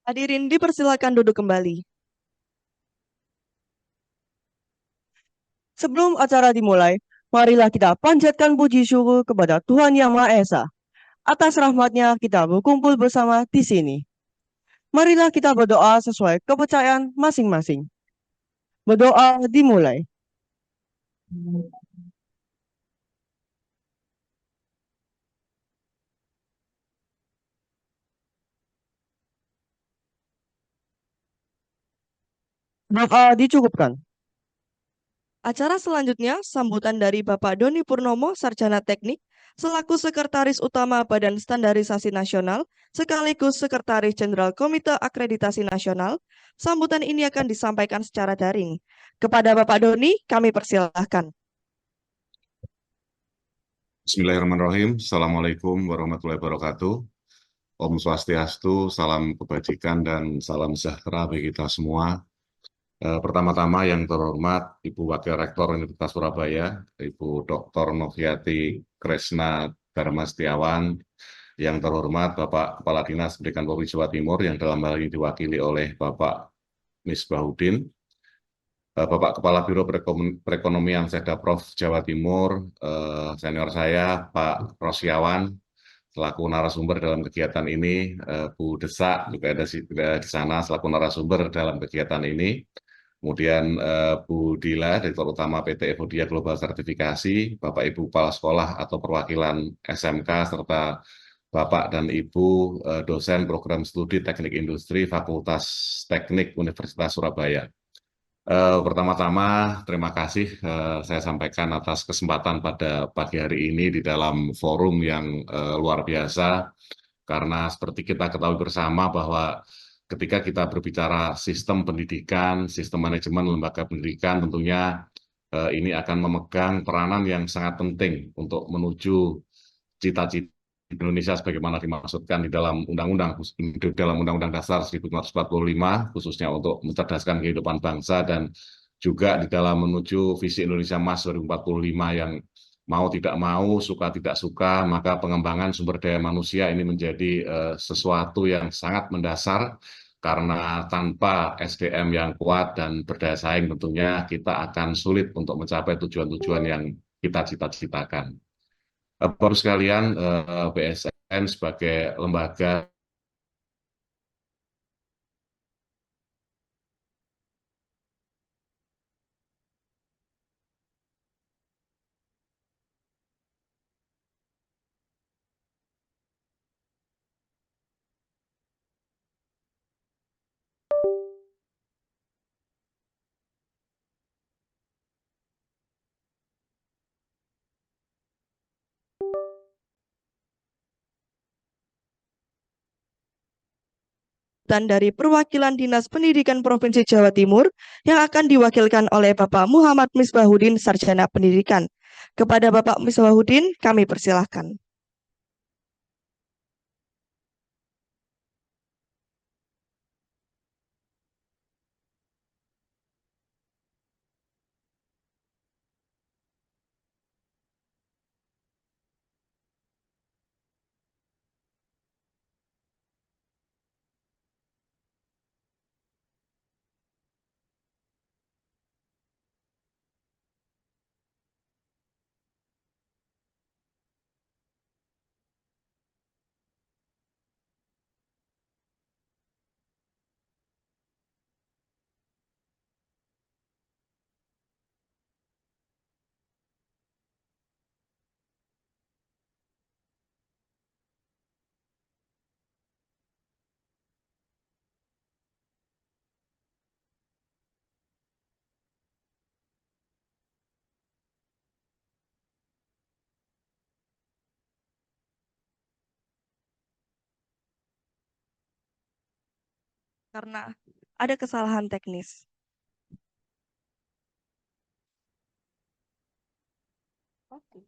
Hadirin dipersilakan duduk kembali. Sebelum acara dimulai, marilah kita panjatkan puji syukur kepada Tuhan Yang Maha Esa. Atas rahmatnya kita berkumpul bersama di sini. Marilah kita berdoa sesuai kepercayaan masing-masing. Berdoa dimulai. Doa dicukupkan. Acara selanjutnya sambutan dari Bapak Doni Purnomo, Sarjana Teknik, selaku Sekretaris Utama Badan Standarisasi Nasional, sekaligus Sekretaris Jenderal Komite Akreditasi Nasional. Sambutan ini akan disampaikan secara daring. Kepada Bapak Doni, kami persilahkan. Bismillahirrahmanirrahim. Assalamualaikum warahmatullahi wabarakatuh. Om Swastiastu, salam kebajikan dan salam sejahtera bagi kita semua. Pertama-tama yang terhormat Ibu Wakil Rektor Universitas Surabaya, Ibu Dr. Noviati Kresna Dharma Setiawan, yang terhormat Bapak Kepala Dinas Pendidikan Polri Jawa Timur yang dalam hal ini diwakili oleh Bapak Misbahuddin, Bapak Kepala Biro Perekonomian Sekda Prof Jawa Timur, senior saya Pak Rosyawan, selaku narasumber dalam kegiatan ini, Bu Desak juga ada di sana selaku narasumber dalam kegiatan ini. Kemudian Bu Dila, Direktur Utama PT Evodia Global Sertifikasi, Bapak Ibu Kepala Sekolah atau perwakilan SMK, serta Bapak dan Ibu dosen program studi Teknik Industri Fakultas Teknik Universitas Surabaya. Pertama-tama, terima kasih saya sampaikan atas kesempatan pada pagi hari ini di dalam forum yang luar biasa, karena seperti kita ketahui bersama bahwa ketika kita berbicara sistem pendidikan, sistem manajemen lembaga pendidikan, tentunya ini akan memegang peranan yang sangat penting untuk menuju cita-cita Indonesia sebagaimana dimaksudkan di dalam Undang-Undang Dasar 1945, khususnya untuk mencerdaskan kehidupan bangsa, dan juga di dalam menuju visi Indonesia Emas 2045 yang mau tidak mau, suka tidak suka, maka pengembangan sumber daya manusia ini menjadi sesuatu yang sangat mendasar, karena tanpa SDM yang kuat dan berdaya saing tentunya kita akan sulit untuk mencapai tujuan-tujuan yang kita cita-citakan. Baru sekalian, BSN sebagai lembaga Dan dari perwakilan Dinas Pendidikan Provinsi Jawa Timur yang akan diwakilkan oleh Bapak Muhammad Misbahuddin, Sarjana Pendidikan. Kepada Bapak Misbahuddin, kami persilahkan. Karena ada kesalahan teknis. Oke.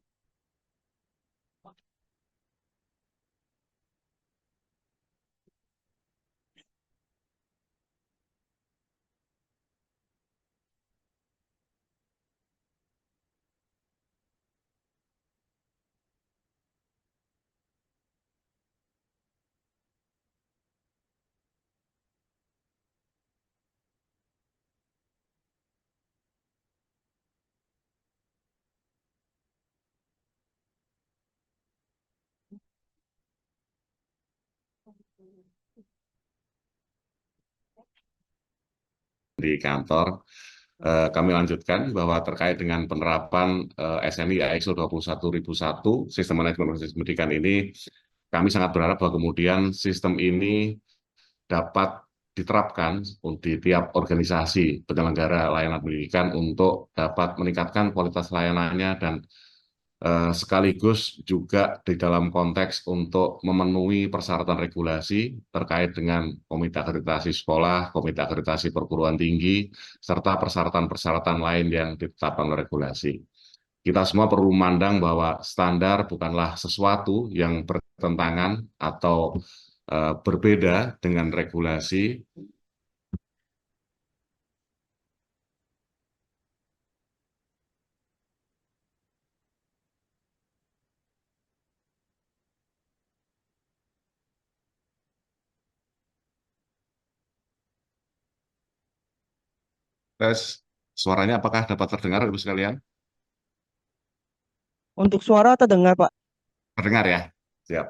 di kantor. Kami lanjutkan bahwa terkait dengan penerapan SNI ISO 21001 Sistem Manajemen Organisasi Pendidikan ini, kami sangat berharap bahwa kemudian sistem ini dapat diterapkan di tiap organisasi penyelenggara layanan pendidikan untuk dapat meningkatkan kualitas layanannya dan sekaligus juga di dalam konteks untuk memenuhi persyaratan regulasi terkait dengan Komite Akreditasi Sekolah, Komite Akreditasi Perguruan Tinggi, serta persyaratan-persyaratan lain yang ditetapkan oleh regulasi. Kita semua perlu memandang bahwa standar bukanlah sesuatu yang bertentangan atau berbeda dengan regulasi. Tes, suaranya apakah dapat terdengar, Ibu sekalian? Untuk suara terdengar, Pak. Terdengar ya? Siap.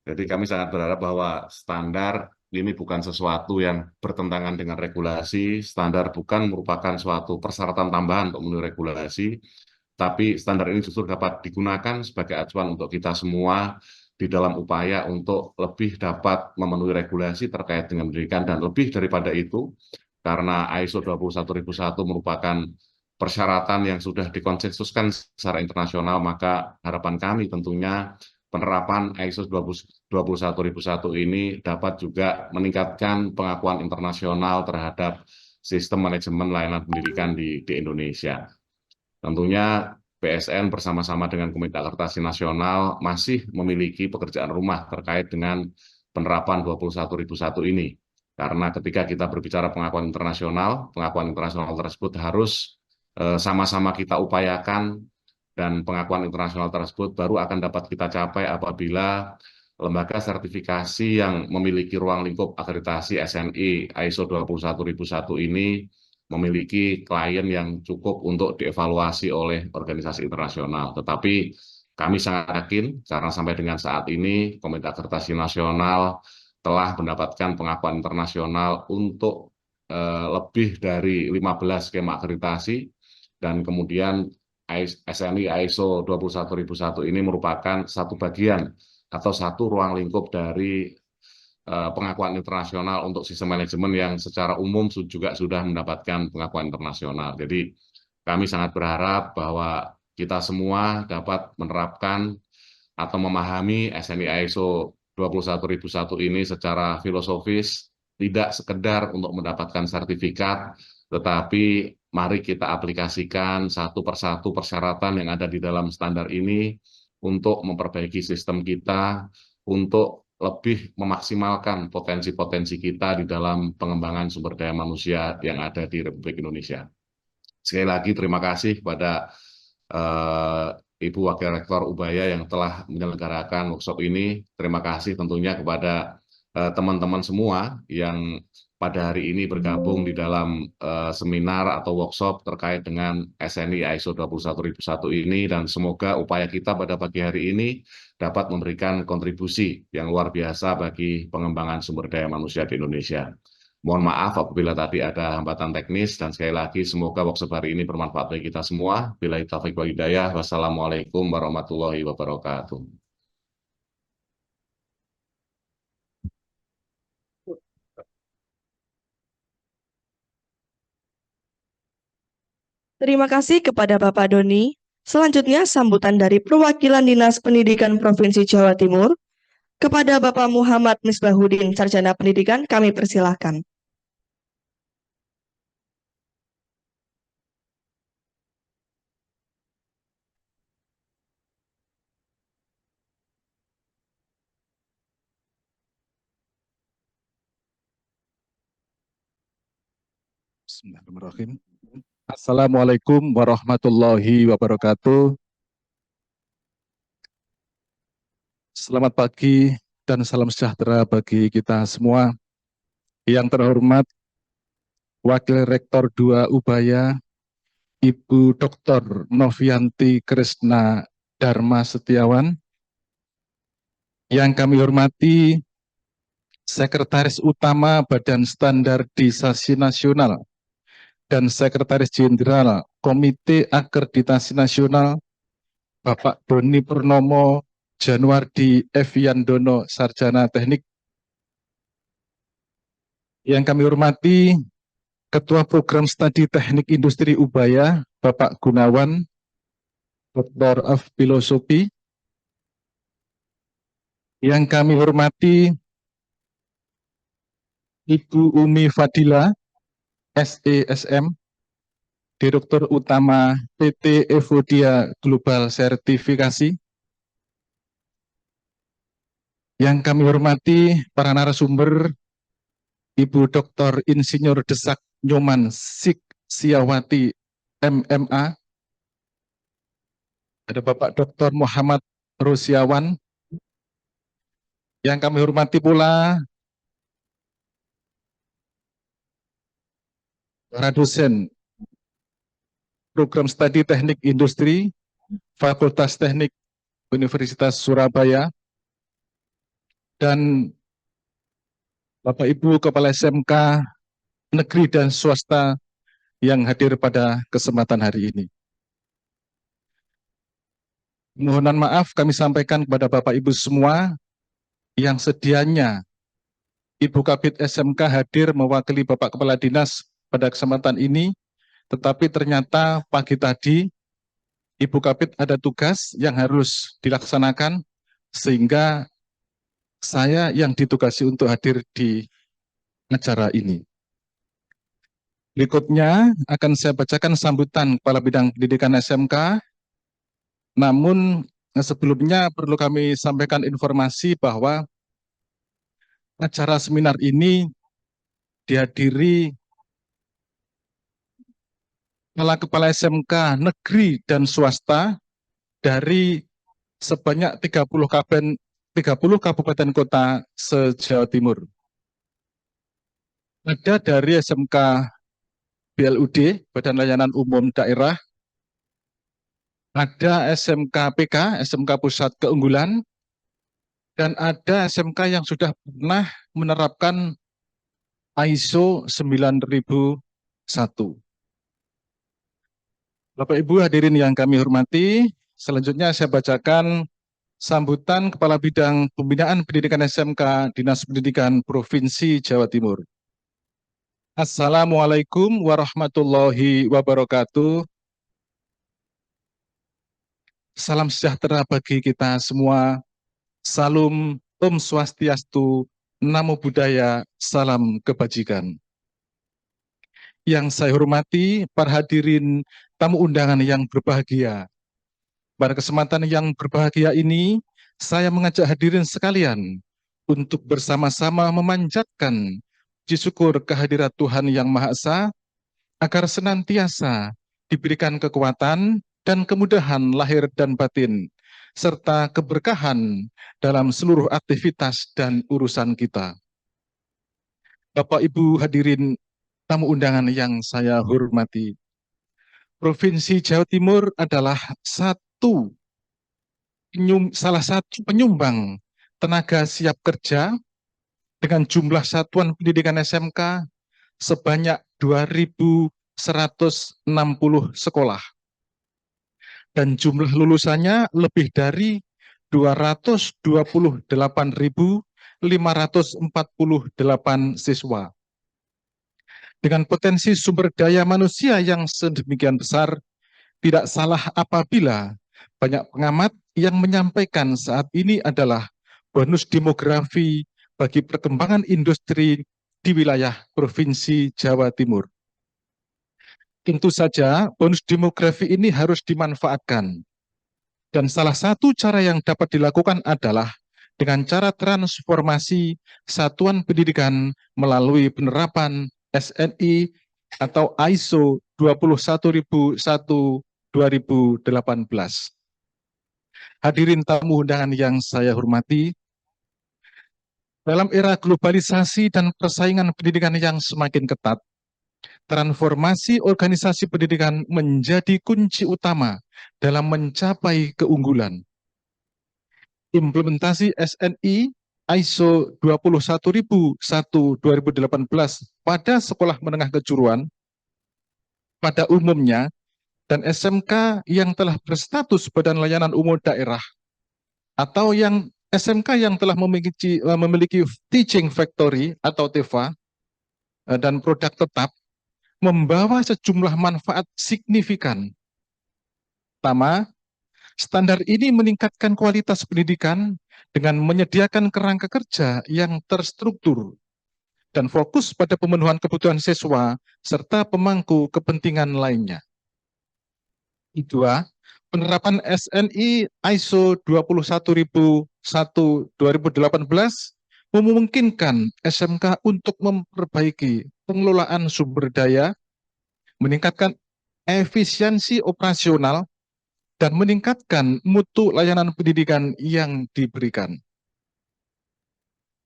Jadi kami sangat berharap bahwa standar ini bukan sesuatu yang bertentangan dengan regulasi, standar bukan merupakan suatu persyaratan tambahan untuk memenuhi regulasi, tapi standar ini justru dapat digunakan sebagai acuan untuk kita semua di dalam upaya untuk lebih dapat memenuhi regulasi terkait dengan pendidikan, dan lebih daripada itu, karena ISO 21001 merupakan persyaratan yang sudah dikonsensuskan secara internasional, maka harapan kami tentunya penerapan ISO 21001 ini dapat juga meningkatkan pengakuan internasional terhadap sistem manajemen layanan pendidikan di Indonesia. Tentunya PSN bersama-sama dengan Komite Akreditasi Nasional masih memiliki pekerjaan rumah terkait dengan penerapan 21001 ini. Karena ketika kita berbicara pengakuan internasional tersebut harus sama-sama kita upayakan, dan pengakuan internasional tersebut baru akan dapat kita capai apabila lembaga sertifikasi yang memiliki ruang lingkup akreditasi SNI ISO 21001 ini memiliki klien yang cukup untuk dievaluasi oleh organisasi internasional. Tetapi kami sangat yakin karena sampai dengan saat ini Komite Akreditasi Nasional telah mendapatkan pengakuan internasional untuk lebih dari 15 skema akreditasi, dan kemudian SNI ISO 21001 ini merupakan satu bagian atau satu ruang lingkup dari pengakuan internasional untuk sistem manajemen yang secara umum juga sudah mendapatkan pengakuan internasional. Jadi kami sangat berharap bahwa kita semua dapat menerapkan atau memahami SNI ISO 21001 ini secara filosofis, tidak sekedar untuk mendapatkan sertifikat, tetapi mari kita aplikasikan satu persatu persyaratan yang ada di dalam standar ini untuk memperbaiki sistem kita, untuk lebih memaksimalkan potensi-potensi kita di dalam pengembangan sumber daya manusia yang ada di Republik Indonesia. Sekali lagi terima kasih kepada Ibu Wakil Rektor Ubaya yang telah menyelenggarakan workshop ini. Terima kasih tentunya kepada teman-teman semua yang pada hari ini bergabung di dalam seminar atau workshop terkait dengan SNI ISO 21001 ini, dan semoga upaya kita pada pagi hari ini dapat memberikan kontribusi yang luar biasa bagi pengembangan sumber daya manusia di Indonesia. Mohon maaf apabila tadi ada hambatan teknis, dan sekali lagi semoga workshop hari ini bermanfaat bagi kita semua. Billahi taufiq wal hidayah. Wassalamualaikum warahmatullahi wabarakatuh. Terima kasih kepada Bapak Doni. Selanjutnya, sambutan dari perwakilan Dinas Pendidikan Provinsi Jawa Timur. Kepada Bapak Muhammad Misbahuddin, Sarjana Pendidikan, kami persilahkan. Bismillahirrahmanirrahim. Assalamualaikum warahmatullahi wabarakatuh. Selamat pagi dan salam sejahtera bagi kita semua. Yang terhormat Wakil Rektor 2 Ubaya, Ibu Dr. Novianti Krisna Dharma Setiawan. Yang kami hormati Sekretaris Utama Badan Standarisasi Nasional, dan Sekretaris Jenderal Komite Akreditasi Nasional, Bapak Doni Purnomo Januardi Eviandono, Sarjana Teknik. Yang kami hormati Ketua Program Studi Teknik Industri Ubaya, Bapak Gunawan, Dr. of Filosofi. Yang kami hormati Ibu Umi Fadila, SESM, Direktur Utama PT Evodia Global Sertifikasi. Yang kami hormati para narasumber, Ibu Dr. Insinyur Desak Nyoman Siawati, MMA. Ada Bapak Dr. Muhammad Rusiawan. Yang kami hormati pula para dosen Program Studi Teknik Industri, Fakultas Teknik Universitas Surabaya, dan Bapak Ibu Kepala SMK Negeri dan Swasta yang hadir pada kesempatan hari ini. Mohon maaf kami sampaikan kepada Bapak Ibu semua yang sedianya Ibu Kabid SMK hadir mewakili Bapak Kepala Dinas pada kesempatan ini, tetapi ternyata pagi tadi Ibu Kabid ada tugas yang harus dilaksanakan, sehingga saya yang ditugasi untuk hadir di acara ini. Berikutnya akan saya bacakan sambutan Kepala Bidang Pendidikan SMK. Namun sebelumnya perlu kami sampaikan informasi bahwa acara seminar ini dihadiri kepala SMK negeri dan swasta dari sebanyak 30 kabupaten kota se-Jawa Timur. Ada dari SMK BLUD, Badan Layanan Umum Daerah, ada SMK PK, SMK Pusat Keunggulan, dan ada SMK yang sudah pernah menerapkan ISO 9001. Bapak Ibu hadirin yang kami hormati, selanjutnya saya bacakan sambutan Kepala Bidang Pembinaan Pendidikan SMK Dinas Pendidikan Provinsi Jawa Timur. Assalamualaikum warahmatullahi wabarakatuh. Salam sejahtera bagi kita semua. Salam Om Swastiastu, Namo Buddhaya, salam kebajikan. Yang saya hormati para hadirin tamu undangan yang berbahagia. Pada kesempatan yang berbahagia ini, saya mengajak hadirin sekalian untuk bersama-sama memanjatkan puji syukur kehadirat Tuhan Yang Maha Esa, agar senantiasa diberikan kekuatan dan kemudahan lahir dan batin, serta keberkahan dalam seluruh aktivitas dan urusan kita. Bapak Ibu hadirin tamu undangan yang saya hormati, Provinsi Jawa Timur adalah salah satu penyumbang tenaga siap kerja dengan jumlah satuan pendidikan SMK sebanyak 2.160 sekolah. Dan jumlah lulusannya lebih dari 228.548 siswa. Dengan potensi sumber daya manusia yang sedemikian besar, tidak salah apabila banyak pengamat yang menyampaikan saat ini adalah bonus demografi bagi perkembangan industri di wilayah Provinsi Jawa Timur. Tentu saja bonus demografi ini harus dimanfaatkan. Dan salah satu cara yang dapat dilakukan adalah dengan cara transformasi satuan pendidikan melalui penerapan SNI atau ISO 21001/2018. Hadirin tamu undangan yang saya hormati, dalam era globalisasi dan persaingan pendidikan yang semakin ketat, transformasi organisasi pendidikan menjadi kunci utama dalam mencapai keunggulan. Implementasi SNI ISO 21001-2018 pada sekolah menengah kejuruan pada umumnya dan SMK yang telah berstatus Badan Layanan Umum Daerah atau yang SMK yang telah memiliki teaching factory atau TEFA dan produk tetap membawa sejumlah manfaat signifikan. Pertama, standar ini meningkatkan kualitas pendidikan dengan menyediakan kerangka kerja yang terstruktur dan fokus pada pemenuhan kebutuhan siswa serta pemangku kepentingan lainnya. Kedua, penerapan SNI ISO 21001-2018 memungkinkan SMK untuk memperbaiki pengelolaan sumber daya, meningkatkan efisiensi operasional, dan meningkatkan mutu layanan pendidikan yang diberikan.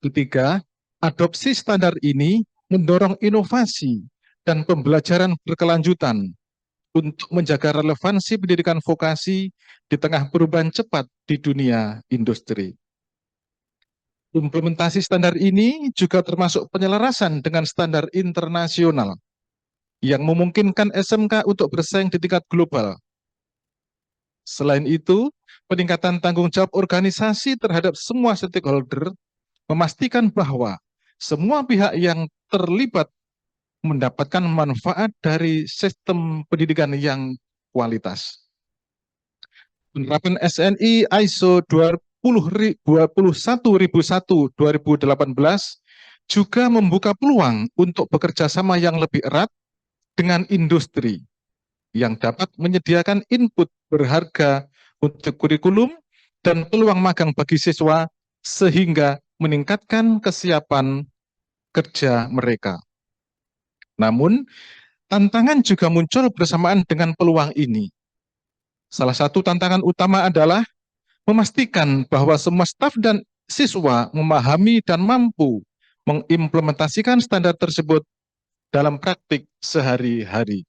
Ketiga, adopsi standar ini mendorong inovasi dan pembelajaran berkelanjutan untuk menjaga relevansi pendidikan vokasi di tengah perubahan cepat di dunia industri. Implementasi standar ini juga termasuk penyelarasan dengan standar internasional yang memungkinkan SMK untuk bersaing di tingkat global. Selain itu, peningkatan tanggung jawab organisasi terhadap semua stakeholder memastikan bahwa semua pihak yang terlibat mendapatkan manfaat dari sistem pendidikan yang kualitas. Penerapan SNI ISO 21001-2018 juga membuka peluang untuk bekerja sama yang lebih erat dengan industri yang dapat menyediakan input berharga untuk kurikulum dan peluang magang bagi siswa sehingga meningkatkan kesiapan kerja mereka. Namun, tantangan juga muncul bersamaan dengan peluang ini. Salah satu tantangan utama adalah memastikan bahwa semua staf dan siswa memahami dan mampu mengimplementasikan standar tersebut dalam praktik sehari-hari.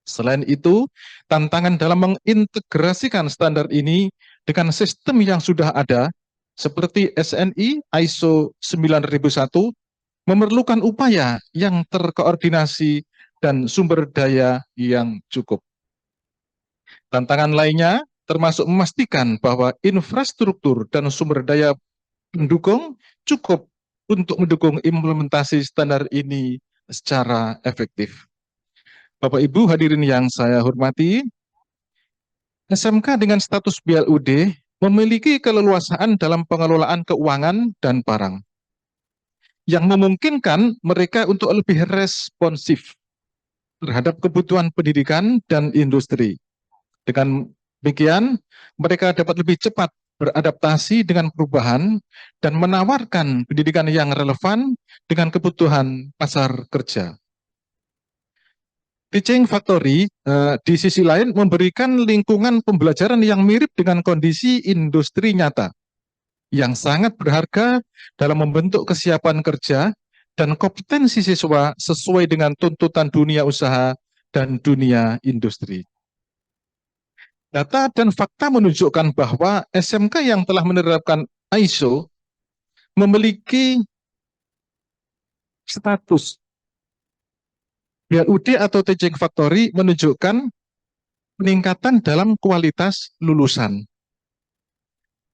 Selain itu, tantangan dalam mengintegrasikan standar ini dengan sistem yang sudah ada, seperti SNI ISO 9001, memerlukan upaya yang terkoordinasi dan sumber daya yang cukup. Tantangan lainnya termasuk memastikan bahwa infrastruktur dan sumber daya pendukung cukup untuk mendukung implementasi standar ini secara efektif. Bapak Ibu hadirin yang saya hormati, SMK dengan status BLUD memiliki keleluasaan dalam pengelolaan keuangan dan barang yang memungkinkan mereka untuk lebih responsif terhadap kebutuhan pendidikan dan industri. Dengan demikian, mereka dapat lebih cepat beradaptasi dengan perubahan dan menawarkan pendidikan yang relevan dengan kebutuhan pasar kerja. Teaching Factory di sisi lain memberikan lingkungan pembelajaran yang mirip dengan kondisi industri nyata, yang sangat berharga dalam membentuk kesiapan kerja dan kompetensi siswa sesuai dengan tuntutan dunia usaha dan dunia industri. Data dan fakta menunjukkan bahwa SMK yang telah menerapkan ISO memiliki status BLUD atau Teaching Factory menunjukkan peningkatan dalam kualitas lulusan.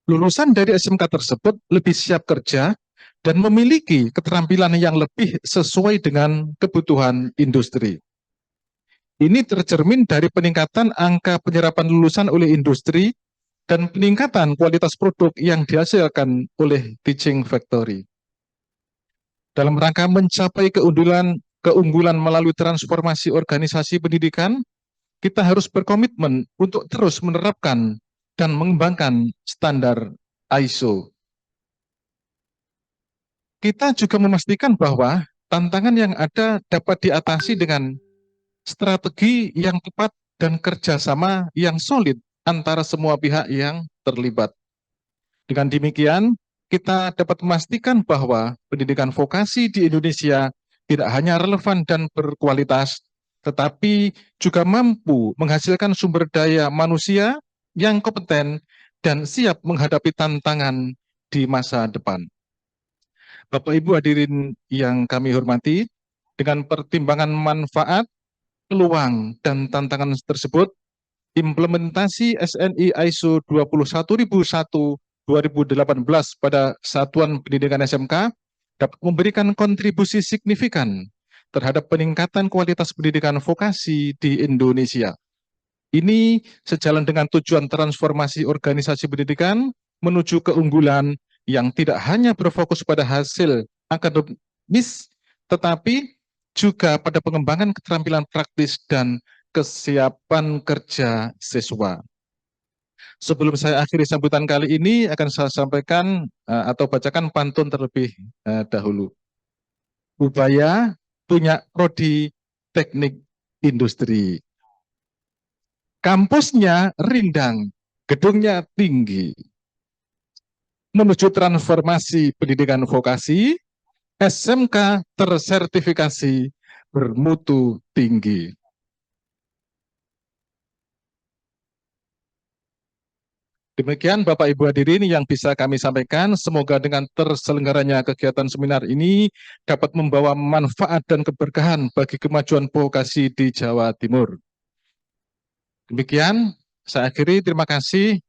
Lulusan dari SMK tersebut lebih siap kerja dan memiliki keterampilan yang lebih sesuai dengan kebutuhan industri. Ini tercermin dari peningkatan angka penyerapan lulusan oleh industri dan peningkatan kualitas produk yang dihasilkan oleh Teaching Factory. Dalam rangka mencapai keunggulan melalui transformasi organisasi pendidikan, kita harus berkomitmen untuk terus menerapkan dan mengembangkan standar ISO. Kita juga memastikan bahwa tantangan yang ada dapat diatasi dengan strategi yang tepat dan kerjasama yang solid antara semua pihak yang terlibat. Dengan demikian, kita dapat memastikan bahwa pendidikan vokasi di Indonesia tidak hanya relevan dan berkualitas, tetapi juga mampu menghasilkan sumber daya manusia yang kompeten dan siap menghadapi tantangan di masa depan. Bapak Ibu hadirin yang kami hormati, dengan pertimbangan manfaat, peluang, dan tantangan tersebut, implementasi SNI ISO 21001/2018 pada Satuan Pendidikan SMK dapat memberikan kontribusi signifikan terhadap peningkatan kualitas pendidikan vokasi di Indonesia. Ini sejalan dengan tujuan transformasi organisasi pendidikan menuju keunggulan yang tidak hanya berfokus pada hasil akademis, tetapi juga pada pengembangan keterampilan praktis dan kesiapan kerja siswa. Sebelum saya akhiri sambutan kali ini, akan saya sampaikan atau bacakan pantun terlebih dahulu. Ubaya punya prodi teknik industri. Kampusnya rindang, gedungnya tinggi. Menuju transformasi pendidikan vokasi, SMK tersertifikasi bermutu tinggi. Demikian Bapak Ibu hadirin yang bisa kami sampaikan. Semoga dengan terselenggaranya kegiatan seminar ini dapat membawa manfaat dan keberkahan bagi kemajuan vokasi di Jawa Timur. Demikian, saya akhiri. Terima kasih.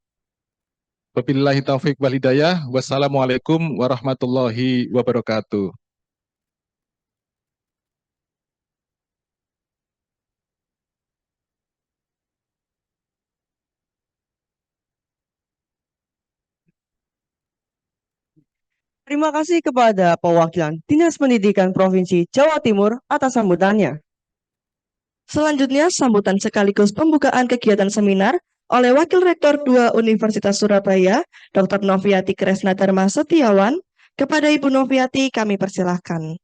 Wabillahi taufiq wal hidayah. Wassalamualaikum warahmatullahi wabarakatuh. Terima kasih kepada perwakilan Dinas Pendidikan Provinsi Jawa Timur atas sambutannya. Selanjutnya, sambutan sekaligus pembukaan kegiatan seminar oleh Wakil Rektor 2 Universitas Surabaya, Dr. Noviati Kresna Dharma Setiawan. Kepada Ibu Noviati, kami persilahkan.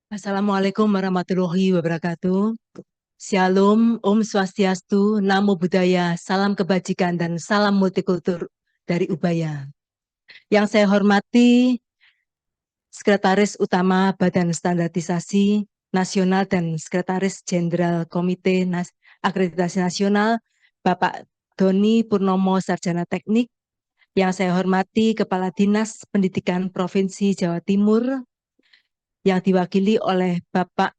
Assalamualaikum warahmatullahi wabarakatuh. Shalom, Om Swastiastu, Namo Buddhaya, salam kebajikan dan salam multikultur dari Ubaya. Yang saya hormati Sekretaris Utama Badan Standarisasi Nasional dan Sekretaris Jenderal Komite Akreditasi Nasional, Bapak Doni Purnomo Sarjana Teknik. Yang saya hormati Kepala Dinas Pendidikan Provinsi Jawa Timur, yang diwakili oleh Bapak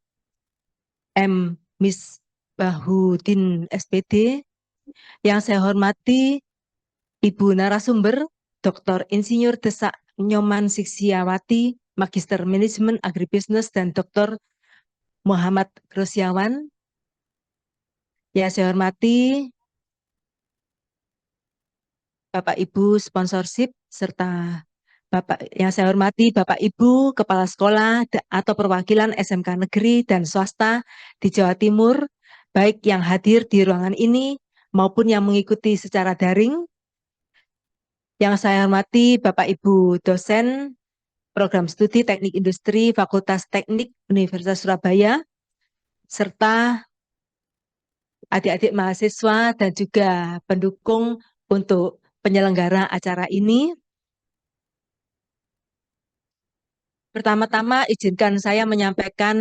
M. Misbahudin SPD, yang saya hormati Ibu narasumber Dr. Insinyur Desak Nyoman Siksiawati, Magister Manajemen Agribisnis, dan Dr. Muhammad Rosyawan. Yang saya hormati Bapak Ibu sponsorship serta yang saya hormati Bapak Ibu Kepala Sekolah atau perwakilan SMK Negeri dan Swasta di Jawa Timur, baik yang hadir di ruangan ini maupun yang mengikuti secara daring. Yang saya hormati Bapak Ibu dosen Program Studi Teknik Industri Fakultas Teknik Universitas Surabaya, serta adik-adik mahasiswa dan juga pendukung untuk penyelenggara acara ini. Pertama-tama izinkan saya menyampaikan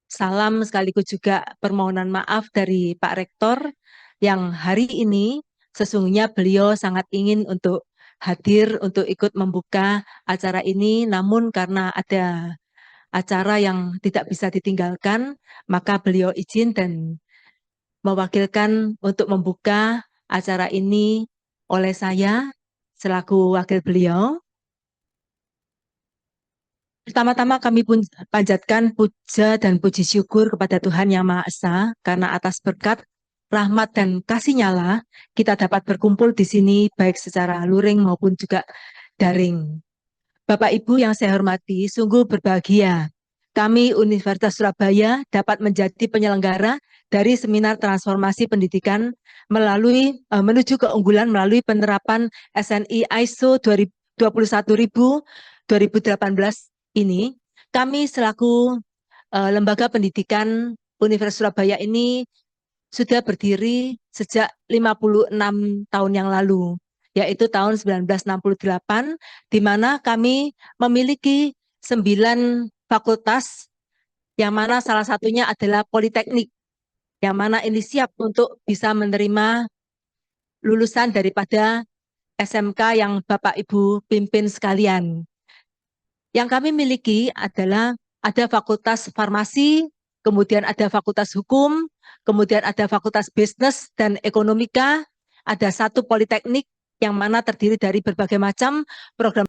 salam sekaligus juga permohonan maaf dari Pak Rektor yang hari ini sesungguhnya beliau sangat ingin untuk hadir untuk ikut membuka acara ini, namun karena ada acara yang tidak bisa ditinggalkan, maka beliau izin dan mewakilkan untuk membuka acara ini oleh saya selaku wakil beliau. Pertama-tama kami pun panjatkan puja dan puji syukur kepada Tuhan Yang Maha Esa karena atas berkat, rahmat dan kasih-Nya lah kita dapat berkumpul di sini baik secara luring maupun juga daring. Bapak Ibu yang saya hormati, sungguh berbahagia kami Universitas Surabaya dapat menjadi penyelenggara dari seminar transformasi pendidikan menuju keunggulan melalui penerapan SNI ISO 21000/2018 ini. Kami selaku lembaga pendidikan Universitas Surabaya ini sudah berdiri sejak 56 tahun yang lalu, yaitu tahun 1968, di mana kami memiliki 9 fakultas, yang mana salah satunya adalah Politeknik, yang mana ini siap untuk bisa menerima lulusan daripada SMK yang Bapak Ibu pimpin sekalian. Yang kami miliki adalah ada Fakultas Farmasi, kemudian ada Fakultas Hukum, kemudian ada Fakultas Bisnis dan Ekonomika, ada 1 Politeknik yang mana terdiri dari berbagai macam program.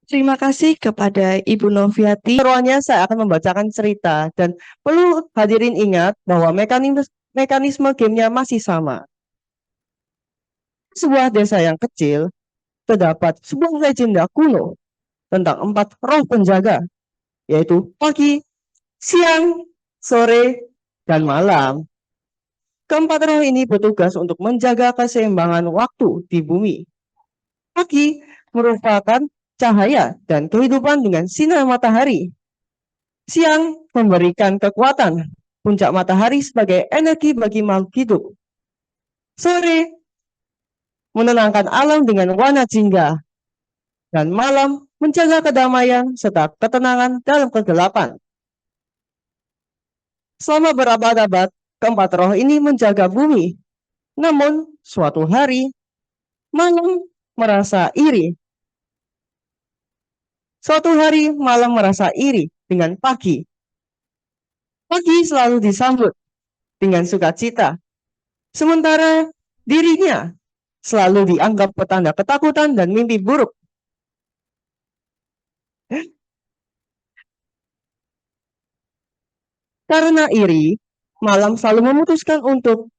Terima kasih kepada Ibu Noviati. Ruangnya saya akan membacakan cerita dan perlu hadirin ingat bahwa mekanisme gamenya masih sama. Sebuah desa yang kecil terdapat sebuah legenda kuno tentang 4 roh penjaga, yaitu pagi, siang, sore, dan malam. Keempat roh ini bertugas untuk menjaga keseimbangan waktu di bumi. Pagi merupakan cahaya dan kehidupan dengan sinar matahari. Siang memberikan kekuatan, puncak matahari sebagai energi bagi makhluk hidup. Sore menenangkan alam dengan warna jingga. Dan malam menjaga kedamaian serta ketenangan dalam kegelapan. Selama berabad-abad, keempat roh ini menjaga bumi. Namun, suatu hari, malam merasa iri. Suatu hari, malam merasa iri dengan pagi. Pagi selalu disambut dengan sukacita. Sementara dirinya selalu dianggap petanda ketakutan dan mimpi buruk. Karena iri, malam selalu memutuskan untuk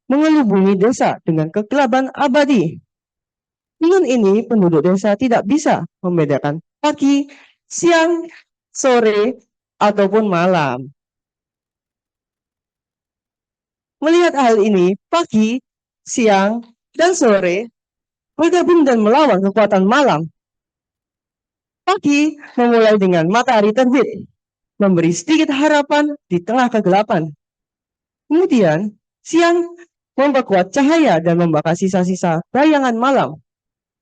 mengelubungi desa dengan kegelapan abadi. Dengan ini, penduduk desa tidak bisa membedakan pagi, siang, sore, ataupun malam. Melihat hal ini, pagi, siang, dan sore bergabung dan melawan kekuatan malam. Pagi memulai dengan matahari terbit, memberi sedikit harapan di tengah kegelapan. Kemudian, siang memperkuat cahaya dan membakar sisa-sisa bayangan malam.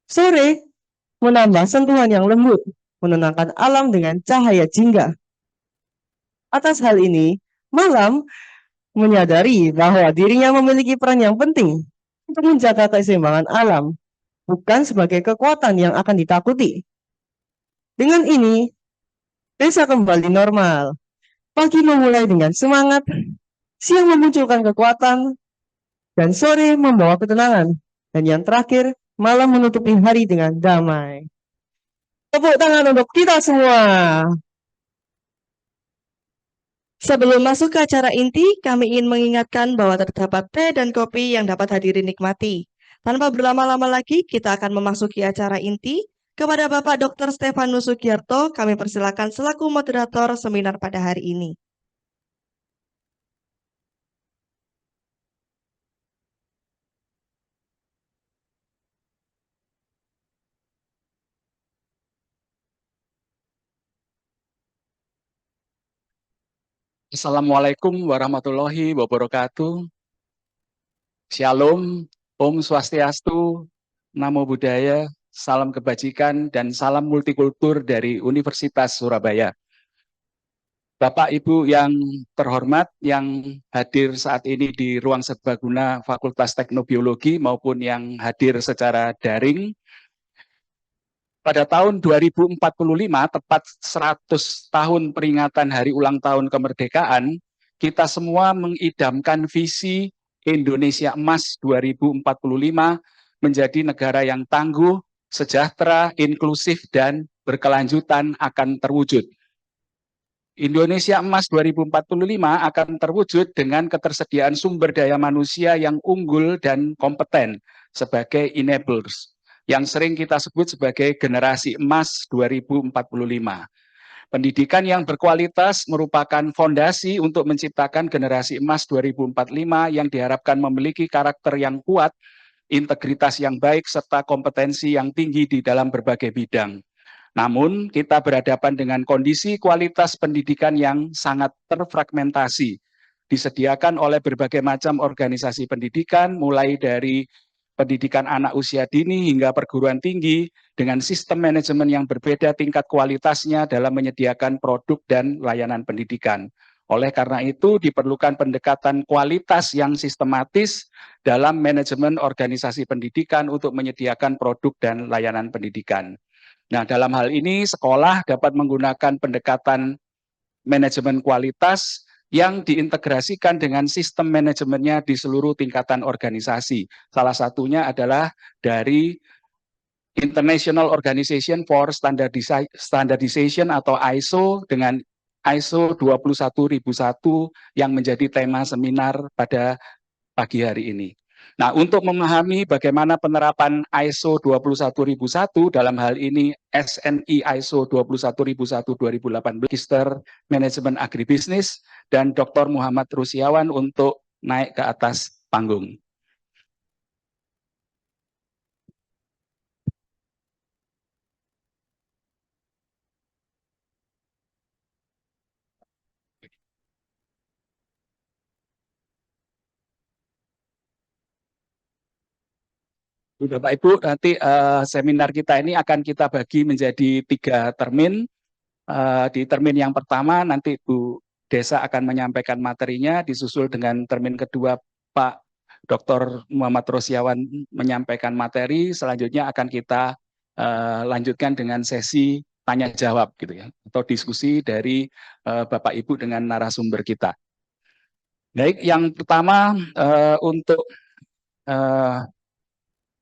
Sore menambah sentuhan yang lembut, menenangkan alam dengan cahaya jingga. Atas hal ini, malam menyadari bahwa dirinya memiliki peran yang penting untuk menjaga keseimbangan alam, bukan sebagai kekuatan yang akan ditakuti. Dengan ini, desa kembali normal. Pagi memulai dengan semangat, siang memunculkan kekuatan, dan sore membawa ketenangan. Dan yang terakhir, malam menutupi hari dengan damai. Tepuk tangan untuk kita semua. Sebelum masuk ke acara inti, kami ingin mengingatkan bahwa terdapat teh dan kopi yang dapat hadirin nikmati. Tanpa berlama-lama lagi, kita akan memasuki acara inti. Kepada Bapak Dr. Stefanus Sugiarto, kami persilakan selaku moderator seminar pada hari ini. Assalamualaikum warahmatullahi wabarakatuh. Shalom, Om Swastiastu, Namo Buddhaya, salam kebajikan, dan salam multikultur dari Universitas Surabaya. Bapak Ibu yang terhormat yang hadir saat ini di ruang serbaguna Fakultas Teknobiologi maupun yang hadir secara daring, pada tahun 2045, tepat 100 tahun peringatan Hari Ulang Tahun Kemerdekaan, kita semua mengidamkan visi Indonesia Emas 2045 menjadi negara yang tangguh, sejahtera, inklusif, dan berkelanjutan akan terwujud. Indonesia Emas 2045 akan terwujud dengan ketersediaan sumber daya manusia yang unggul dan kompeten sebagai enablers. yang sering kita sebut sebagai generasi emas 2045. Pendidikan yang berkualitas merupakan fondasi untuk menciptakan generasi emas 2045 yang diharapkan memiliki karakter yang kuat, integritas yang baik, serta kompetensi yang tinggi di dalam berbagai bidang. Namun, kita berhadapan dengan kondisi kualitas pendidikan yang sangat terfragmentasi, disediakan oleh berbagai macam organisasi pendidikan, mulai dari pendidikan anak usia dini hingga perguruan tinggi, dengan sistem manajemen yang berbeda tingkat kualitasnya dalam menyediakan produk dan layanan pendidikan. Oleh karena itu, diperlukan pendekatan kualitas yang sistematis dalam manajemen organisasi pendidikan untuk menyediakan produk dan layanan pendidikan. Nah, dalam hal ini sekolah dapat menggunakan pendekatan manajemen kualitas yang diintegrasikan dengan sistem manajemennya di seluruh tingkatan organisasi. Salah satunya adalah dari International Organization for Standardization atau ISO dengan ISO 21001 yang menjadi tema seminar pada pagi hari ini. Nah, untuk memahami bagaimana penerapan ISO 21001 dalam hal ini SNI ISO 21001 2018 Magister Manajemen Agribisnis dan Dr. Muhammad Rusyawan untuk naik ke atas panggung. Bapak Ibu, nanti seminar kita ini akan kita bagi menjadi 3 termin. Di termin yang pertama nanti Bu Desa akan menyampaikan materinya, disusul dengan termin kedua Pak Dr. Muhammad Rusyawan menyampaikan materi. Selanjutnya akan kita lanjutkan dengan sesi tanya jawab gitu ya, atau diskusi dari Bapak Ibu dengan narasumber kita. Baik, yang pertama untuk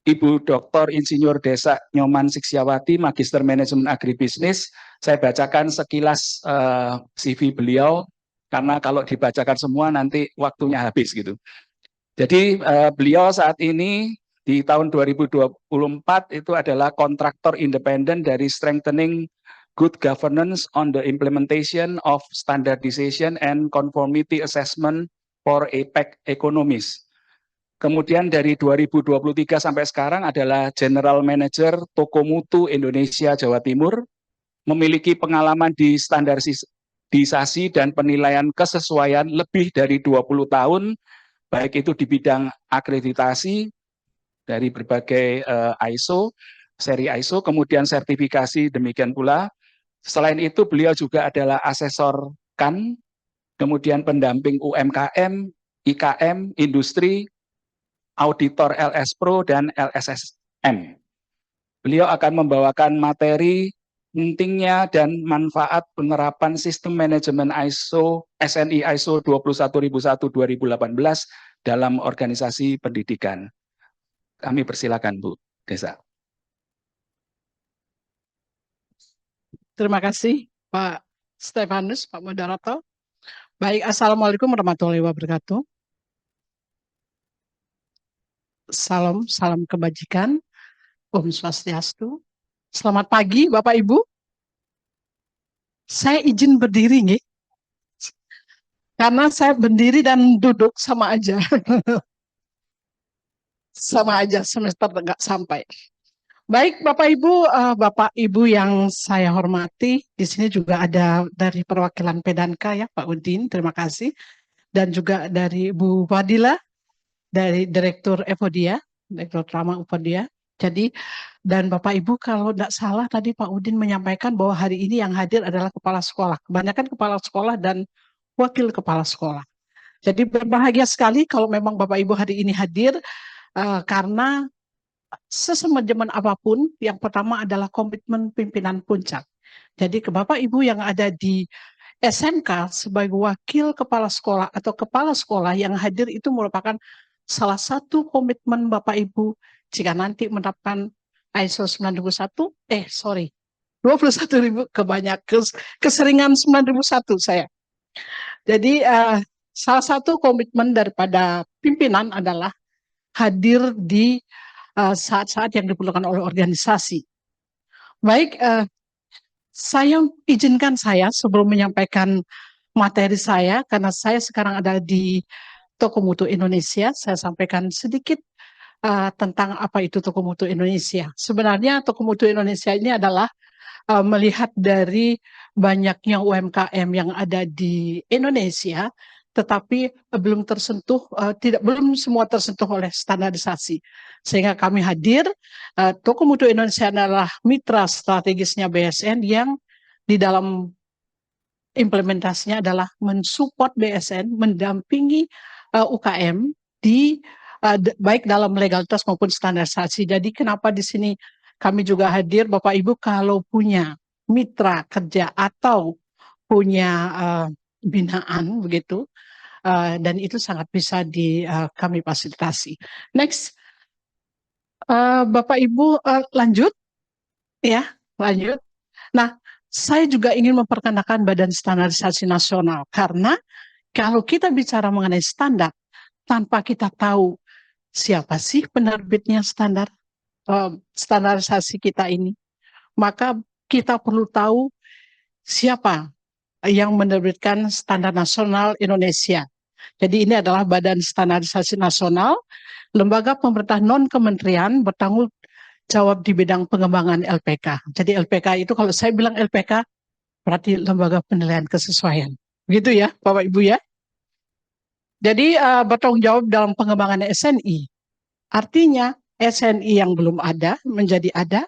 Ibu Dr. Insinyur Desa Nyoman Siksiawati, Magister Manajemen Agribisnis. Saya bacakan sekilas CV beliau, karena kalau dibacakan semua nanti waktunya habis gitu. Jadi beliau saat ini di tahun 2024 itu adalah kontraktor independen dari Strengthening Good Governance on the Implementation of Standardization and Conformity Assessment for APEC Economies. Kemudian dari 2023 sampai sekarang adalah General Manager Toko Mutu Indonesia Jawa Timur, memiliki pengalaman di standarisasi dan penilaian kesesuaian lebih dari 20 tahun, baik itu di bidang akreditasi dari berbagai ISO, seri ISO, kemudian sertifikasi demikian pula. Selain itu beliau juga adalah asesor KAN, kemudian pendamping UMKM, IKM, industri, auditor LS Pro dan LSSM. Beliau akan membawakan materi pentingnya dan manfaat penerapan sistem manajemen ISO SNI ISO 21001 2018 dalam organisasi pendidikan. Kami persilakan Bu Desa. Terima kasih Pak Stefanus, Pak Moderator. Baik, Assalamualaikum warahmatullahi wabarakatuh. Salam kebajikan, Om Swastiastu. Selamat pagi Bapak Ibu. Saya izin berdiri nih, karena saya berdiri dan duduk sama aja. Sama aja, semester nggak sampai. Baik Bapak Ibu yang saya hormati, di sini juga ada dari perwakilan Pedanka ya Pak Udin, terima kasih. Dan juga dari Bu Fadila, dari Direktur Evodia, Direktur Utama Evodia. Jadi, dan Bapak Ibu kalau tidak salah tadi Pak Udin menyampaikan bahwa hari ini yang hadir adalah kepala sekolah. Kebanyakan kepala sekolah dan wakil kepala sekolah. Jadi berbahagia sekali kalau memang Bapak Ibu hari ini hadir, karena sesemanajaman apapun, yang pertama adalah komitmen pimpinan puncak. Jadi ke Bapak Ibu yang ada di SMK sebagai wakil kepala sekolah atau kepala sekolah yang hadir itu merupakan salah satu komitmen Bapak Ibu jika nanti menerapkan ISO 9001, 21.000, keseringan 9001 saya. Jadi salah satu komitmen daripada pimpinan adalah hadir di saat-saat yang diperlukan oleh organisasi. Baik, saya izinkan saya sebelum menyampaikan materi saya, karena saya sekarang ada di Toko Mutu Indonesia, saya sampaikan sedikit tentang apa itu Toko Mutu Indonesia. Sebenarnya Toko Mutu Indonesia ini adalah melihat dari banyaknya UMKM yang ada di Indonesia, tetapi belum tersentuh, belum semua tersentuh oleh standarisasi. Sehingga kami hadir, Toko Mutu Indonesia adalah mitra strategisnya BSN yang di dalam implementasinya adalah mensupport BSN, mendampingi UKM di baik dalam legalitas maupun standarisasi. Jadi kenapa di sini kami juga hadir, Bapak Ibu, kalau punya mitra kerja atau punya binaan begitu, dan itu sangat bisa kami fasilitasi. Next, Bapak Ibu, lanjut, ya, lanjut. Nah, saya juga ingin memperkenalkan Badan Standarisasi Nasional, karena kalau kita bicara mengenai standar, tanpa kita tahu siapa sih penerbitnya standarisasi kita ini, maka kita perlu tahu siapa yang menerbitkan standar nasional Indonesia. Jadi ini adalah Badan Standarisasi Nasional, lembaga pemerintah non-kementerian bertanggung jawab di bidang pengembangan LPK. Jadi LPK itu, kalau saya bilang LPK, berarti lembaga penilaian kesesuaian. Begitu ya, Bapak Ibu ya. Jadi bertanggung jawab dalam pengembangan SNI. Artinya SNI yang belum ada menjadi ada,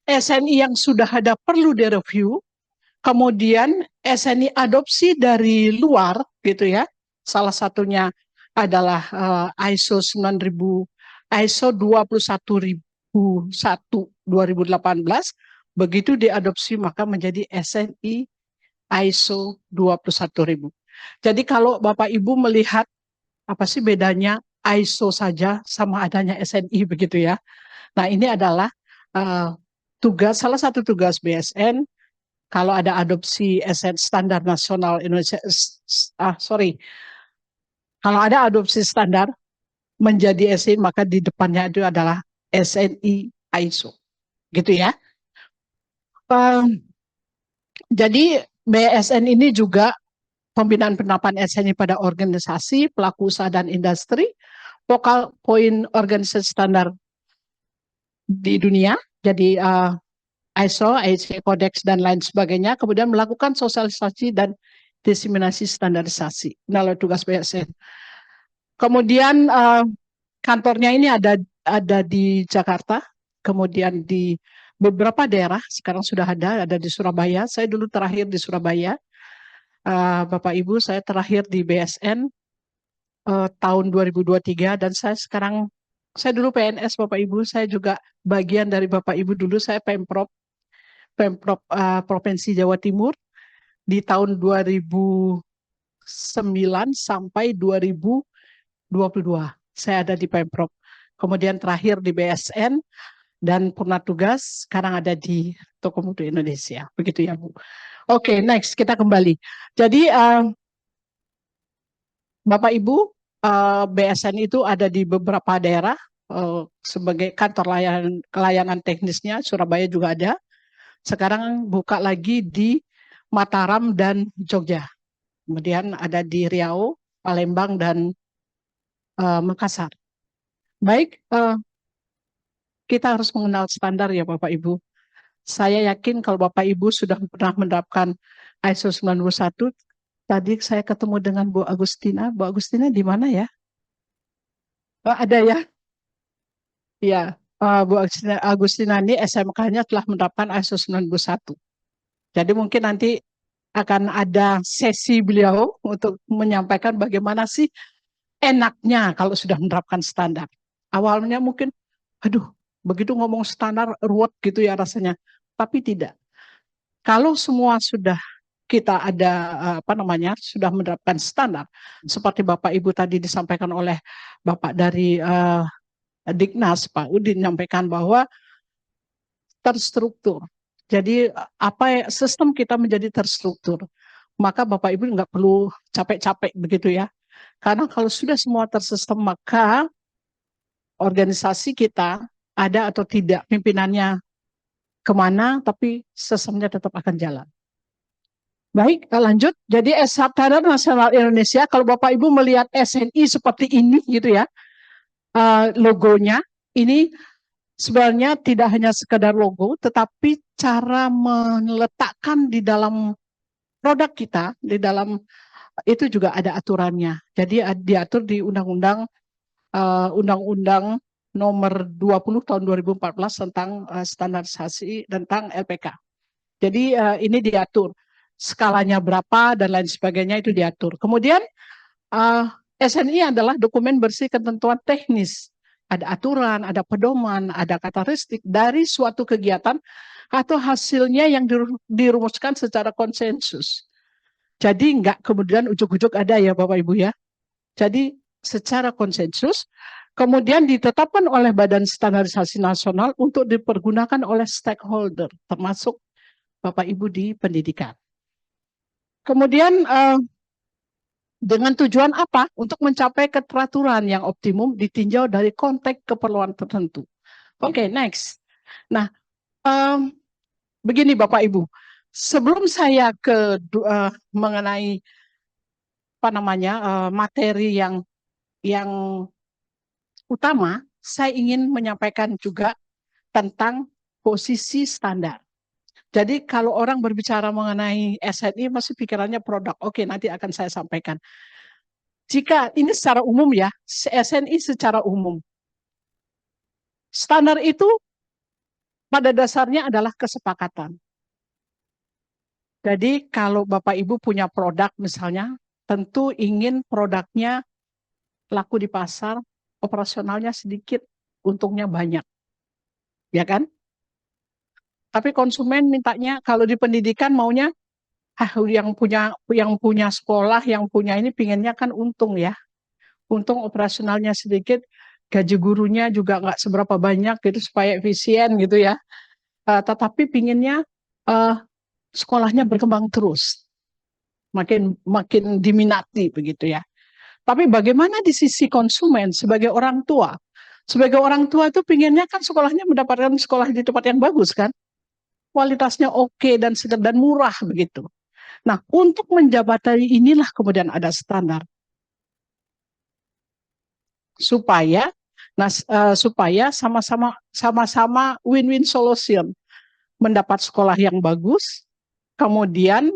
SNI yang sudah ada perlu direview, kemudian SNI adopsi dari luar gitu ya. Salah satunya adalah ISO 9000, ISO 21001 2018, begitu diadopsi maka menjadi SNI ISO 21000. Jadi kalau Bapak Ibu melihat apa sih bedanya ISO saja sama adanya SNI begitu ya. Nah, ini adalah salah satu tugas BSN kalau ada adopsi standar nasional Indonesia, kalau ada adopsi standar menjadi SNI, maka di depannya itu adalah SNI ISO, gitu ya. Jadi BSN ini juga pembinaan penerapan SNI pada organisasi, pelaku usaha dan industri, focal point organisasi standar di dunia, jadi ISO, IEC, Codex, dan lain sebagainya, kemudian melakukan sosialisasi dan diseminasi standarisasi. Nah, tugas BSN. Kemudian kantornya ini ada di Jakarta, kemudian di beberapa daerah sekarang sudah ada di Surabaya. Saya dulu terakhir di Surabaya, Bapak Ibu, saya terakhir di BSN tahun 2023, dan saya dulu PNS, Bapak Ibu, saya juga bagian dari Bapak Ibu dulu, saya Pemprov Provinsi Jawa Timur di tahun 2009 sampai 2022. Saya ada di Pemprov. Kemudian terakhir di BSN dan pernah tugas sekarang ada di Toko Mutu Indonesia. Begitu ya, Bu. Oke, next kita kembali. Jadi Bapak Ibu, BSN itu ada di beberapa daerah sebagai kantor layanan teknisnya. Surabaya juga ada. Sekarang buka lagi di Mataram dan Jogja. Kemudian ada di Riau, Palembang, dan Makassar. Baik, kita harus mengenal standar ya Bapak Ibu. Saya yakin kalau Bapak Ibu sudah pernah menerapkan ISO 91, tadi saya ketemu dengan Bu Agustina. Bu Agustina di mana ya? Oh, ada ya? Iya, Bu Agustina ini SMK-nya telah menerapkan ISO 91. Jadi mungkin nanti akan ada sesi beliau untuk menyampaikan bagaimana sih enaknya kalau sudah menerapkan standar. Awalnya mungkin, aduh, begitu ngomong standar ruwet gitu ya rasanya. Tapi tidak. Kalau semua sudah kita ada sudah menerapkan standar, seperti Bapak Ibu tadi disampaikan oleh Bapak dari Dignas, Pak Udin menyampaikan bahwa terstruktur. Jadi sistem kita menjadi terstruktur. Maka Bapak Ibu nggak perlu capek-capek begitu ya. Karena kalau sudah semua tersistem, maka organisasi kita ada atau tidak pimpinannya kemana, tapi sistemnya tetap akan jalan. Baik, lanjut. Jadi Standar Nasional Indonesia, kalau Bapak Ibu melihat SNI seperti ini gitu ya, logonya ini sebenarnya tidak hanya sekedar logo, tetapi cara meletakkan di dalam produk kita, di dalam itu juga ada aturannya. Jadi diatur di Undang-Undang Nomor 20 tahun 2014 tentang standarisasi tentang LPK. Jadi ini diatur skalanya berapa dan lain sebagainya itu diatur. Kemudian SNI adalah dokumen bersih ketentuan teknis. Ada aturan, ada pedoman, ada karakteristik dari suatu kegiatan atau hasilnya yang dirumuskan secara konsensus. Jadi enggak kemudian ujuk-ujuk ada ya Bapak Ibu ya. Jadi secara konsensus, kemudian ditetapkan oleh Badan Standarisasi Nasional untuk dipergunakan oleh stakeholder, termasuk Bapak Ibu di pendidikan. Kemudian dengan tujuan apa? Untuk mencapai keteraturan yang optimum ditinjau dari konteks keperluan tertentu. Oke, next. Nah, begini Bapak Ibu, sebelum saya mengenai apa namanya materi yang utama, saya ingin menyampaikan juga tentang posisi standar. Jadi kalau orang berbicara mengenai SNI masih pikirannya produk. Oke, nanti akan saya sampaikan. Jika ini secara umum ya, SNI secara umum. Standar itu pada dasarnya adalah kesepakatan. Jadi kalau Bapak Ibu punya produk misalnya, tentu ingin produknya laku di pasar, operasionalnya sedikit, untungnya banyak. Ya kan? Tapi konsumen mintanya kalau di pendidikan maunya yang punya sekolah, yang punya ini pinginnya kan untung ya. Untung operasionalnya sedikit, gaji gurunya juga nggak seberapa banyak gitu supaya efisien gitu ya. Tetapi pinginnya sekolahnya berkembang terus. Makin diminati begitu ya. Tapi bagaimana di sisi konsumen sebagai orang tua? Sebagai orang tua itu pinginnya kan sekolahnya mendapatkan sekolah di tempat yang bagus kan? Kualitasnya oke dan murah begitu. Nah, untuk menjabatani inilah kemudian ada standar supaya sama-sama win-win solution, mendapat sekolah yang bagus, kemudian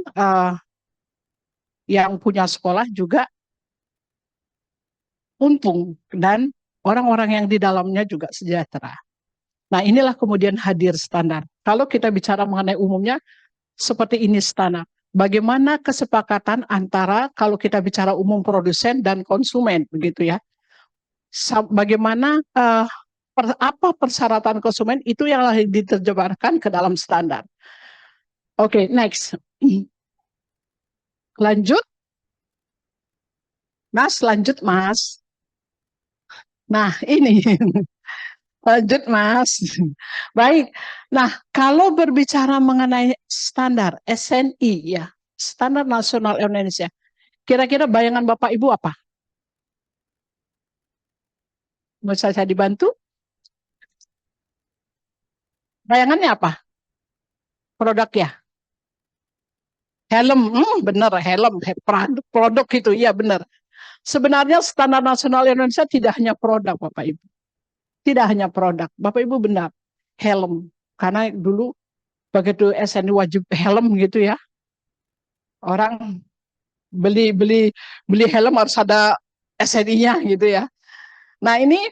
yang punya sekolah juga untung dan orang-orang yang di dalamnya juga sejahtera. Nah, inilah kemudian hadir standar. Kalau kita bicara mengenai umumnya, seperti ini standar. Bagaimana kesepakatan antara kalau kita bicara umum produsen dan konsumen, begitu ya. Bagaimana apa persyaratan konsumen itu yang diterjemahkan ke dalam standar. Oke, next. Lanjut. Mas, lanjut Mas. Nah, ini. Lanjut Mas. Baik. Nah, kalau berbicara mengenai standar SNI ya, Standar Nasional Indonesia, kira-kira bayangan Bapak Ibu apa? Bisa saya dibantu? Bayangannya apa? Produk ya? Helm, benar helm, produk itu, iya benar. Sebenarnya Standar Nasional Indonesia tidak hanya produk Bapak Ibu. Tidak hanya produk, Bapak Ibu benar, helm. Karena dulu begitu SNI wajib helm gitu ya. Orang beli helm harus ada SNI-nya gitu ya. Nah, ini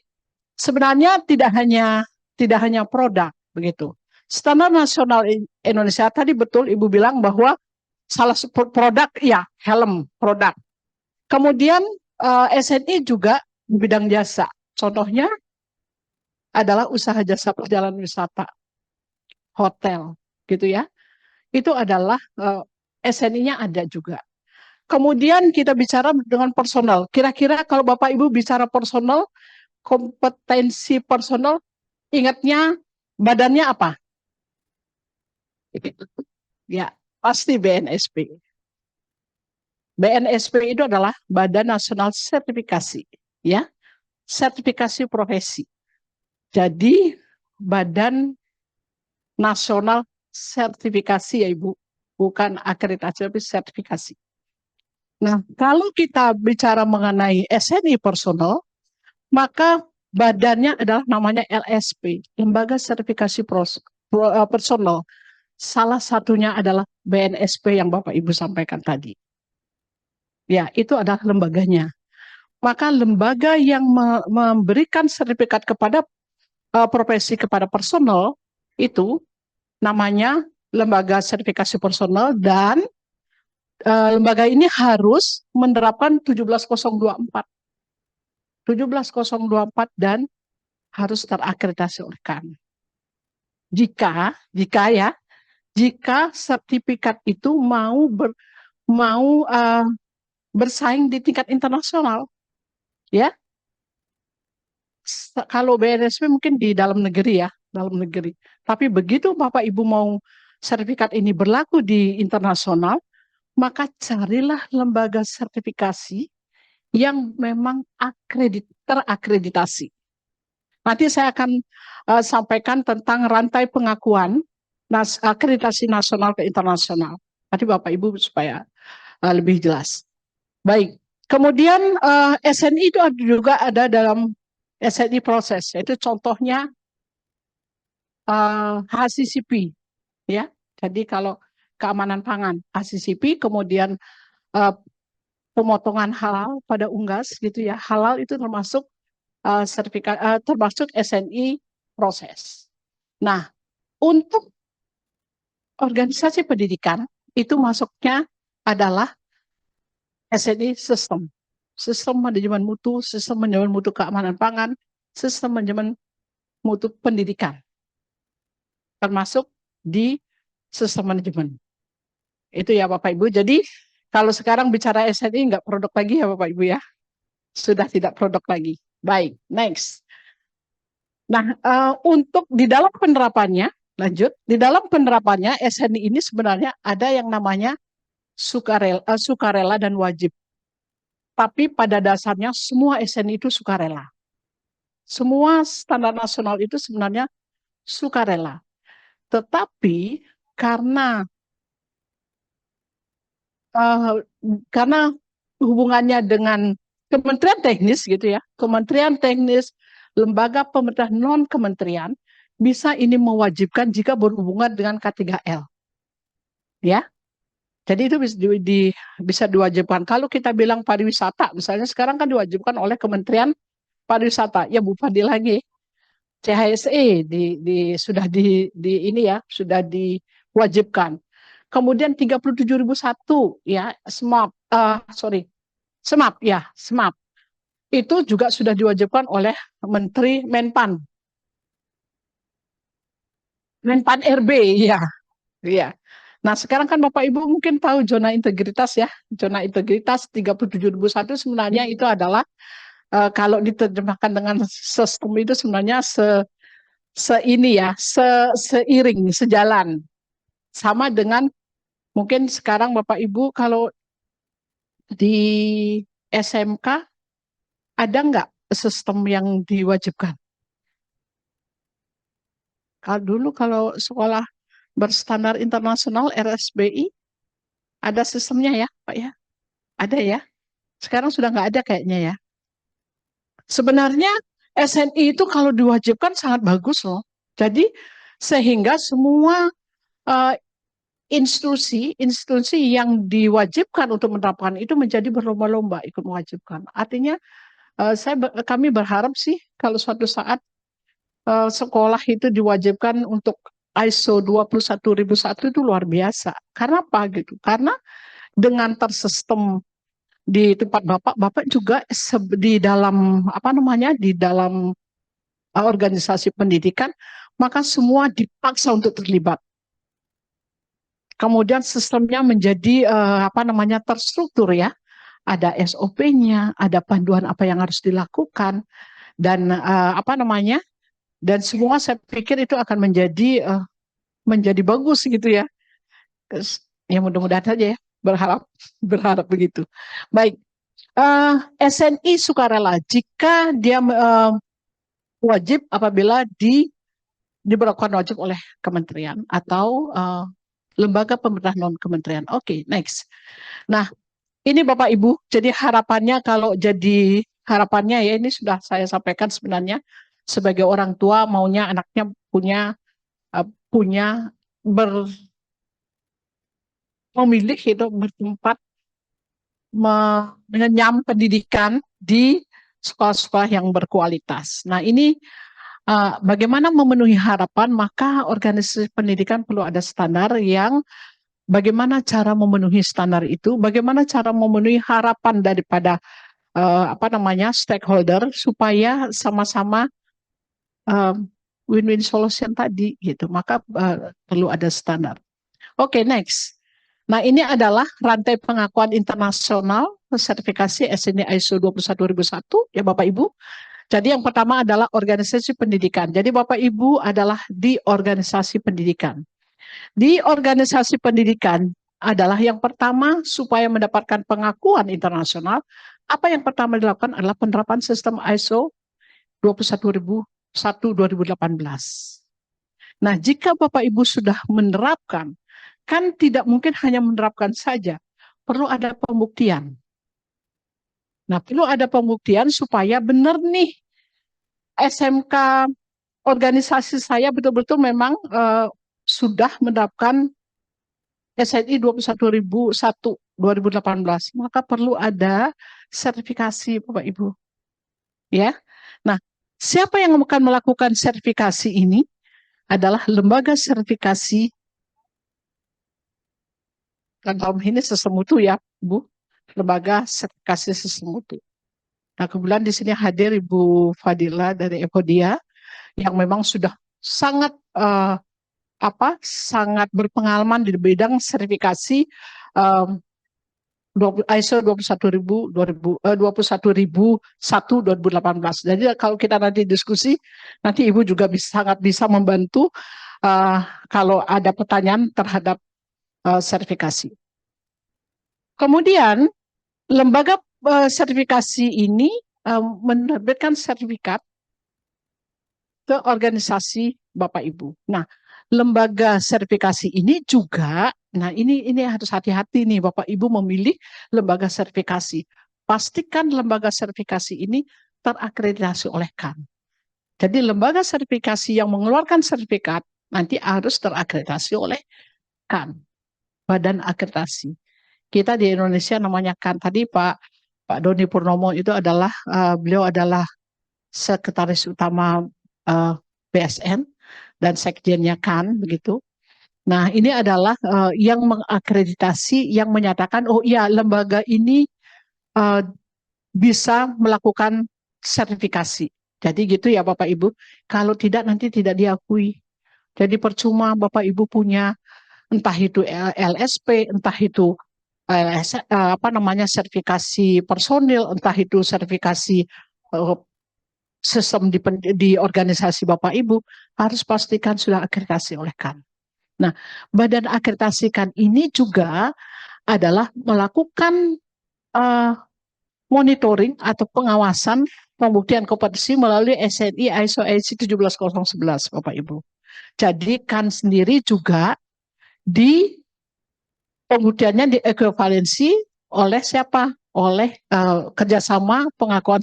sebenarnya tidak hanya produk begitu. Standar Nasional Indonesia tadi betul Ibu bilang bahwa salah satu produk ya helm produk. Kemudian SNI juga di bidang jasa. Contohnya adalah usaha jasa perjalanan wisata, hotel, gitu ya. Itu adalah SNI-nya ada juga. Kemudian kita bicara dengan personal. Kira-kira kalau Bapak Ibu bicara personal, kompetensi personal, ingatnya badannya apa? Ya, pasti BNSP. BNSP itu adalah Badan Nasional Sertifikasi, ya, sertifikasi profesi. Jadi Badan Nasional Sertifikasi ya Ibu, bukan akreditasi tapi sertifikasi. Nah, kalau kita bicara mengenai SNI personal, maka badannya adalah namanya LSP, Lembaga Sertifikasi Personal. Salah satunya adalah BNSP yang Bapak Ibu sampaikan tadi. Ya, itu adalah lembaganya. Maka lembaga yang memberikan sertifikat kepada profesi kepada personal itu namanya Lembaga Sertifikasi Personal, dan lembaga ini harus menerapkan 17024. 17024 dan harus terakreditasi oleh kami. Jika sertifikat itu mau bersaing di tingkat internasional, ya. Kalau BNSP mungkin di dalam negeri ya, dalam negeri. Tapi begitu Bapak Ibu mau sertifikat ini berlaku di internasional, maka carilah lembaga sertifikasi yang memang terakreditasi. Nanti saya akan sampaikan tentang rantai pengakuan akreditasi nasional ke internasional. Nanti Bapak Ibu supaya lebih jelas. Baik, kemudian SNI itu juga ada dalam SNI proses, yaitu contohnya HACCP, ya. Jadi kalau keamanan pangan, HACCP, kemudian pemotongan halal pada unggas, gitu ya. Halal itu termasuk sertifikat, termasuk SNI proses. Nah, untuk organisasi pendidikan itu masuknya adalah SNI sistem. Sistem manajemen mutu, sistem manajemen mutu keamanan pangan, sistem manajemen mutu pendidikan. Termasuk di sistem manajemen. Itu ya Bapak Ibu. Jadi kalau sekarang bicara SNI nggak produk lagi ya Bapak Ibu ya. Sudah tidak produk lagi. Baik, next. Nah, untuk di dalam penerapannya, lanjut. Di dalam penerapannya SNI ini sebenarnya ada yang namanya sukarela dan wajib. Tapi pada dasarnya semua SNI itu sukarela. Semua standar nasional itu sebenarnya sukarela. Tetapi karena hubungannya dengan Kementerian Teknis gitu ya, Kementerian Teknis, lembaga pemerintah non kementerian, bisa ini mewajibkan jika berhubungan dengan K3L. Ya. Jadi itu bisa diwajibkan. Kalau kita bilang pariwisata, misalnya sekarang kan diwajibkan oleh Kementerian Pariwisata. Ya Bu Fadil lagi. CHSE sudah ini ya, sudah diwajibkan. Kemudian 37.001 ya, SMAP ya, SMAP. Itu juga sudah diwajibkan oleh Menteri Menpan. Menpan RB ya. Iya. Nah, sekarang kan Bapak Ibu mungkin tahu zona integritas ya. Zona integritas 37.001 sebenarnya itu adalah kalau diterjemahkan dengan sistem itu sebenarnya seiring, sejalan. Sama dengan mungkin sekarang Bapak Ibu kalau di SMK ada nggak sistem yang diwajibkan? Kalau sekolah berstandar internasional RSBI ada sistemnya ya Pak ya? Ada ya? Sekarang sudah nggak ada kayaknya ya. Sebenarnya SNI itu kalau diwajibkan sangat bagus loh. Jadi sehingga semua institusi yang diwajibkan untuk menerapkan itu menjadi berlomba-lomba ikut mewajibkan. Artinya kami berharap sih kalau suatu saat sekolah itu diwajibkan untuk ISO 21001 itu luar biasa. Karena apa gitu? Karena dengan tersistem di tempat Bapak juga di dalam di dalam organisasi pendidikan, maka semua dipaksa untuk terlibat. Kemudian sistemnya menjadi terstruktur ya. Ada SOP-nya, ada panduan apa yang harus dilakukan, dan dan semua saya pikir itu akan menjadi bagus gitu ya. Ya mudah-mudahan saja ya, berharap begitu. Baik, SNI sukarela jika dia wajib apabila diberlakukan wajib oleh kementerian atau lembaga pemerintah non kementerian. Oke, next. Nah, ini Bapak Ibu, jadi harapannya ya ini sudah saya sampaikan sebenarnya sebagai orang tua maunya anaknya memilih itu bertempat mengenyam pendidikan di sekolah-sekolah yang berkualitas. Nah, ini bagaimana memenuhi harapan, maka organisasi pendidikan perlu ada standar yang bagaimana cara memenuhi standar itu, bagaimana cara memenuhi harapan daripada stakeholder supaya sama-sama win-win solution tadi gitu. Maka perlu ada standar. Oke, next. Nah, ini adalah rantai pengakuan internasional sertifikasi SNI ISO 21001 ya Bapak Ibu. Jadi yang pertama adalah organisasi pendidikan. Jadi Bapak Ibu adalah di organisasi pendidikan. Di organisasi pendidikan adalah yang pertama supaya mendapatkan pengakuan internasional, apa yang pertama dilakukan adalah penerapan sistem ISO 21001/2018. Nah, jika Bapak Ibu sudah menerapkan, kan tidak mungkin hanya menerapkan saja, perlu ada pembuktian. Nah, perlu ada pembuktian supaya benar nih SMK organisasi saya betul-betul memang sudah menerapkan SNI 21001/2018. Maka perlu ada sertifikasi Bapak Ibu. Ya. Nah, siapa yang akan melakukan sertifikasi ini? Adalah lembaga sertifikasi. Kan dalam ini sesemutu ya, Bu. Lembaga sertifikasi sesemutu. Nah, kebetulan di sini hadir Ibu Fadila dari Evodia yang memang sudah sangat sangat berpengalaman di bidang sertifikasi ISO 21001/2018. Jadi kalau kita nanti diskusi, nanti Ibu juga sangat bisa membantu kalau ada pertanyaan terhadap sertifikasi. Kemudian lembaga sertifikasi ini menerbitkan sertifikat ke organisasi Bapak Ibu. Nah, lembaga sertifikasi ini juga, nah ini harus hati-hati nih Bapak Ibu memilih lembaga sertifikasi. Pastikan lembaga sertifikasi ini terakreditasi oleh CAN. Jadi lembaga sertifikasi yang mengeluarkan sertifikat nanti harus terakreditasi oleh CAN, Badan Akreditasi. Kita di Indonesia namanya CAN. Tadi Pak Doni Purnomo itu adalah beliau adalah sekretaris utama BSN dan sekjennya CAN begitu. Nah, ini adalah yang mengakreditasi, yang menyatakan oh iya lembaga ini bisa melakukan sertifikasi. Jadi gitu ya Bapak Ibu. Kalau tidak nanti tidak diakui. Jadi percuma Bapak Ibu punya entah itu LSP, entah itu sertifikasi personil, entah itu sertifikasi sistem di organisasi Bapak Ibu, harus pastikan sudah akreditasi oleh CAN. Nah, badan akreditasi CAN ini juga adalah melakukan monitoring atau pengawasan pembuktian kompetensi melalui SNI ISO 17011 Bapak Ibu. Jadi CAN sendiri juga di pembuktiannya diekuivalensi oleh siapa? Oleh kerjasama pengakuan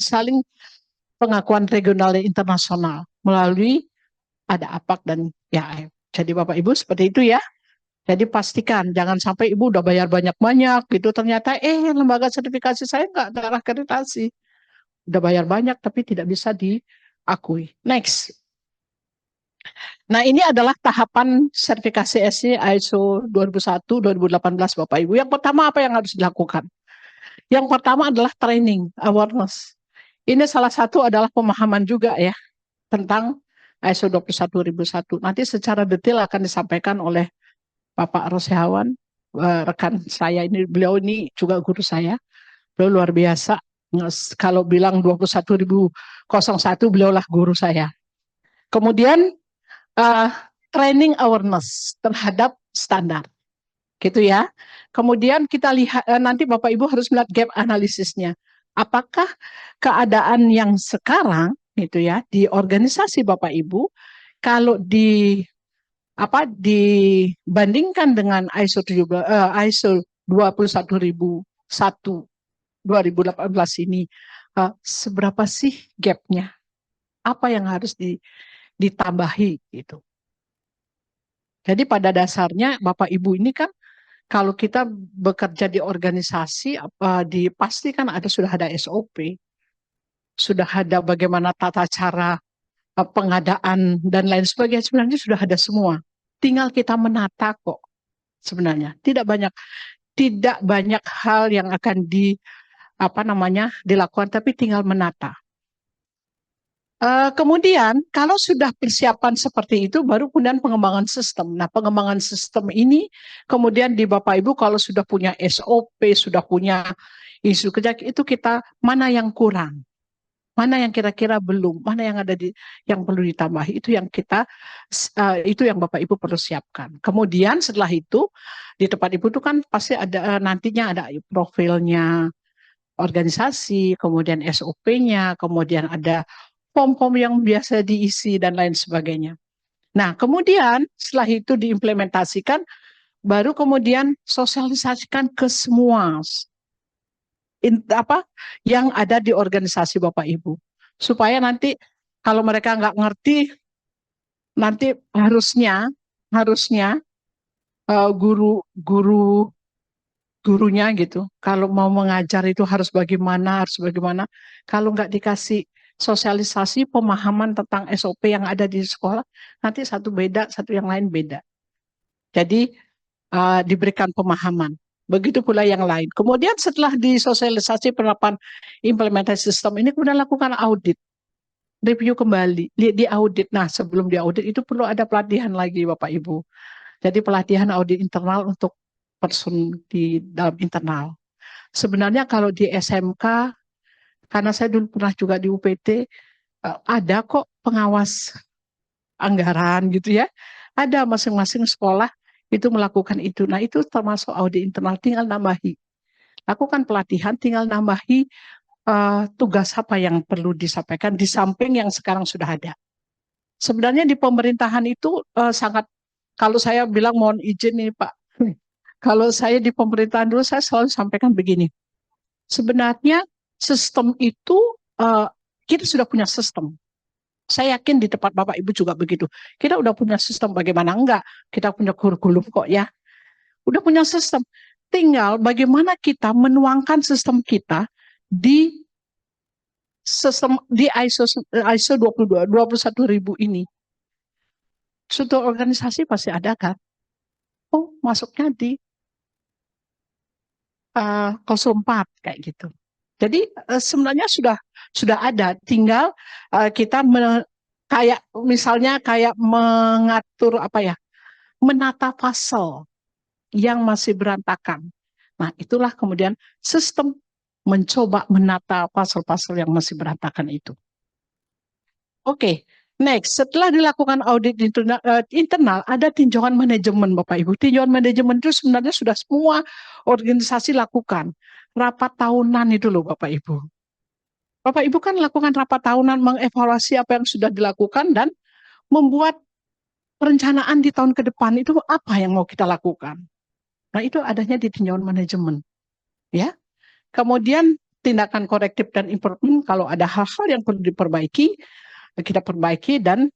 regional dan internasional melalui ada APAK dan IAF. Jadi Bapak Ibu seperti itu ya. Jadi pastikan jangan sampai Ibu udah bayar banyak-banyak gitu ternyata lembaga sertifikasi saya nggak ada akreditasi. Udah bayar banyak tapi tidak bisa diakui. Next. Nah, ini adalah tahapan sertifikasi SNI ISO 2001/2018 Bapak Ibu. Yang pertama apa yang harus dilakukan? Yang pertama adalah training, awareness. Ini salah satu adalah pemahaman juga ya tentang ISO 21001. Nanti secara detail akan disampaikan oleh Bapak Rosehawan, rekan saya ini, beliau ini juga guru saya. Beliau luar biasa. Kalau bilang 21001 beliaulah guru saya. Kemudian training awareness terhadap standar. Gitu ya. Kemudian kita lihat nanti Bapak Ibu harus melihat gap analisisnya. Apakah keadaan yang sekarang gitu ya, di organisasi Bapak Ibu, kalau dibandingkan dengan ISO 21001 2018 ini, seberapa sih gapnya? Apa yang harus ditambahi gitu. Jadi pada dasarnya Bapak Ibu ini kan kalau kita bekerja di organisasi pasti kan sudah ada SOP, sudah ada bagaimana tata cara pengadaan dan lain sebagainya, sebenarnya sudah ada semua. Tinggal kita menata kok sebenarnya. Tidak banyak hal yang akan dilakukan, tapi tinggal menata. Kemudian kalau sudah persiapan seperti itu, baru kemudian pengembangan sistem. Nah, pengembangan sistem ini kemudian di Bapak Ibu kalau sudah punya SOP, sudah punya isu kerja, itu kita mana yang kurang, mana yang kira-kira belum, mana yang yang perlu ditambah, itu yang Bapak Ibu perlu siapkan. Kemudian setelah itu di tempat Ibu itu kan pasti ada nantinya ada profilnya organisasi, kemudian SOP-nya, kemudian ada form-form yang biasa diisi dan lain sebagainya. Nah, kemudian setelah itu diimplementasikan, baru kemudian sosialisasikan ke semua yang ada di organisasi Bapak Ibu. Supaya nanti kalau mereka nggak ngerti, nanti harusnya gurunya gitu, kalau mau mengajar itu harus bagaimana. Kalau nggak dikasih sosialisasi pemahaman tentang SOP yang ada di sekolah, nanti satu beda, satu yang lain beda. Jadi diberikan pemahaman. Begitu pula yang lain. Kemudian setelah disosialisasi penerapan implementasi sistem ini, kemudian lakukan audit. Review kembali, di audit. Nah, sebelum di audit itu perlu ada pelatihan lagi Bapak Ibu. Jadi pelatihan audit internal untuk person di dalam internal. Sebenarnya kalau di SMK, karena saya dulu pernah juga di UPT, ada kok pengawas anggaran gitu ya. Ada masing-masing sekolah itu melakukan itu. Nah, itu termasuk audit internal, tinggal nambahi. Lakukan pelatihan, tinggal nambahi tugas apa yang perlu disampaikan di samping yang sekarang sudah ada. Sebenarnya di pemerintahan itu sangat, kalau saya bilang mohon izin nih Pak, kalau saya di pemerintahan dulu saya selalu sampaikan begini. Sebenarnya sistem itu kita sudah punya sistem. Saya yakin di tempat Bapak Ibu juga begitu. Kita udah punya sistem, bagaimana enggak? Kita punya kurikulum kok ya. Udah punya sistem. Tinggal bagaimana kita menuangkan sistem kita di sistem di ISO 21000 ini. Suatu organisasi pasti ada kan? Oh, masuknya di klausul 4 kayak gitu. Jadi sebenarnya sudah ada, tinggal kita misalnya mengatur menata pasal yang masih berantakan. Nah, itulah kemudian sistem mencoba menata pasal-pasal yang masih berantakan itu. Oke. Next, setelah dilakukan audit internal, ada tinjauan manajemen Bapak Ibu. Tinjauan manajemen itu sebenarnya sudah semua organisasi lakukan. Rapat tahunan itu loh Bapak Ibu. Bapak Ibu kan lakukan rapat tahunan, mengevaluasi apa yang sudah dilakukan dan membuat perencanaan di tahun ke depan itu apa yang mau kita lakukan. Nah, itu adanya di tinjauan manajemen. Ya. Kemudian tindakan korektif dan improvement, kalau ada hal-hal yang perlu diperbaiki, kita perbaiki dan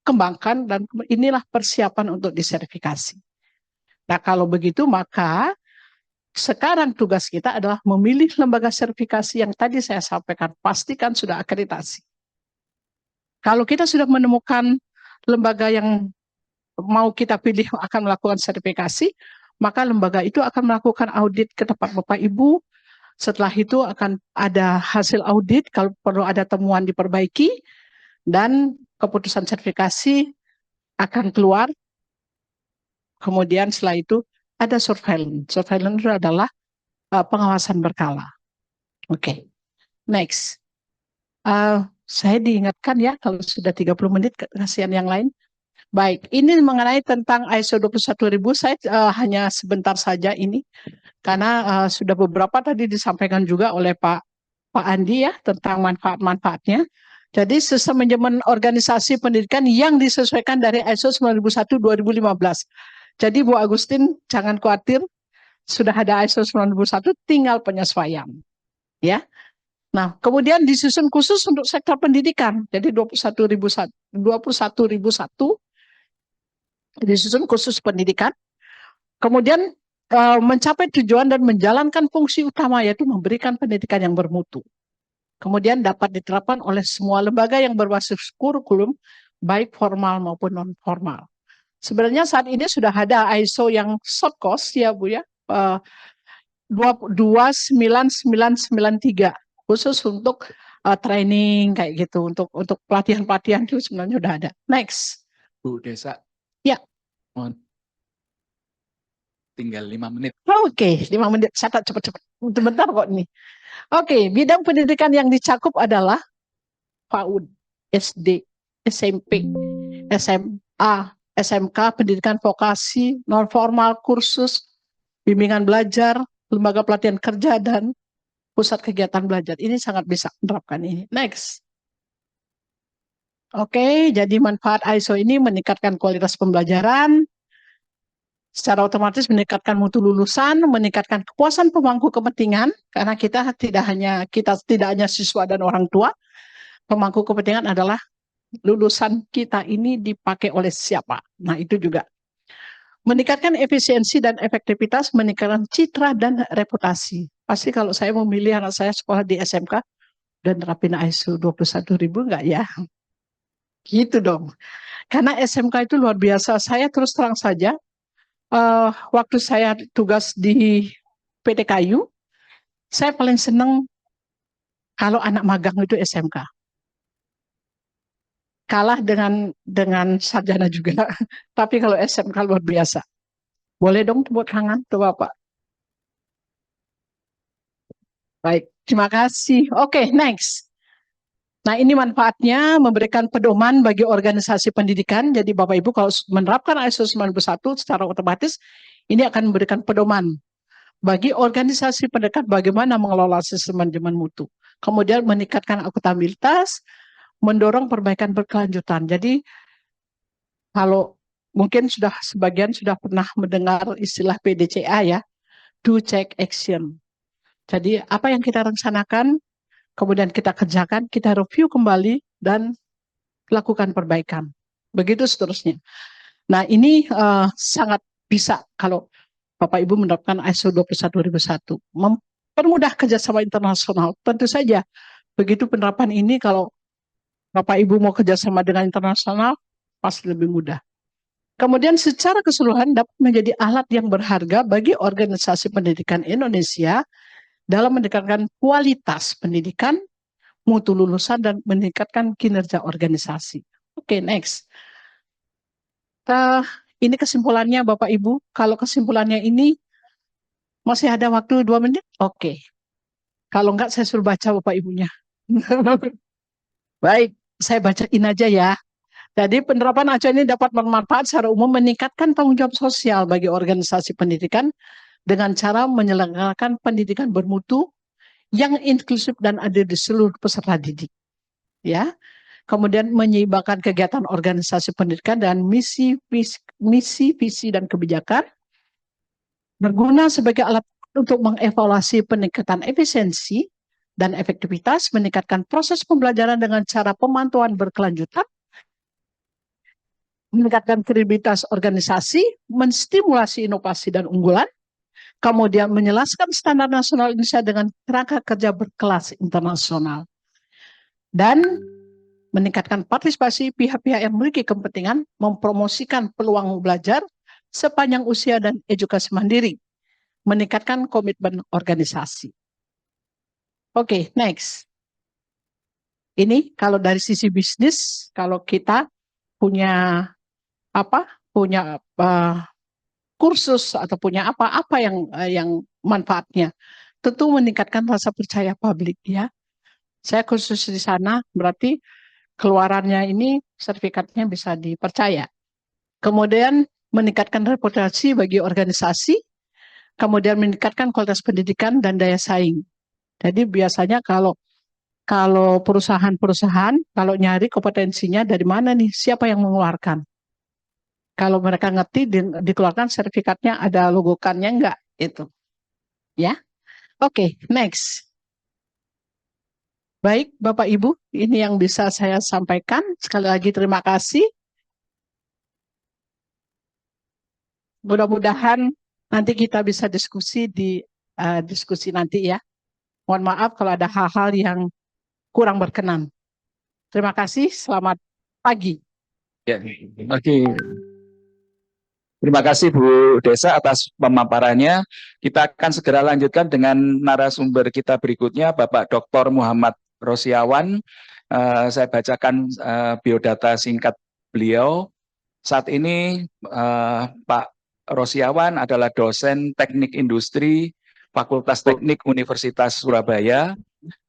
kembangkan, dan inilah persiapan untuk disertifikasi. Nah, kalau begitu maka sekarang tugas kita adalah memilih lembaga sertifikasi yang tadi saya sampaikan, pastikan sudah akreditasi. Kalau kita sudah menemukan lembaga yang mau kita pilih akan melakukan sertifikasi, maka lembaga itu akan melakukan audit ke tempat Bapak Ibu. Setelah itu akan ada hasil audit, kalau perlu ada temuan diperbaiki, dan keputusan sertifikasi akan keluar. Kemudian setelah itu ada surveillance. Surveillance itu adalah pengawasan berkala. Oke. Next. Saya diingatkan ya kalau sudah 30 menit, kasihan yang lain. Baik, ini mengenai tentang ISO 21000, saya hanya sebentar saja ini, karena sudah beberapa tadi disampaikan juga oleh Pak Andi ya, tentang manfaat-manfaatnya. Jadi sistem manajemen organisasi pendidikan yang disesuaikan dari ISO 9001/2015. Jadi Bu Agustin jangan khawatir, sudah ada ISO 9001, tinggal penyesuaian. Ya. Nah, kemudian disusun khusus untuk sektor pendidikan. Jadi 21.001 disusun khusus pendidikan. Kemudian mencapai tujuan dan menjalankan fungsi utama, yaitu memberikan pendidikan yang bermutu. Kemudian dapat diterapkan oleh semua lembaga yang berbasis kurikulum, baik formal maupun non-formal. Sebenarnya saat ini sudah ada ISO yang short course ya Bu ya, 29993 khusus untuk training kayak gitu, untuk pelatihan-pelatihan itu sebenarnya sudah ada. Next. Bu Desa. Ya. Mohon. Tinggal 5 menit. Oke, 5 menit. Catat cepat-cepat. Bentar kok ini. Oke, bidang pendidikan yang dicakup adalah PAUD, SD, SMP, SMA, SMK, pendidikan vokasi, non formal, kursus, bimbingan belajar, lembaga pelatihan kerja, dan pusat kegiatan belajar. Ini sangat bisa menerapkan ini. Next. Oke, jadi manfaat ISO ini meningkatkan kualitas pembelajaran, secara otomatis meningkatkan mutu lulusan, meningkatkan kepuasan pemangku kepentingan, karena kita tidak hanya siswa dan orang tua, pemangku kepentingan adalah lulusan kita ini dipakai oleh siapa. Nah, itu juga. Meningkatkan efisiensi dan efektivitas, meningkatkan citra dan reputasi. Pasti kalau saya memilih anak saya sekolah di SMK dan terapin ISO 21000 enggak ya? Gitu dong. Karena SMK itu luar biasa. Saya terus terang saja, waktu saya tugas di PT Kayu, saya paling senang kalau anak magang itu SMK. Kalah dengan sarjana juga, tapi kalau SMK luar biasa. Boleh dong tepuk tangan tuh Bapak. Baik, terima kasih. Oke, next. Nah, ini manfaatnya memberikan pedoman bagi organisasi pendidikan. Jadi Bapak Ibu kalau menerapkan ISO 91 secara otomatis, ini akan memberikan pedoman bagi organisasi pendidikan bagaimana mengelola sistem manajemen mutu. Kemudian meningkatkan akuntabilitas, mendorong perbaikan berkelanjutan. Jadi kalau mungkin sebagian sudah pernah mendengar istilah PDCA ya, do, check, action. Jadi apa yang kita rencanakan, kemudian kita kerjakan, kita review kembali dan lakukan perbaikan. Begitu seterusnya. Nah, ini sangat bisa kalau Bapak Ibu menerapkan ISO 21001. Mempermudah kerjasama internasional. Tentu saja, begitu penerapan ini kalau Bapak Ibu mau kerjasama dengan internasional, pasti lebih mudah. Kemudian secara keseluruhan dapat menjadi alat yang berharga bagi organisasi pendidikan Indonesia dalam meningkatkan kualitas pendidikan, mutu lulusan, dan meningkatkan kinerja organisasi. Oke, next. Ini kesimpulannya Bapak Ibu. Kalau kesimpulannya ini masih ada waktu 2 menit? Oke. Kalau enggak saya suruh baca Bapak Ibunya. Baik, saya bacain aja ya. Jadi penerapan acuan ini dapat bermanfaat secara umum meningkatkan tanggung jawab sosial bagi organisasi pendidikan dengan cara menyelenggarakan pendidikan bermutu yang inklusif dan adil di seluruh peserta didik. Ya. Kemudian menyeimbangkan kegiatan organisasi pendidikan dan misi, visi, dan kebijakan. Berguna sebagai alat untuk mengevaluasi peningkatan efisiensi dan efektivitas, meningkatkan proses pembelajaran dengan cara pemantauan berkelanjutan, meningkatkan kredibilitas organisasi, menstimulasi inovasi dan unggulan, kemudian menjelaskan standar nasional Indonesia dengan kerangka kerja berkelas internasional, dan meningkatkan partisipasi pihak-pihak yang memiliki kepentingan, mempromosikan peluang belajar sepanjang usia dan edukasi mandiri, meningkatkan komitmen organisasi. Oke, next. Ini kalau dari sisi bisnis, kalau kita punya kursus atau punya apa yang manfaatnya, tentu meningkatkan rasa percaya publik ya. Saya khusus di sana berarti keluarannya ini sertifikatnya bisa dipercaya. Kemudian meningkatkan reputasi bagi organisasi, kemudian meningkatkan kualitas pendidikan dan daya saing. Jadi biasanya kalau Kalau perusahaan-perusahaan, kalau nyari kompetensinya dari mana nih? Siapa yang mengeluarkan? Kalau mereka ngerti, dikeluarkan sertifikatnya, ada logokannya enggak? Itu. Ya. Oke, next. Baik, Bapak Ibu, ini yang bisa saya sampaikan. Sekali lagi terima kasih. Mudah-mudahan nanti kita bisa diskusi di diskusi nanti ya. Mohon maaf kalau ada hal-hal yang kurang berkenan. Terima kasih, selamat pagi. Ya, oke. Terima kasih Bu Desa atas pemaparannya. Kita akan segera lanjutkan dengan narasumber kita berikutnya, Bapak Dr. Muhammad Rosiawan. Saya bacakan biodata singkat beliau. Saat ini Pak Rosiawan adalah dosen teknik industri Fakultas Teknik Universitas Surabaya.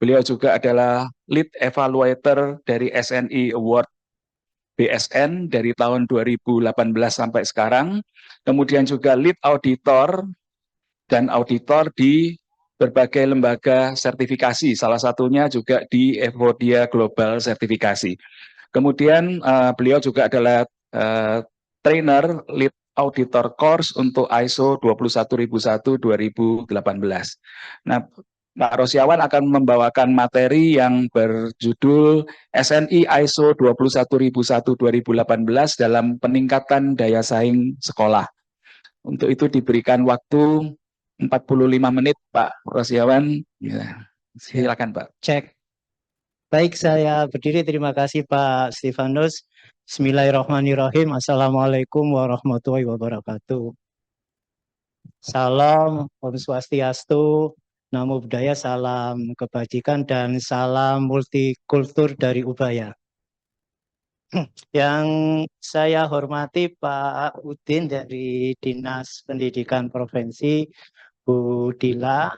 Beliau juga adalah lead evaluator dari SNI Award BSN dari tahun 2018 sampai sekarang. Kemudian juga lead auditor dan auditor di berbagai lembaga sertifikasi, salah satunya juga di Evodia Global Sertifikasi. Kemudian beliau juga adalah trainer lead auditor course untuk ISO 21001-2018. Nah, Pak Rosiawan akan membawakan materi yang berjudul SNI ISO 21001-2018 dalam peningkatan daya saing sekolah. Untuk itu diberikan waktu 45 menit, Pak Rosiawan. Ya, silakan, Pak. Cek. Baik, saya berdiri. Terima kasih Pak Stefanus. Bismillahirrahmanirrahim. Assalamualaikum warahmatullahi wabarakatuh. Salam, Om Swastiastu, Namo Buddhaya, salam kebajikan, dan salam multikultur dari Ubaya. Yang saya hormati Pak Udin dari Dinas Pendidikan Provinsi, Bu Dila,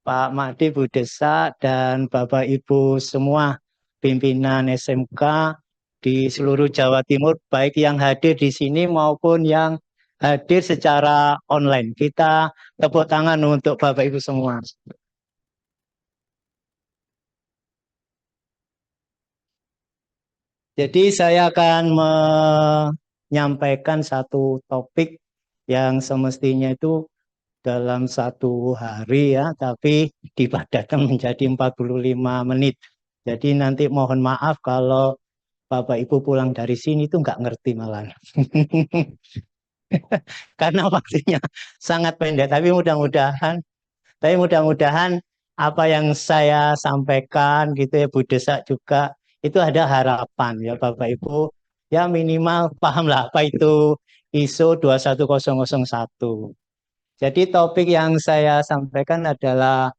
Pak Made, Bu Desa, dan Bapak Ibu semua pimpinan SMK di seluruh Jawa Timur, baik yang hadir di sini maupun yang hadir secara online. Kita tepuk tangan untuk Bapak Ibu semua. Jadi saya akan menyampaikan satu topik yang semestinya itu dalam satu hari ya, tapi dipadatkan menjadi 45 menit. Jadi nanti mohon maaf kalau Bapak Ibu pulang dari sini itu nggak ngerti malah. Karena waktunya sangat pendek, tapi mudah-mudahan apa yang saya sampaikan gitu ya, Bu Desa juga itu ada harapan ya Bapak Ibu, ya minimal pahamlah apa itu ISO 21001. Jadi topik yang saya sampaikan adalah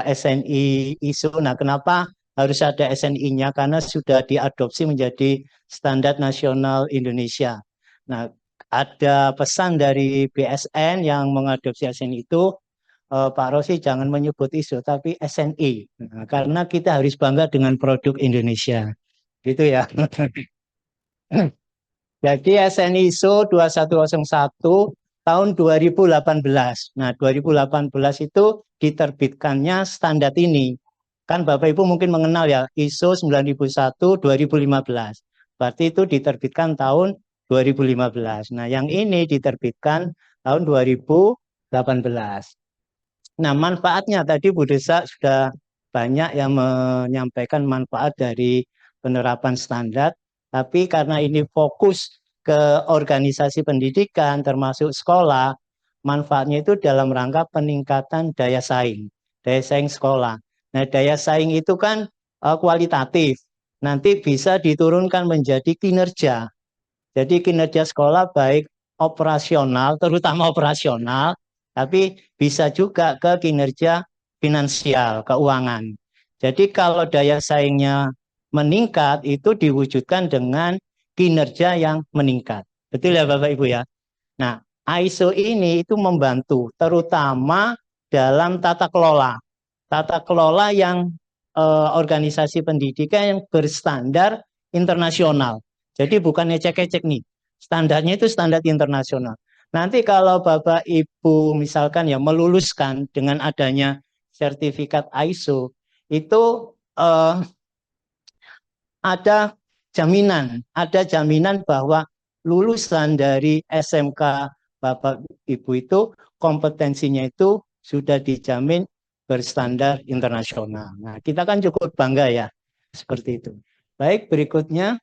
SNI ISO. Nah, kenapa harus ada SNI-nya? Karena sudah diadopsi menjadi standar nasional Indonesia. Nah, ada pesan dari BSN yang mengadopsi SNI itu, Pak Rosi jangan menyebut ISO, tapi SNI. Nah, karena kita harus bangga dengan produk Indonesia. Gitu ya. Jadi SNI ISO 2101 tahun 2018. Nah, 2018 itu diterbitkannya standar ini. Kan Bapak Ibu mungkin mengenal ya, ISO 9001 2015. Berarti itu diterbitkan tahun 2015. Nah, yang ini diterbitkan tahun 2018. Nah, manfaatnya tadi Bu Desa sudah banyak yang menyampaikan manfaat dari penerapan standar. Tapi karena ini fokus ke organisasi pendidikan termasuk sekolah, manfaatnya itu dalam rangka peningkatan daya saing sekolah. Nah, daya saing itu kan kualitatif, nanti bisa diturunkan menjadi kinerja. Jadi kinerja sekolah baik operasional, terutama operasional, tapi bisa juga ke kinerja finansial, keuangan. Jadi kalau daya saingnya meningkat itu diwujudkan dengan kinerja yang meningkat. Betul ya Bapak Ibu ya? Nah, ISO ini itu membantu terutama dalam tata kelola. Tata kelola yang organisasi pendidikan yang berstandar internasional. Jadi bukan ecek-ecek nih. Standarnya itu standar internasional. Nanti kalau Bapak Ibu misalkan ya meluluskan dengan adanya sertifikat ISO, itu ada jaminan bahwa lulusan dari SMK Bapak Ibu itu kompetensinya itu sudah dijamin berstandar internasional. Nah, kita kan cukup bangga ya, seperti itu. Baik, berikutnya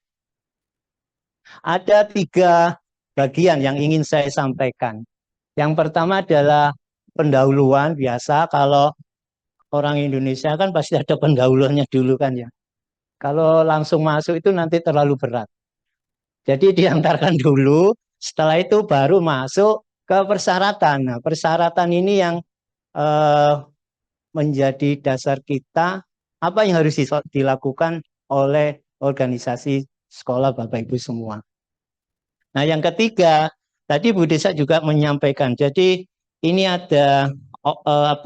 ada 3 bagian yang ingin saya sampaikan. Yang pertama adalah pendahuluan. Biasa kalau orang Indonesia kan pasti ada pendahuluannya dulu kan ya. Kalau langsung masuk itu nanti terlalu berat. Jadi diantarkan dulu, setelah itu baru masuk ke persyaratan. Nah, persyaratan ini yang menjadi dasar kita, apa yang harus dilakukan oleh organisasi sekolah Bapak Ibu semua. Nah, yang ketiga, tadi Bu Desa juga menyampaikan, jadi ini ada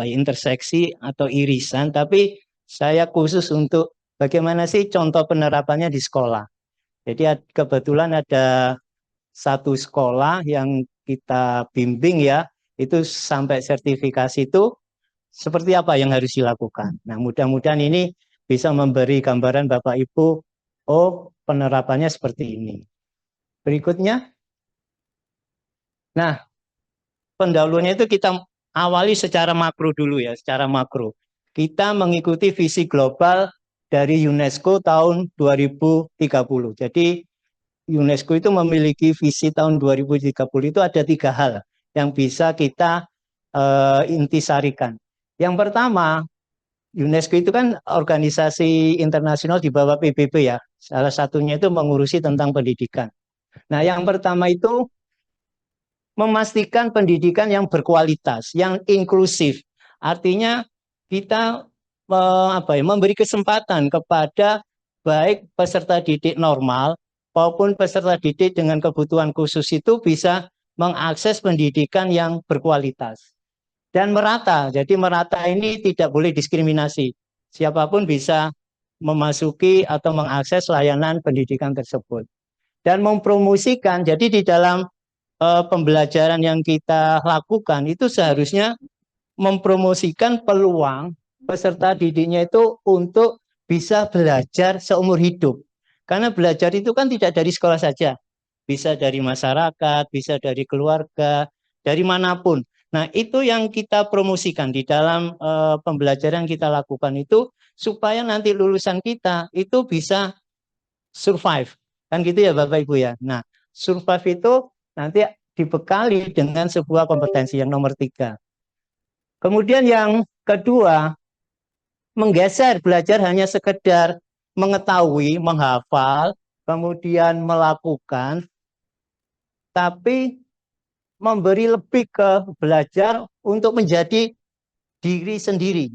interseksi atau irisan, tapi saya khusus untuk bagaimana sih contoh penerapannya di sekolah. Jadi kebetulan ada satu sekolah yang kita bimbing ya, itu sampai sertifikasi itu seperti apa yang harus dilakukan. Nah, mudah-mudahan ini bisa memberi gambaran Bapak Ibu, oh penerapannya seperti ini. Berikutnya. Nah, pendahuluannya itu kita awali secara makro dulu ya, secara makro. Kita mengikuti visi global dari UNESCO tahun 2030. Jadi UNESCO itu memiliki visi tahun 2030 itu ada 3 hal yang bisa kita intisarikan. Yang pertama, UNESCO itu kan organisasi internasional di bawah PBB ya. Salah satunya itu mengurusi tentang pendidikan. Nah, yang pertama itu memastikan pendidikan yang berkualitas, yang inklusif. Artinya kita memberi kesempatan kepada baik peserta didik normal maupun peserta didik dengan kebutuhan khusus itu bisa mengakses pendidikan yang berkualitas dan merata. Jadi merata ini tidak boleh diskriminasi. Siapapun bisa memasuki atau mengakses layanan pendidikan tersebut. Dan mempromosikan, jadi di dalam pembelajaran yang kita lakukan itu seharusnya mempromosikan peluang peserta didiknya itu untuk bisa belajar seumur hidup. Karena belajar itu kan tidak dari sekolah saja. Bisa dari masyarakat, bisa dari keluarga, dari manapun. Nah, itu yang kita promosikan di dalam pembelajaran yang kita lakukan itu supaya nanti lulusan kita itu bisa survive. Kan gitu ya Bapak Ibu ya. Nah, survive itu nanti dibekali dengan sebuah kompetensi yang nomor 3. Kemudian yang kedua, menggeser belajar hanya sekedar mengetahui, menghafal, kemudian melakukan, tapi memberi lebih ke belajar untuk menjadi diri sendiri,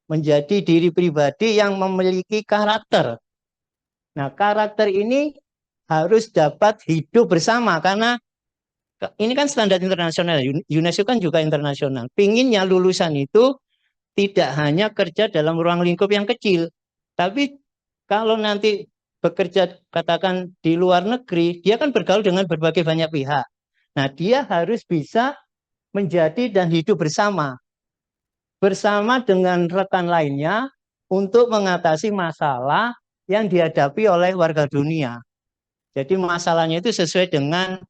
menjadi diri pribadi yang memiliki karakter. Nah, karakter ini harus dapat hidup bersama karena ini kan standar internasional, UNESCO kan juga internasional. Pinginnya lulusan itu tidak hanya kerja dalam ruang lingkup yang kecil, tapi kalau nanti bekerja katakan di luar negeri, dia kan bergaul dengan berbagai banyak pihak. Nah, dia harus bisa menjadi dan hidup bersama dengan rekan lainnya untuk mengatasi masalah yang dihadapi oleh warga dunia. Jadi masalahnya itu sesuai dengan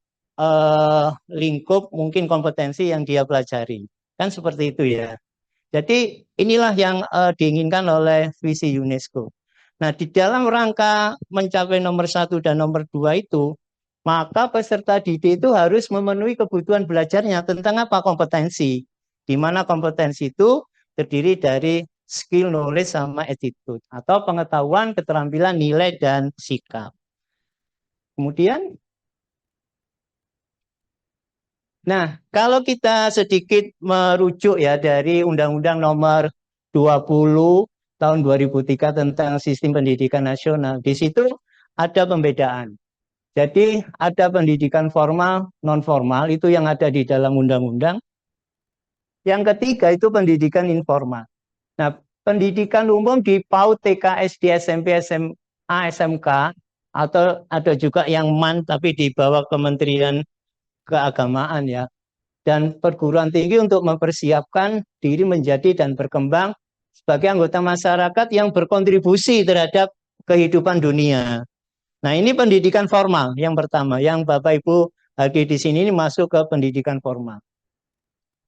lingkup mungkin kompetensi yang dia pelajari. Kan seperti itu ya. Jadi inilah yang diinginkan oleh visi UNESCO. Nah, di dalam rangka mencapai nomor 1 dan nomor 2 itu, maka peserta didik itu harus memenuhi kebutuhan belajarnya tentang apa kompetensi. Di mana kompetensi itu terdiri dari skill, knowledge, sama attitude. Atau pengetahuan, keterampilan, nilai, dan sikap. Kemudian, nah, kalau kita sedikit merujuk ya dari Undang-Undang Nomor 20 tahun 2003 tentang Sistem Pendidikan Nasional, di situ ada pembedaan. Jadi ada pendidikan formal, non formal itu yang ada di dalam undang-undang. Yang ketiga itu pendidikan informal. Nah, pendidikan umum di PAUD, TK, SD, SMP, SMA, SMK atau ada juga yang MAN tapi di bawah Kementerian Keagamaan ya, dan perguruan tinggi untuk mempersiapkan diri menjadi dan berkembang sebagai anggota masyarakat yang berkontribusi terhadap kehidupan dunia. Nah, ini pendidikan formal yang pertama, yang Bapak Ibu hadir di sini ini masuk ke pendidikan formal.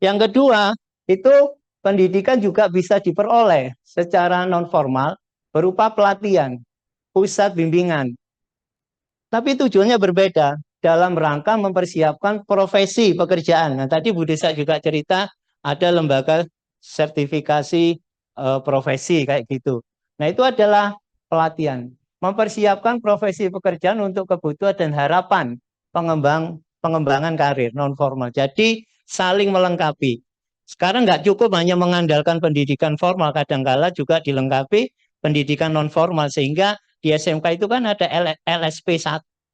Yang kedua, itu pendidikan juga bisa diperoleh secara non formal berupa pelatihan, pusat bimbingan. Tapi tujuannya berbeda dalam rangka mempersiapkan profesi pekerjaan. Nah, tadi Bu Desa juga cerita ada lembaga sertifikasi profesi kayak gitu. Nah, itu adalah pelatihan, mempersiapkan profesi pekerjaan untuk kebutuhan dan harapan pengembangan karir non formal. Jadi saling melengkapi. Sekarang nggak cukup hanya mengandalkan pendidikan formal, kadangkala juga dilengkapi pendidikan non formal, sehingga di SMK itu kan ada LSP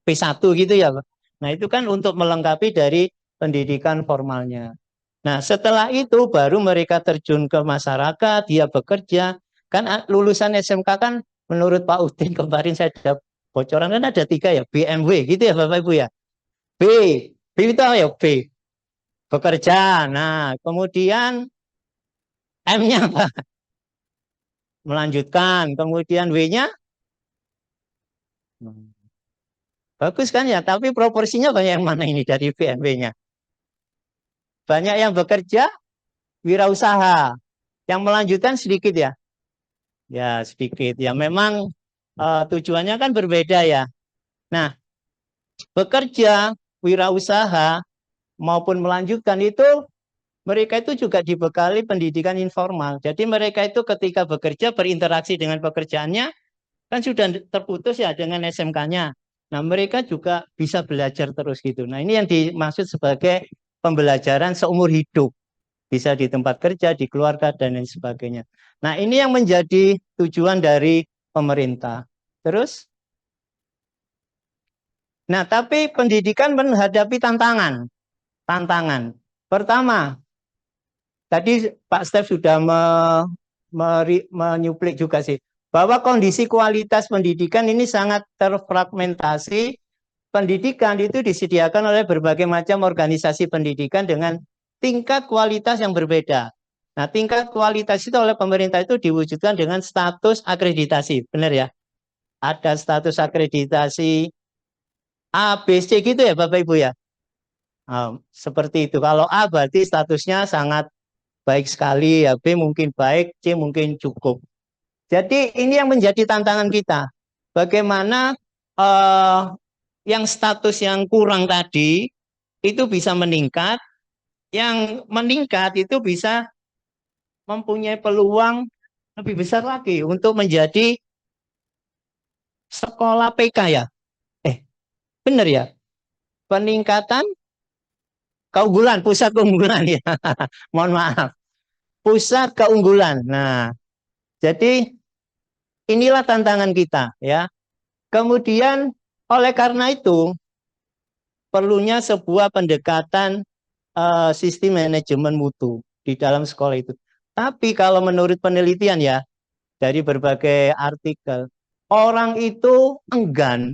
P1 gitu ya, Pak. Nah, itu kan untuk melengkapi dari pendidikan formalnya. Nah, setelah itu baru mereka terjun ke masyarakat, dia bekerja. Kan lulusan SMK kan menurut Pak Udin kemarin saya ada bocoran kan ada 3 ya, BMW gitu ya Bapak Ibu ya. B itu apa ya? B. Bekerja. Nah, kemudian M-nya apa? Melanjutkan. Kemudian W-nya? Bagus kan ya, tapi proporsinya banyak yang mana ini dari BMW-nya? Banyak yang bekerja, wirausaha. Yang melanjutkan sedikit ya? Ya, sedikit. Ya, memang tujuannya kan berbeda ya. Nah, bekerja, wirausaha, maupun melanjutkan itu, mereka itu juga dibekali pendidikan informal. Jadi mereka itu ketika bekerja berinteraksi dengan pekerjaannya, kan sudah terputus ya dengan SMK-nya. Nah, mereka juga bisa belajar terus gitu. Nah, ini yang dimaksud sebagai pembelajaran seumur hidup. Bisa di tempat kerja, di keluarga, dan lain sebagainya. Nah, ini yang menjadi tujuan dari pemerintah. Terus? Nah, tapi pendidikan menghadapi tantangan. Tantangan. Pertama, tadi Pak Stef sudah menyuplik juga sih, bahwa kondisi kualitas pendidikan ini sangat terfragmentasi. Pendidikan itu disediakan oleh berbagai macam organisasi pendidikan dengan tingkat kualitas yang berbeda. Nah, tingkat kualitas itu oleh pemerintah itu diwujudkan dengan status akreditasi, benar ya? Ada status akreditasi A, B, C gitu ya Bapak Ibu ya? Seperti itu. Kalau A berarti statusnya sangat baik sekali, ya B mungkin baik, C mungkin cukup. Jadi ini yang menjadi tantangan kita. Bagaimana yang status yang kurang tadi itu bisa meningkat, yang meningkat itu bisa mempunyai peluang lebih besar lagi untuk menjadi sekolah PK ya. Benar ya? Peningkatan keunggulan, pusat keunggulan ya. Mohon maaf. Pusat keunggulan. Nah, jadi inilah tantangan kita ya. Kemudian oleh karena itu perlunya sebuah pendekatan sistem manajemen mutu di dalam sekolah itu. Tapi kalau menurut penelitian ya dari berbagai artikel, orang itu enggan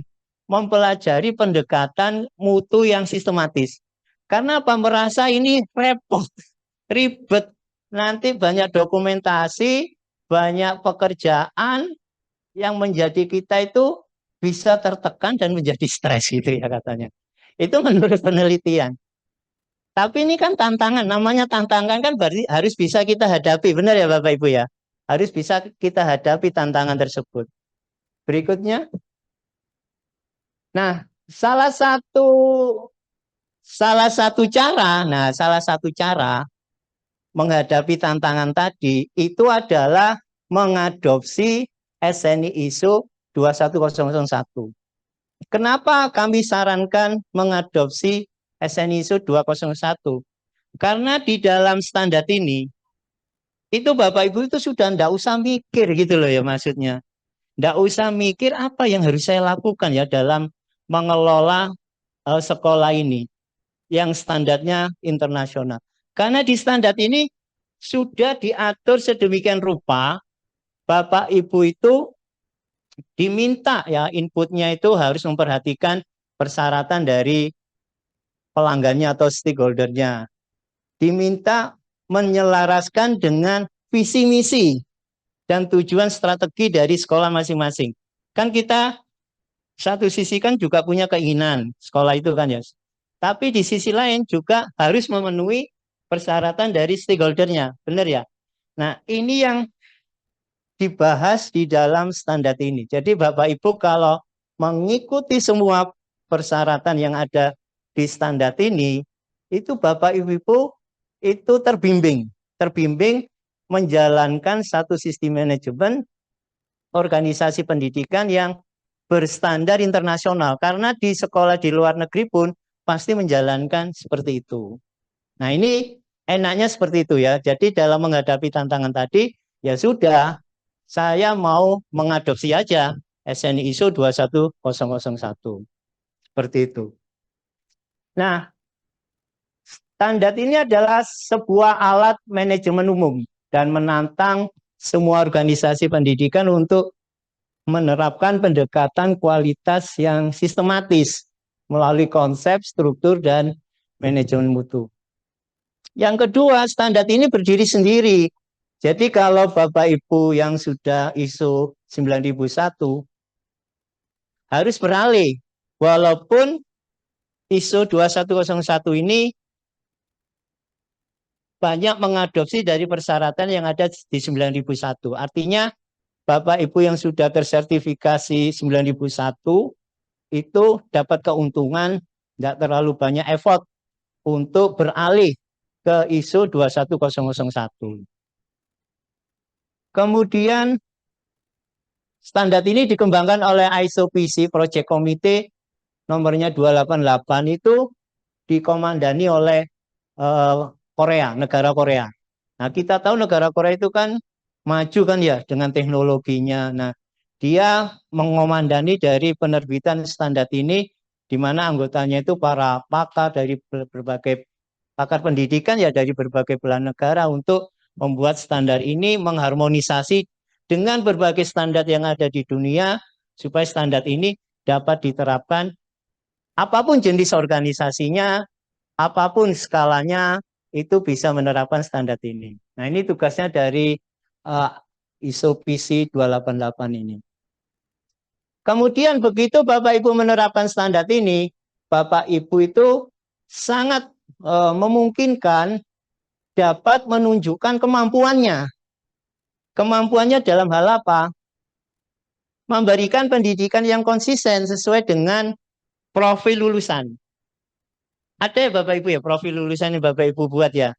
mempelajari pendekatan mutu yang sistematis. Karena apa? Merasa ini repot, ribet. Nanti banyak dokumentasi, banyak pekerjaan yang menjadi kita itu bisa tertekan dan menjadi stres gitu ya katanya. Itu menurut penelitian. Tapi ini kan tantangan, namanya tantangan kan berarti harus bisa kita hadapi, benar ya Bapak Ibu ya? Harus bisa kita hadapi tantangan tersebut. Berikutnya. Nah, salah satu cara menghadapi tantangan tadi itu adalah mengadopsi SNI ISO 21001. Kenapa kami sarankan mengadopsi SNI ISO 201? Karena di dalam standar ini, itu Bapak Ibu itu sudah tidak usah mikir gitu loh ya maksudnya. Tidak usah mikir apa yang harus saya lakukan ya dalam mengelola sekolah ini yang standarnya internasional. Karena di standar ini sudah diatur sedemikian rupa, Bapak Ibu itu diminta ya inputnya itu harus memperhatikan persyaratan dari pelanggannya atau stakeholdernya. Diminta menyelaraskan dengan visi misi dan tujuan strategi dari sekolah masing-masing. Kan kita satu sisi kan juga punya keinginan sekolah itu kan ya. Tapi di sisi lain juga harus memenuhi persyaratan dari stakeholdernya, benar ya? Nah, ini yang dibahas di dalam standar ini. Jadi Bapak Ibu kalau mengikuti semua persyaratan yang ada di standar ini, itu Bapak Ibu itu terbimbing menjalankan satu sistem manajemen organisasi pendidikan yang berstandar internasional. Karena di sekolah di luar negeri pun pasti menjalankan seperti itu. Nah, ini enaknya seperti itu ya. Jadi dalam menghadapi tantangan tadi, ya sudah, saya mau mengadopsi aja SNI ISO 21001. Seperti itu. Nah, standar ini adalah sebuah alat manajemen umum dan menantang semua organisasi pendidikan untuk menerapkan pendekatan kualitas yang sistematis melalui konsep, struktur, dan manajemen mutu. Yang kedua, standar ini berdiri sendiri. Jadi kalau Bapak Ibu yang sudah ISO 9001 harus beralih. Walaupun ISO 2101 ini banyak mengadopsi dari persyaratan yang ada di 9001. Artinya Bapak Ibu yang sudah tersertifikasi 9001 itu dapat keuntungan, tidak terlalu banyak effort untuk beralih ke ISO 21001. Kemudian standar ini dikembangkan oleh ISO PC Project Committee nomornya 288 itu dikomandani oleh Korea, negara Korea. Nah, kita tahu negara Korea itu kan maju kan ya dengan teknologinya. Nah, dia mengomandani dari penerbitan standar ini di mana anggotanya itu para pakar dari berbagai pakar pendidikan ya dari berbagai belahan negara untuk membuat standar ini mengharmonisasi dengan berbagai standar yang ada di dunia supaya standar ini dapat diterapkan apapun jenis organisasinya, apapun skalanya itu bisa menerapkan standar ini. Nah, ini tugasnya dari ISO PC 288 ini. Kemudian begitu Bapak Ibu menerapkan standar ini, Bapak Ibu itu sangat memungkinkan dapat menunjukkan kemampuannya. Kemampuannya dalam hal apa? Memberikan pendidikan yang konsisten sesuai dengan profil lulusan. Ada ya Bapak Ibu ya profil lulusan yang Bapak Ibu buat ya.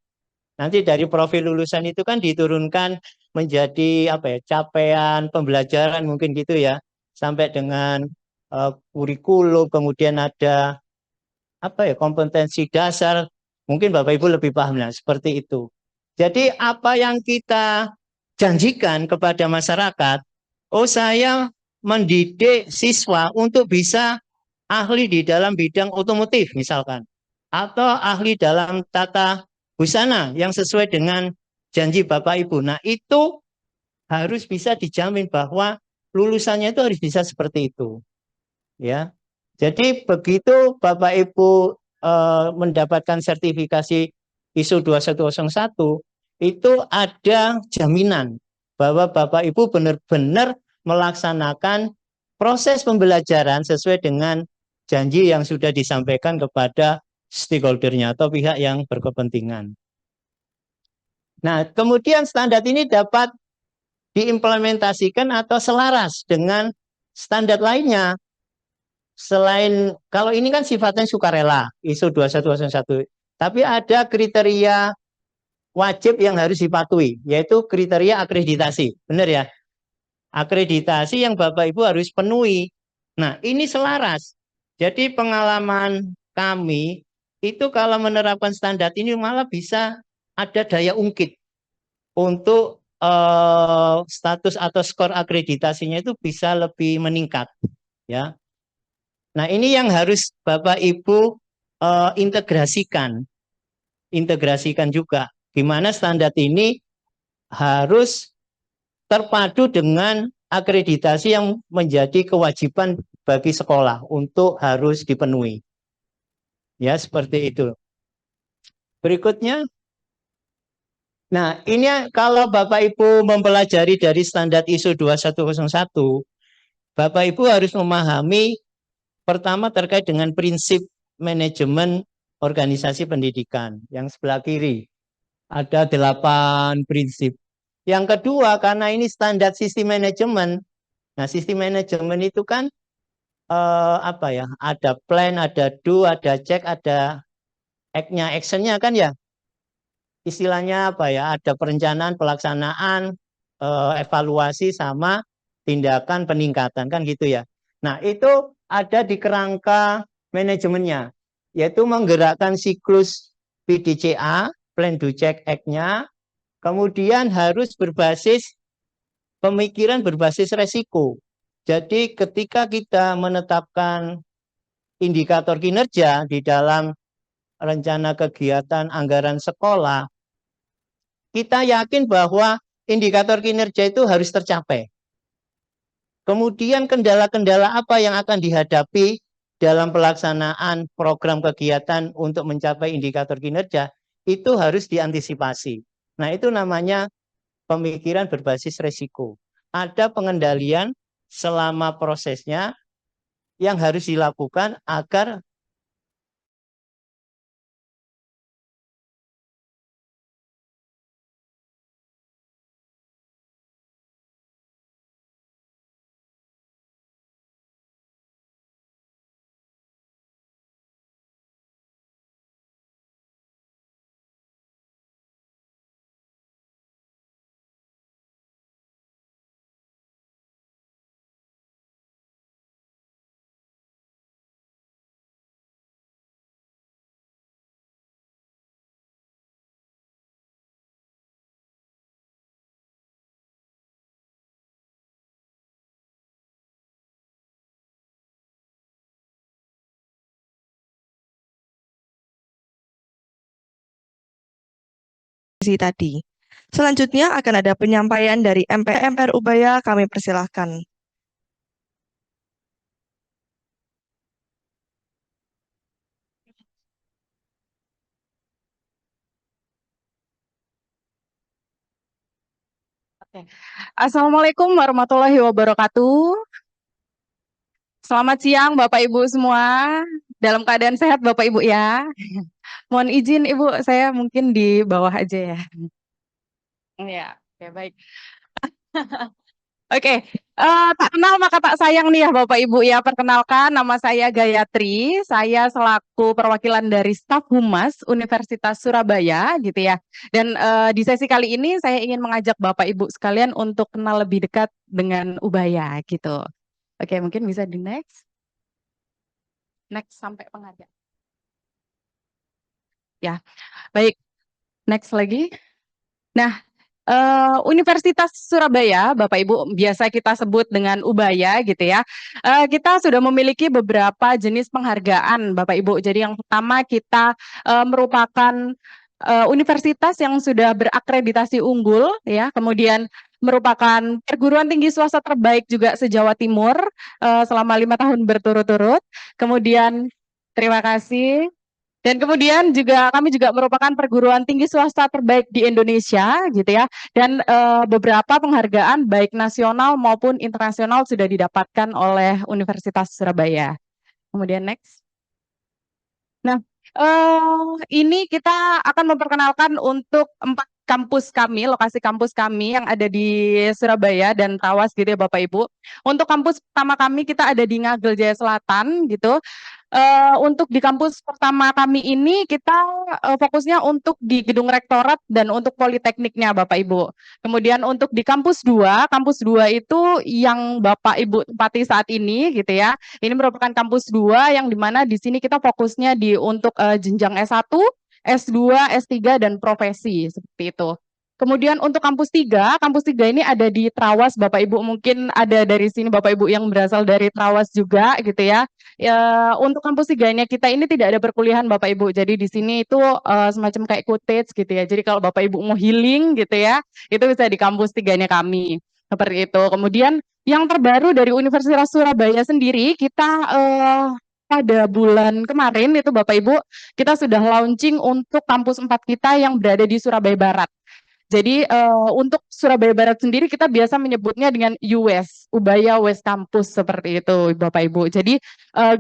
Nanti dari profil lulusan itu kan diturunkan menjadi apa ya capaian pembelajaran mungkin gitu ya. Sampai dengan kurikulum, kemudian ada apa ya kompetensi dasar. Mungkin Bapak Ibu lebih paham lah seperti itu. Jadi apa yang kita janjikan kepada masyarakat, oh saya mendidik siswa untuk bisa ahli di dalam bidang otomotif misalkan, atau ahli dalam tata busana yang sesuai dengan janji Bapak Ibu. Nah itu harus bisa dijamin bahwa lulusannya itu harus bisa seperti itu. Ya, jadi begitu Bapak Ibu mendapatkan sertifikasi ISO 2101 itu ada jaminan bahwa Bapak Ibu benar-benar melaksanakan proses pembelajaran sesuai dengan janji yang sudah disampaikan kepada stakeholdernya atau pihak yang berkepentingan. Nah, kemudian standar ini dapat diimplementasikan atau selaras dengan standar lainnya. Selain kalau ini kan sifatnya sukarela ISO 2101, tapi ada kriteria wajib yang harus dipatuhi, yaitu kriteria akreditasi. Benar ya? Akreditasi yang Bapak Ibu harus penuhi. Nah, ini selaras. Jadi pengalaman kami itu kalau menerapkan standar ini malah bisa ada daya ungkit untuk status atau skor akreditasinya itu bisa lebih meningkat, ya. Nah, ini yang harus Bapak Ibu integrasikan juga. Gimana standar ini harus terpadu dengan akreditasi yang menjadi kewajiban bagi sekolah untuk harus dipenuhi. Ya, seperti itu. Berikutnya, Nah, ini kalau Bapak Ibu mempelajari dari standar ISO 2101, Bapak Ibu harus memahami pertama terkait dengan prinsip manajemen organisasi pendidikan. Yang sebelah kiri ada 8 prinsip. Yang kedua, karena ini standar sistem manajemen. Nah, sistem manajemen itu kan apa ya? Ada plan, ada do, ada check, ada act-nya, action-nya kan ya. Istilahnya apa ya? Ada perencanaan, pelaksanaan, evaluasi sama tindakan peningkatan kan gitu ya. Nah, itu ada di kerangka manajemennya, yaitu menggerakkan siklus PDCA, plan do check act-nya, kemudian harus berbasis pemikiran berbasis resiko. Jadi ketika kita menetapkan indikator kinerja di dalam rencana kegiatan anggaran sekolah, kita yakin bahwa indikator kinerja itu harus tercapai. Kemudian kendala-kendala apa yang akan dihadapi dalam pelaksanaan program kegiatan untuk mencapai indikator kinerja, itu harus diantisipasi. Nah, itu namanya pemikiran berbasis resiko. Ada pengendalian selama prosesnya yang harus dilakukan agar tadi. Selanjutnya akan ada penyampaian dari MPR Ubaya, kami persilahkan. Assalamualaikum warahmatullahi wabarakatuh. Selamat siang Bapak Ibu semua. Dalam keadaan sehat Bapak Ibu ya. Mohon izin Ibu, saya mungkin di bawah aja ya. Ya, oke baik. Oke, tak kenal maka tak sayang nih ya Bapak Ibu ya. Perkenalkan, nama saya Gayatri. Saya selaku perwakilan dari staf Humas Universitas Surabaya gitu ya. Dan di sesi kali ini saya ingin mengajak Bapak Ibu sekalian untuk kenal lebih dekat dengan Ubaya gitu. Oke, mungkin bisa di next. Next sampai pengajar. Ya, baik. Next lagi. Nah, Universitas Surabaya, Bapak Ibu, biasa kita sebut dengan Ubaya gitu ya. Kita sudah memiliki beberapa jenis penghargaan, Bapak Ibu. Jadi yang pertama kita merupakan universitas yang sudah berakreditasi unggul, ya. Kemudian merupakan perguruan tinggi swasta terbaik juga se-Jawa Timur selama 5 tahun berturut-turut. Kemudian terima kasih. Dan kemudian juga kami juga merupakan perguruan tinggi swasta terbaik di Indonesia gitu ya. Dan beberapa penghargaan baik nasional maupun internasional sudah didapatkan oleh Universitas Surabaya. Kemudian next. Nah, ini kita akan memperkenalkan untuk 4 kampus kami, lokasi kampus kami yang ada di Surabaya dan Tawas gitu ya Bapak Ibu. Untuk kampus pertama kami kita ada di Ngagel Jaya Selatan gitu. Untuk di kampus pertama kami ini kita fokusnya untuk di gedung rektorat dan untuk politekniknya Bapak Ibu. Kemudian untuk di kampus 2 itu yang Bapak Ibu tempati saat ini gitu ya. Ini merupakan kampus 2 yang dimana di sini kita fokusnya di untuk jenjang S1, S2, S3 dan profesi seperti itu. Kemudian untuk kampus 3 ini ada di Trawas Bapak Ibu, mungkin ada dari sini Bapak Ibu yang berasal dari Trawas juga gitu ya. Untuk kampus 3-nya kita ini tidak ada perkuliahan Bapak Ibu. Jadi di sini itu semacam kayak cottage gitu ya. Jadi kalau Bapak Ibu mau healing gitu ya, itu bisa di kampus 3-nya kami. Seperti itu. Kemudian yang terbaru dari Universitas Surabaya sendiri kita pada bulan kemarin itu Bapak Ibu kita sudah launching untuk kampus 4 kita yang berada di Surabaya Barat. Jadi untuk Surabaya Barat sendiri kita biasa menyebutnya dengan UWES, Ubaya West Campus seperti itu Bapak Ibu. Jadi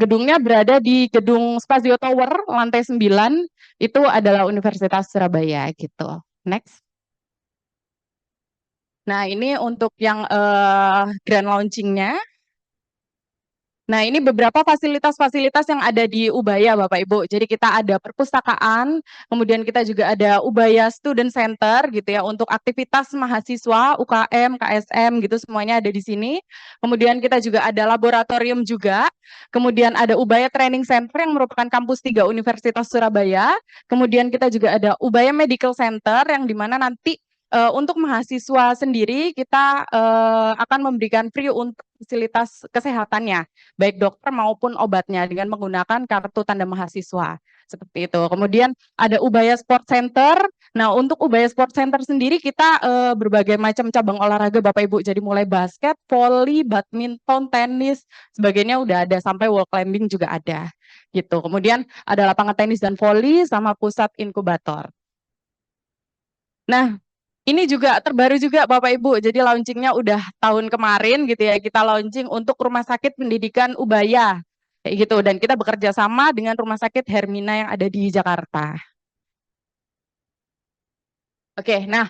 gedungnya berada di gedung Spazio Tower lantai 9, itu adalah Universitas Surabaya gitu. Next. Nah, ini untuk yang grand launching-nya. Nah, ini beberapa fasilitas-fasilitas yang ada di Ubaya, Bapak Ibu. Jadi kita ada perpustakaan, kemudian kita juga ada Ubaya Student Center gitu ya untuk aktivitas mahasiswa, UKM, KSM gitu semuanya ada di sini. Kemudian kita juga ada laboratorium juga. Kemudian ada Ubaya Training Center yang merupakan kampus 3 Universitas Surabaya. Kemudian kita juga ada Ubaya Medical Center yang dimana nanti untuk mahasiswa sendiri kita akan memberikan free untuk fasilitas kesehatannya, baik dokter maupun obatnya dengan menggunakan kartu tanda mahasiswa. Seperti itu. Kemudian ada Ubaya Sport Center. Nah, untuk Ubaya Sport Center sendiri kita berbagai macam cabang olahraga Bapak Ibu. Jadi mulai basket, volley, badminton, tenis, sebagainya udah ada, sampai wall climbing juga ada. Gitu. Kemudian ada lapangan tenis dan volley sama pusat inkubator. Nah, ini juga terbaru juga Bapak Ibu, jadi launchingnya udah tahun kemarin gitu ya, kita launching untuk Rumah Sakit Pendidikan Ubaya, kayak gitu, dan kita bekerja sama dengan Rumah Sakit Hermina yang ada di Jakarta. Oke, nah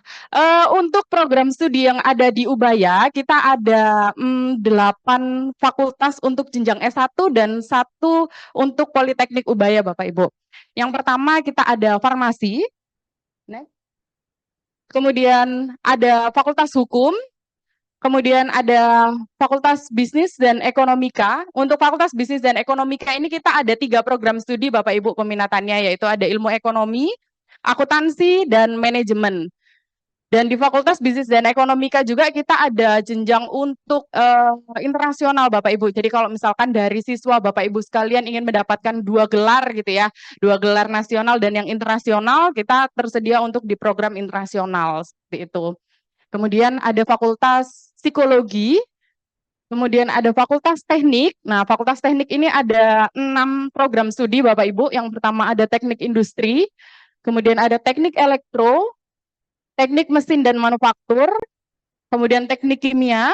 untuk program studi yang ada di Ubaya, kita ada 8 fakultas untuk jenjang S1 dan 1 untuk Politeknik Ubaya Bapak Ibu. Yang pertama kita ada farmasi, kemudian ada Fakultas Hukum, kemudian ada Fakultas Bisnis dan Ekonomika. Untuk Fakultas Bisnis dan Ekonomika ini kita ada 3 program studi Bapak Ibu peminatannya, yaitu ada Ilmu Ekonomi, Akuntansi, dan Manajemen. Dan di Fakultas Bisnis dan Ekonomika juga kita ada jenjang untuk internasional Bapak Ibu. Jadi kalau misalkan dari siswa Bapak Ibu sekalian ingin mendapatkan 2 gelar gitu ya, 2 gelar nasional dan yang internasional, kita tersedia untuk di program internasional seperti itu. Kemudian ada Fakultas Psikologi, kemudian ada Fakultas Teknik. Nah, Fakultas Teknik ini ada 6 program studi Bapak Ibu. Yang pertama ada Teknik Industri, kemudian ada Teknik Elektro, Teknik Mesin dan Manufaktur, kemudian Teknik Kimia,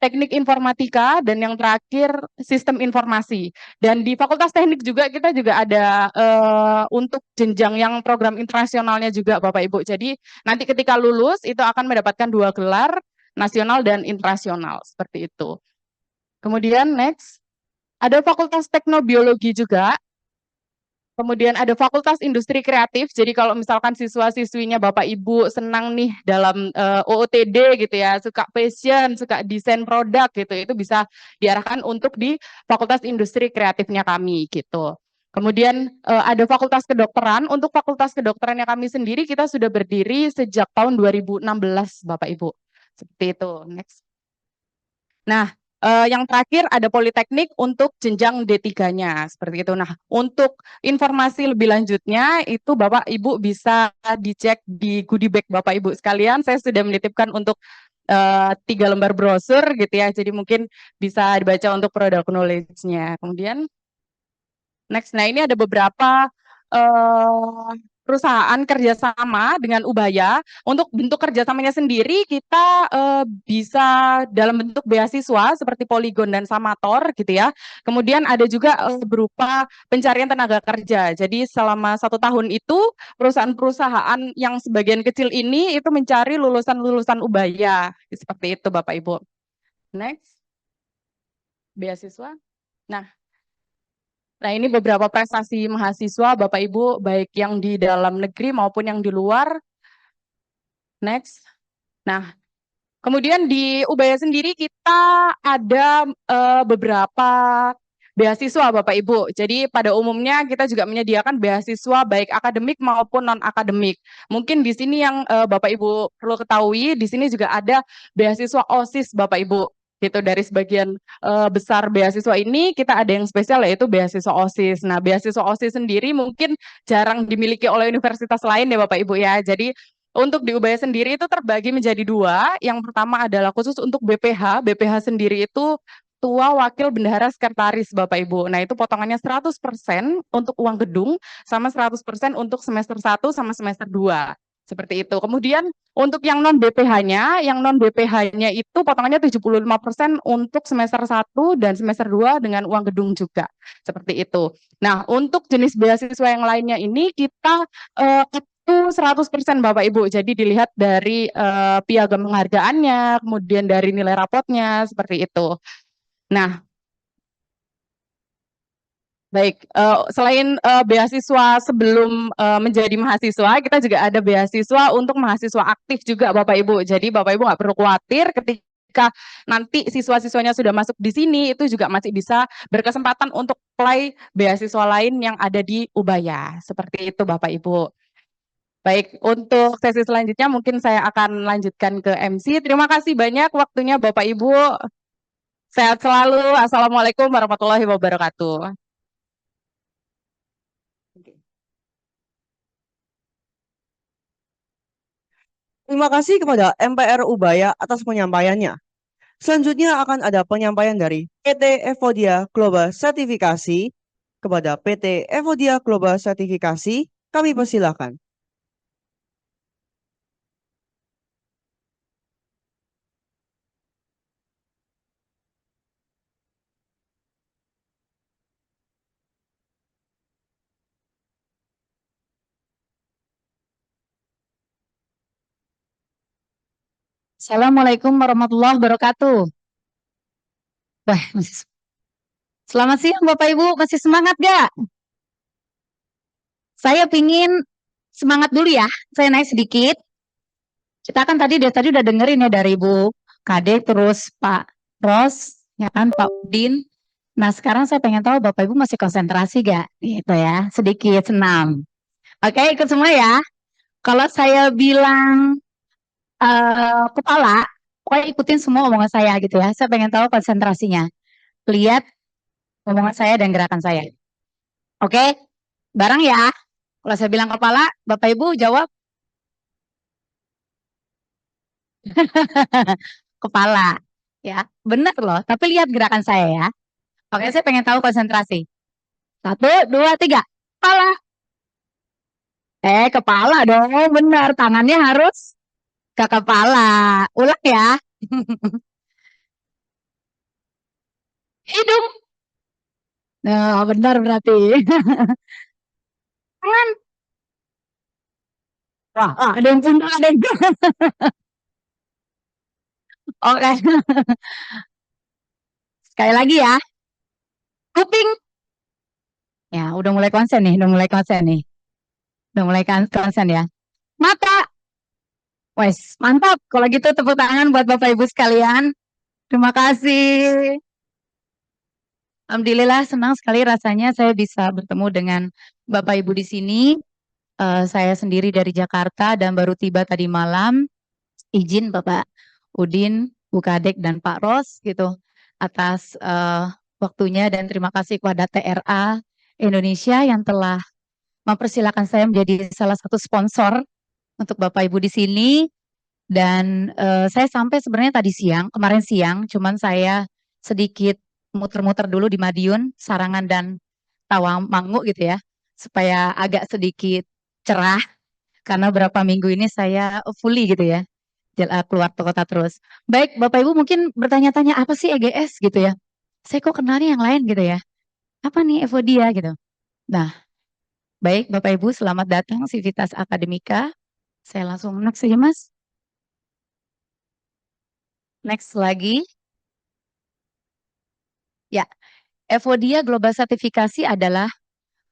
Teknik Informatika, dan yang terakhir Sistem Informasi. Dan di Fakultas Teknik juga kita juga ada untuk jenjang yang program internasionalnya juga Bapak Ibu. Jadi nanti ketika lulus itu akan mendapatkan 2 gelar nasional dan internasional seperti itu. Kemudian next, ada Fakultas Teknobiologi juga. Kemudian ada Fakultas Industri Kreatif, jadi kalau misalkan siswa-siswinya Bapak Ibu senang nih dalam OOTD gitu ya, suka fashion, suka desain produk gitu, itu bisa diarahkan untuk di Fakultas Industri Kreatifnya kami gitu. Kemudian ada Fakultas Kedokteran, untuk Fakultas Kedokterannya kami sendiri kita sudah berdiri sejak tahun 2016 Bapak Ibu, seperti itu. Next. Nah, yang terakhir ada Politeknik untuk jenjang D3-nya, seperti itu. Nah, untuk informasi lebih lanjutnya itu Bapak Ibu bisa dicek di goodie bag Bapak Ibu sekalian. Saya sudah menitipkan untuk 3 lembar brosur gitu ya, jadi mungkin bisa dibaca untuk product knowledge-nya. Kemudian next, nah ini ada beberapa perusahaan kerjasama dengan Ubaya. Untuk bentuk kerjasamanya sendiri kita bisa dalam bentuk beasiswa seperti Poligon dan Samator gitu ya. Kemudian ada juga berupa pencarian tenaga kerja. Jadi selama 1 tahun itu perusahaan-perusahaan yang sebagian kecil ini itu mencari lulusan-lulusan Ubaya. Seperti itu Bapak Ibu. Next. Beasiswa. Nah, ini beberapa prestasi mahasiswa Bapak Ibu, baik yang di dalam negeri maupun yang di luar. Next. Nah, kemudian di Ubaya sendiri kita ada beberapa beasiswa Bapak Ibu. Jadi pada umumnya kita juga menyediakan beasiswa baik akademik maupun non-akademik. Mungkin di sini yang Bapak Ibu perlu ketahui, di sini juga ada beasiswa OSIS Bapak Ibu. Gitu, dari sebagian besar beasiswa ini kita ada yang spesial yaitu beasiswa OSIS. Nah, beasiswa OSIS sendiri mungkin jarang dimiliki oleh universitas lain ya Bapak Ibu ya. Jadi untuk di Ubaya sendiri itu terbagi menjadi 2. Yang pertama adalah khusus untuk BPH. BPH sendiri itu Ketua Wakil Bendahara Sekretaris Bapak Ibu. Nah, itu potongannya 100% untuk uang gedung sama 100% untuk semester 1 sama semester 2. Seperti itu. Kemudian untuk yang non BPH-nya itu potongannya 75% untuk semester 1 dan semester 2 dengan uang gedung juga. Seperti itu. Nah, untuk jenis beasiswa yang lainnya ini kita itu 100% Bapak Ibu. Jadi dilihat dari piagam penghargaannya, kemudian dari nilai rapotnya, seperti itu. Nah, baik, selain beasiswa sebelum menjadi mahasiswa, kita juga ada beasiswa untuk mahasiswa aktif juga Bapak Ibu. Jadi Bapak Ibu nggak perlu khawatir ketika nanti siswa-siswanya sudah masuk di sini, itu juga masih bisa berkesempatan untuk apply beasiswa lain yang ada di Ubaya. Seperti itu Bapak Ibu. Baik, untuk sesi selanjutnya mungkin saya akan lanjutkan ke MC. Terima kasih banyak waktunya Bapak Ibu. Sehat selalu. Assalamualaikum warahmatullahi wabarakatuh. Terima kasih kepada MPR Ubaya atas penyampaiannya. Selanjutnya akan ada penyampaian dari PT Evodia Global Sertifikasi. Kepada PT Evodia Global Sertifikasi, kami persilakan. Assalamualaikum warahmatullahi wabarakatuh. Wah, selamat siang Bapak Ibu, masih semangat gak? Saya pingin semangat dulu ya, saya naik sedikit. Kita kan tadi udah dengerin ya dari Ibu Kadek, terus Pak Ros, ya kan Pak Udin. Nah sekarang saya pengen tahu Bapak Ibu masih konsentrasi gak? Gitu ya, sedikit senam. Oke, ikut semua ya. Kalau saya bilang kepala, pokoknya ikutin semua omongan saya gitu ya. Saya pengen tahu konsentrasinya. Lihat omongan saya dan gerakan saya. Oke, bareng ya. Kalau saya bilang kepala, Bapak Ibu jawab. Kepala. Ya, benar loh. Tapi lihat gerakan saya ya. Oke, saya pengen tahu konsentrasi. 1, 2, 3. Kepala. Kepala dong. Benar. Tangannya harus ke kepala. Ulang ya. Hidung. Nah, benar berarti. Tangan. Wah, ada yang pundak, ada yang Oke. Sekali lagi ya. Kuping. Ya, udah mulai konsen nih, Udah mulai konsen ya. Mata. Wes, mantap. Kalau gitu tepuk tangan buat Bapak Ibu sekalian. Terima kasih. Alhamdulillah senang sekali rasanya saya bisa bertemu dengan Bapak Ibu di sini. Saya sendiri dari Jakarta dan baru tiba tadi malam. Izin Bapak Udin, Bu Kadek dan Pak Ros gitu atas waktunya dan terima kasih kepada TRA Indonesia yang telah mempersilahkan saya menjadi salah satu sponsor untuk Bapak Ibu di sini. Dan saya sampai sebenarnya kemarin siang, cuman saya sedikit muter-muter dulu di Madiun, Sarangan dan Tawangmangu gitu ya, supaya agak sedikit cerah karena berapa minggu ini saya fully gitu ya, keluar kota terus. Baik, Bapak Ibu mungkin bertanya-tanya apa sih EGS gitu ya? Saya kok kenalnya yang lain gitu ya? Apa nih Evodia gitu? Nah, baik Bapak Ibu selamat datang Civitas Akademika. Saya langsung next saja Mas. Next lagi. Ya, Evodia Global Sertifikasi adalah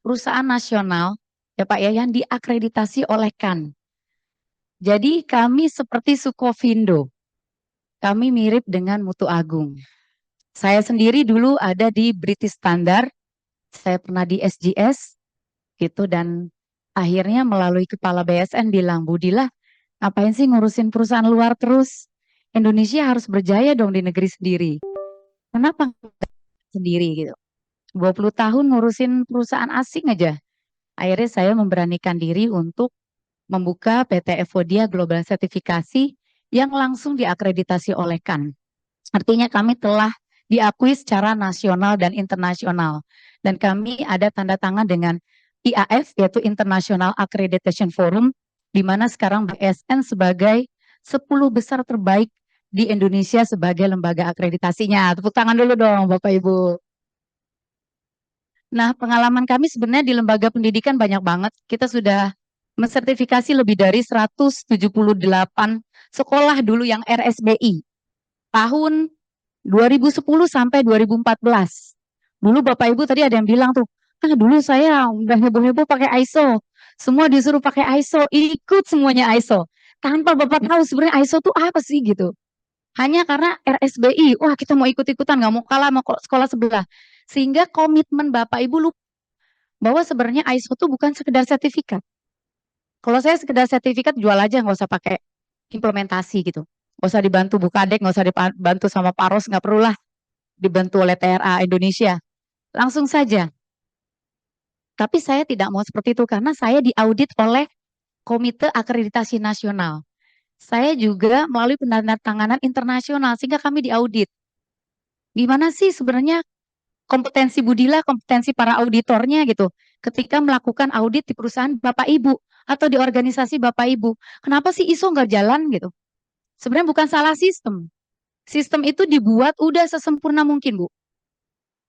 perusahaan nasional ya Pak ya yang diakreditasi oleh CAN. Jadi kami seperti Sukovindo. Kami mirip dengan Mutu Agung. Saya sendiri dulu ada di British Standard. Saya pernah di SGS gitu dan akhirnya melalui kepala BSN bilang, Budilah, ngapain sih ngurusin perusahaan luar terus? Indonesia harus berjaya dong di negeri sendiri. Kenapa sendiri gitu? 20 tahun ngurusin perusahaan asing aja. Akhirnya saya memberanikan diri untuk membuka PT Evodia Global Sertifikasi yang langsung diakreditasi oleh CAN. Artinya kami telah diakui secara nasional dan internasional. Dan kami ada tanda tangan dengan IAF, yaitu International Accreditation Forum, di mana sekarang BSN sebagai 10 besar terbaik di Indonesia sebagai lembaga akreditasinya. Tepuk tangan dulu dong Bapak Ibu. Nah, pengalaman kami sebenarnya di lembaga pendidikan banyak banget. Kita sudah mensertifikasi lebih dari 178 sekolah dulu yang RSBI. Tahun 2010 sampai 2014. Dulu Bapak Ibu tadi ada yang bilang tuh, dulu saya udah heboh-heboh pakai ISO. Semua disuruh pakai ISO, ikut semuanya ISO. Tanpa Bapak tahu sebenarnya ISO tuh apa sih gitu. Hanya karena RSBI, wah kita mau ikut-ikutan, nggak mau kalah sama sekolah sebelah. Sehingga komitmen Bapak Ibu lupa bahwa sebenarnya ISO itu bukan sekedar sertifikat. Kalau saya sekedar sertifikat, jual aja, nggak usah pakai implementasi gitu. Nggak usah dibantu Bukadek, nggak usah dibantu sama Paros, nggak perlulah dibantu oleh TRA Indonesia. Langsung saja. Tapi saya tidak mau seperti itu karena saya diaudit oleh Komite Akreditasi Nasional. Saya juga melalui penandatanganan internasional sehingga kami diaudit. Gimana sih sebenarnya kompetensi Budila, kompetensi para auditornya gitu ketika melakukan audit di perusahaan Bapak Ibu atau di organisasi Bapak Ibu. Kenapa sih ISO nggak jalan gitu? Sebenarnya bukan salah sistem. Sistem itu dibuat udah sesempurna mungkin, Bu.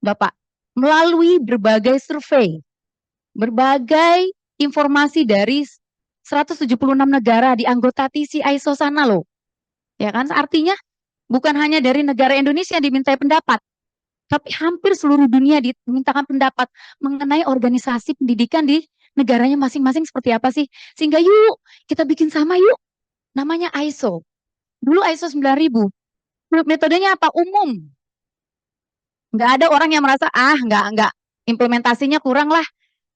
Bapak, melalui berbagai survei, berbagai informasi dari 176 negara di anggota TC ISO sana loh. Ya kan? Artinya bukan hanya dari negara Indonesia yang dimintai pendapat, tapi hampir seluruh dunia dimintakan pendapat mengenai organisasi pendidikan di negaranya masing-masing seperti apa sih. Sehingga yuk, kita bikin sama yuk. Namanya ISO. Dulu ISO 9000. Metodenya apa? Umum. Nggak ada orang yang merasa, nggak, implementasinya kurang lah.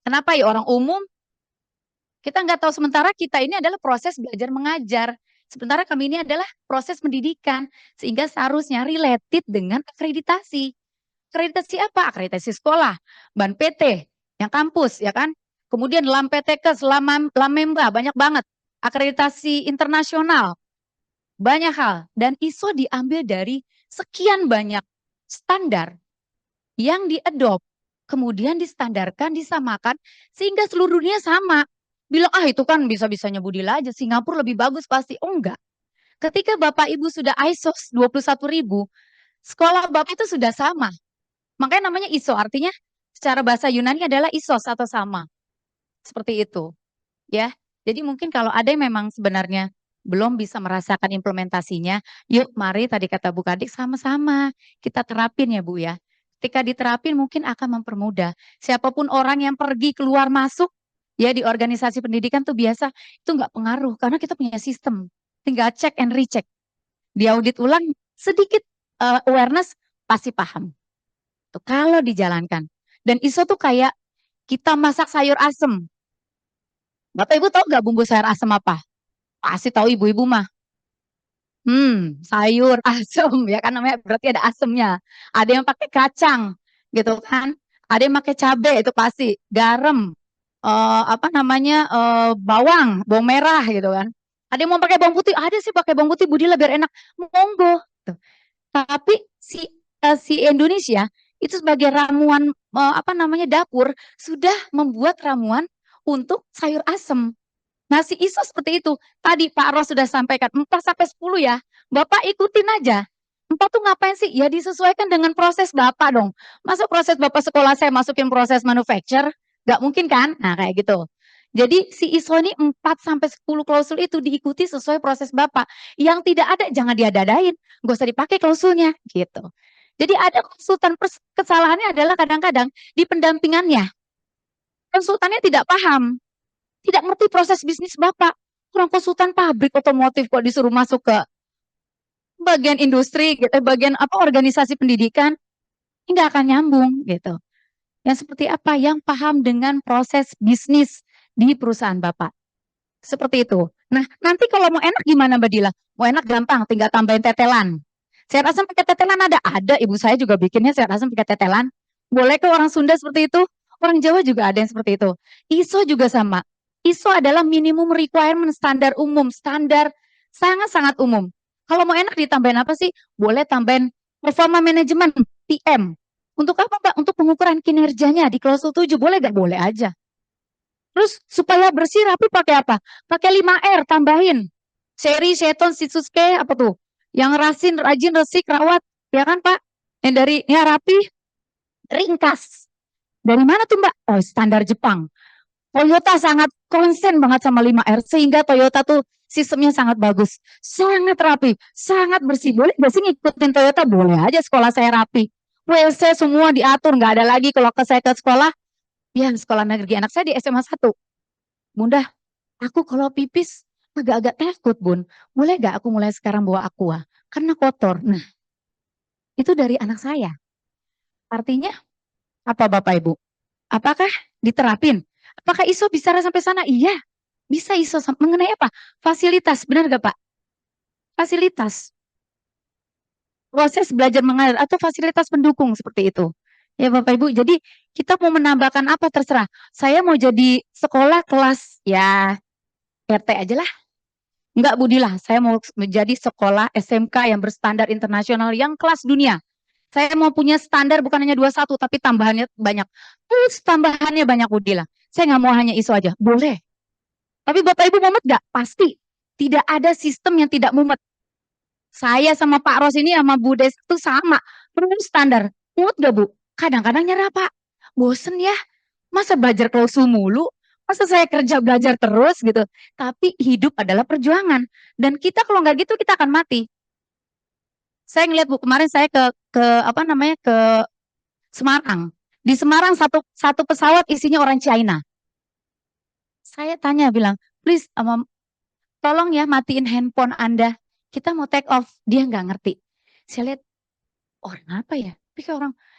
Kenapa ya orang umum? Kita nggak tahu, sementara kita ini adalah proses belajar mengajar. Sementara kami ini adalah proses pendidikan. Sehingga seharusnya related dengan akreditasi. Akreditasi apa? Akreditasi sekolah, BAN PT, yang kampus, ya kan? Kemudian LAM PTKes, LAMEMBA, banyak banget. Akreditasi internasional, banyak hal. Dan ISO diambil dari sekian banyak standar yang diadopt, kemudian distandarkan, disamakan, sehingga seluruh dunia sama. Bilang, itu kan bisa-bisanya Budila aja, Singapura lebih bagus pasti. Oh enggak. Ketika Bapak Ibu sudah ISO 21.000, sekolah Bapak itu sudah sama. Makanya namanya ISO, artinya secara bahasa Yunani adalah isos atau sama. Seperti itu. Ya. Jadi mungkin kalau ada yang memang sebenarnya belum bisa merasakan implementasinya, yuk mari tadi kata Bu Kadek sama-sama kita terapin ya Bu ya. Ketika diterapin mungkin akan mempermudah. Siapapun orang yang pergi keluar masuk ya di organisasi pendidikan tuh biasa itu nggak pengaruh karena kita punya sistem. Tinggal cek and recheck. Diaudit ulang sedikit awareness pasti paham. Tuh, kalau dijalankan. Dan ISO tuh kayak kita masak sayur asem. Bapak Ibu tahu nggak bumbu sayur asem apa? Pasti tahu ibu-ibu mah. Sayur asem ya kan namanya berarti ada asemnya. Ada yang pakai kacang gitu kan. Ada yang pakai cabai itu pasti. Garam, bawang merah gitu kan. Ada yang mau pakai bawang putih, ada sih pakai bawang putih Budila biar enak. Monggo. Tuh. Tapi si Indonesia itu sebagai ramuan dapur sudah membuat ramuan untuk sayur asem. Nah, si ISO seperti itu. Tadi Pak Ros sudah sampaikan 4 sampai 10 ya. Bapak ikutin aja. 4 tuh ngapain sih? Ya disesuaikan dengan proses Bapak dong. Masa proses Bapak sekolah saya masukin proses manufacture? Gak mungkin kan? Nah, kayak gitu. Jadi si ISO ini 4 sampai 10 klausul itu diikuti sesuai proses Bapak. Yang tidak ada jangan diada-adain. Gak usah dipakai klausulnya gitu. Jadi ada konsultan, kesalahannya adalah kadang-kadang di pendampingannya. Konsultannya tidak paham. Tidak ngerti proses bisnis Bapak. Kurang konsultan pabrik otomotif kok disuruh masuk ke bagian industri, gitu, bagian organisasi pendidikan, nggak akan nyambung gitu. Yang seperti apa? Yang paham dengan proses bisnis di perusahaan Bapak. Seperti itu. Nah, nanti kalau mau enak gimana Mbak Dila? Mau enak gampang, tinggal tambahin tetelan. Sayur asam pakai tetelan ada? Ada, ibu saya juga bikinnya sayur asam pakai tetelan. Boleh ke orang Sunda seperti itu? Orang Jawa juga ada yang seperti itu. ISO juga sama. ISO adalah minimum requirement standar umum, standar sangat-sangat umum. Kalau mau enak ditambahin apa sih? Boleh tambahin performa manajemen, PM. Untuk apa Mbak? Untuk pengukuran kinerjanya di klausul 7, boleh gak? Boleh aja. Terus supaya bersih rapi pakai apa? Pakai 5R tambahin. Seri, seton, sisuske, apa tuh? Yang rajin, resik, rawat, ya kan Pak? Yang dari ya rapi, ringkas. Dari mana tuh Mbak? Oh, standar Jepang. Toyota sangat konsen banget sama 5R sehingga Toyota tuh sistemnya sangat bagus, sangat rapi, sangat bersih. Boleh nggak sih ngikutin Toyota? Boleh aja, sekolah saya rapi. WC semua diatur, nggak ada lagi kalau saya ke sekolah. Ya, sekolah negeri anak saya di SMA 1. Bunda, aku kalau pipis agak-agak takut, Bun. Boleh nggak aku mulai sekarang bawa aqua? Karena kotor. Nah, itu dari anak saya. Artinya apa Bapak Ibu? Apakah diterapin? Apakah ISO bicara sampai sana? Iya, bisa ISO mengenai apa? Fasilitas, benar gak Pak? Fasilitas. Proses belajar mengajar atau fasilitas pendukung seperti itu. Ya Bapak Ibu, jadi kita mau menambahkan apa terserah. Saya mau jadi sekolah kelas, ya RT aja lah. Enggak Budilah, saya mau menjadi sekolah SMK yang berstandar internasional yang kelas dunia. Saya mau punya standar bukan hanya 21, tapi tambahannya banyak. Terus tambahannya banyak Budilah. Saya nggak mau hanya ISO aja. Boleh. Tapi Bapak Ibu mumet nggak? Pasti. Tidak ada sistem yang tidak mumet. Saya sama Pak Ros ini sama Bu Des itu sama. Terus standar. Mumet gak Bu? Kadang-kadang nyerah Pak. Bosen ya. Masa belajar klausul mulu? Masa saya kerja belajar terus gitu? Tapi hidup adalah perjuangan. Dan kita kalau nggak gitu kita akan mati. Saya ngeliat Bu, kemarin saya ke Semarang. Di Semarang satu pesawat isinya orang China. Saya tanya bilang, please tolong ya matiin handphone Anda. Kita mau take off. Dia nggak ngerti. Saya lihat orang apa ya?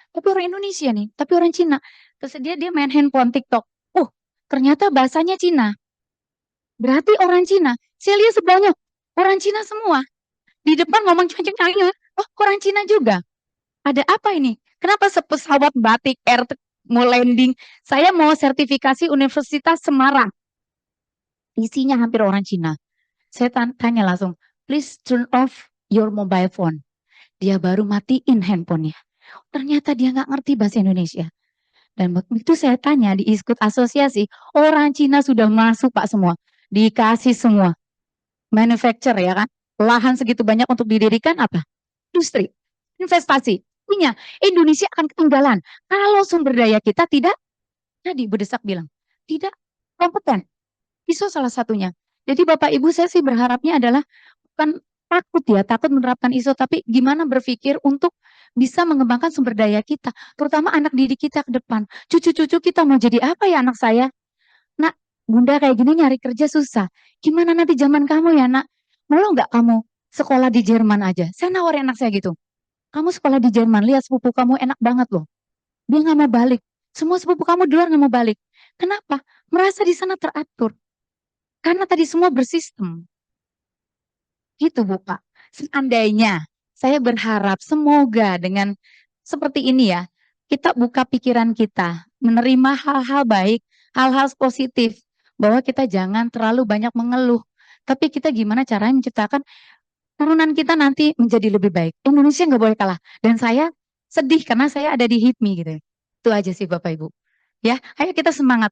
Tapi orang Indonesia nih, tapi orang Cina. Terus dia main handphone TikTok. Oh, ternyata bahasanya Cina. Berarti orang Cina. Saya lihat sebelahnya orang Cina semua. Di depan ngomong cengceng-cengceng. Oh, orang Cina juga. Ada apa ini? Kenapa pesawat Batik Air mau landing? Saya mau sertifikasi Universitas Semarang. Isinya hampir orang Cina. Saya tanya langsung, please turn off your mobile phone. Dia baru matiin handphonenya. Ternyata dia nggak ngerti bahasa Indonesia. Dan waktu itu saya tanya di ikut asosiasi, orang Cina sudah masuk Pak semua. Dikasih semua. Manufacture ya kan. Lahan segitu banyak untuk didirikan apa? Industri. Investasi. Artinya Indonesia akan ketinggalan. Kalau sumber daya kita tidak, tadi Bu Desak bilang, tidak kompeten. ISO salah satunya. Jadi Bapak Ibu saya sih berharapnya adalah bukan takut menerapkan ISO, tapi gimana berpikir untuk bisa mengembangkan sumber daya kita, terutama anak didik kita ke depan. Cucu-cucu kita mau jadi apa ya anak saya? Nak, Bunda kayak gini nyari kerja susah. Gimana nanti zaman kamu ya nak? Mau nggak kamu sekolah di Jerman aja? Saya nawarin anak saya gitu. Kamu sekolah di Jerman, lihat sepupu kamu enak banget loh. Dia nggak mau balik. Semua sepupu kamu di luar nggak mau balik. Kenapa? Merasa di sana teratur. Karena tadi semua bersistem. Gitu Bu Pak. Seandainya saya berharap semoga dengan seperti ini ya, kita buka pikiran kita, menerima hal-hal baik, hal-hal positif, bahwa kita jangan terlalu banyak mengeluh. Tapi kita gimana caranya menciptakan turunan kita nanti menjadi lebih baik. Indonesia nggak boleh kalah. Dan saya sedih karena saya ada di HIPMI gitu. Itu aja sih Bapak Ibu. Ya, ayo kita semangat.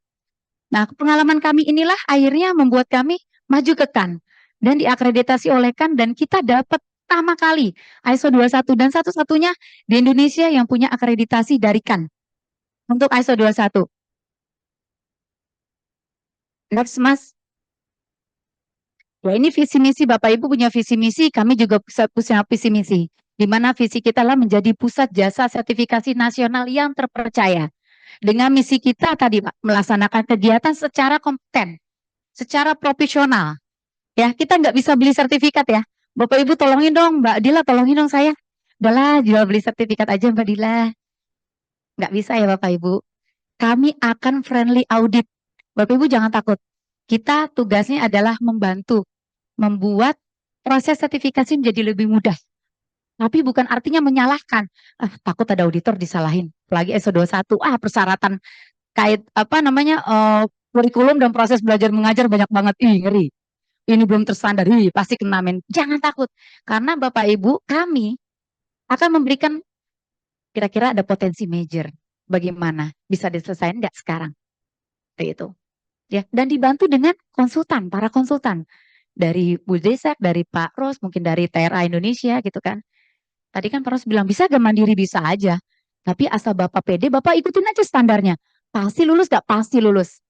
Nah, pengalaman kami inilah akhirnya membuat kami maju ke CAN dan diakreditasi oleh CAN dan kita dapat pertama kali ISO 21 dan satu-satunya di Indonesia yang punya akreditasi dari CAN untuk ISO 21. Next, Mas. Ya, ini visi misi Bapak Ibu punya visi misi, kami juga punya visi misi. Di mana visi kita lah menjadi pusat jasa sertifikasi nasional yang terpercaya. Dengan misi kita tadi Pak, melaksanakan kegiatan secara kompeten, secara profesional. Ya, kita nggak bisa beli sertifikat ya. Bapak Ibu tolongin dong, Mbak Dila tolongin dong saya. Udahlah, jual beli sertifikat aja Mbak Dila. Nggak bisa ya Bapak Ibu. Kami akan friendly audit. Bapak Ibu jangan takut. Kita tugasnya adalah membantu, membuat proses sertifikasi menjadi lebih mudah. Tapi bukan artinya menyalahkan. Takut ada auditor disalahin. Apalagi ISO 21, persyaratan kait kurikulum dan proses belajar mengajar banyak banget. Ngeri. Ini belum terstandar, pasti kena men. Jangan takut. Karena Bapak Ibu, kami akan memberikan kira-kira ada potensi major. Bagaimana? Bisa diselesaikan enggak sekarang? Seperti itu. ya, dan dibantu dengan konsultan, para konsultan dari Bu Desak, dari Pak Ros, mungkin dari TRA Indonesia gitu kan. Tadi kan Pak Ros bilang bisa gak mandiri, bisa aja. Tapi asal Bapak pede, Bapak ikutin aja standarnya. Pasti lulus gak? Pasti lulus.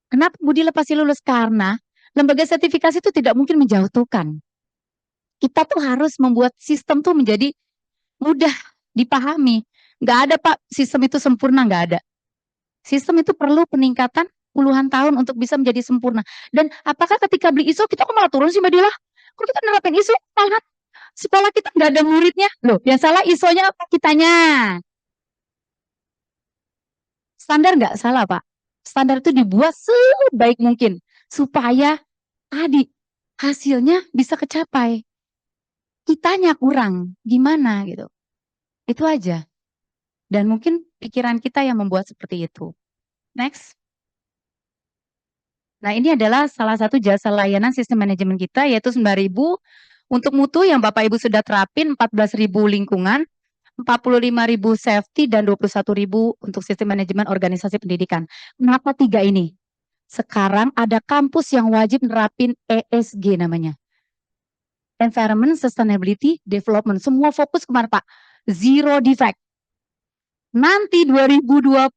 Kenapa Bu Dila pasti lulus? Karena lembaga sertifikasi itu tidak mungkin menjatuhkan. Kita tuh harus membuat sistem tuh menjadi mudah dipahami. Nggak ada Pak, sistem itu sempurna, nggak ada. Sistem itu perlu peningkatan puluhan tahun untuk bisa menjadi sempurna. Dan apakah ketika beli ISO kita kok malah turun sih Mbak Dila? Kok kita nerapin ISO malah sekolah kita nggak ada muridnya? Loh, yang salah ISO-nya apa kitanya? Standar nggak salah Pak. Standar itu dibuat sebaik mungkin supaya tadi hasilnya bisa kecapai. Kitanya kurang, gimana gitu. Itu aja. Dan mungkin pikiran kita yang membuat seperti itu. Next. Nah, ini adalah salah satu jasa layanan sistem manajemen kita, yaitu 9.000 untuk mutu yang Bapak Ibu sudah terapin, 14.000 lingkungan, 45.000 safety, dan 21.000 untuk sistem manajemen organisasi pendidikan. Kenapa 3 ini? Sekarang ada kampus yang wajib nerapin ESG namanya. Environment, Sustainability, Development. Semua fokus kemana Pak? Zero defect. Nanti 2030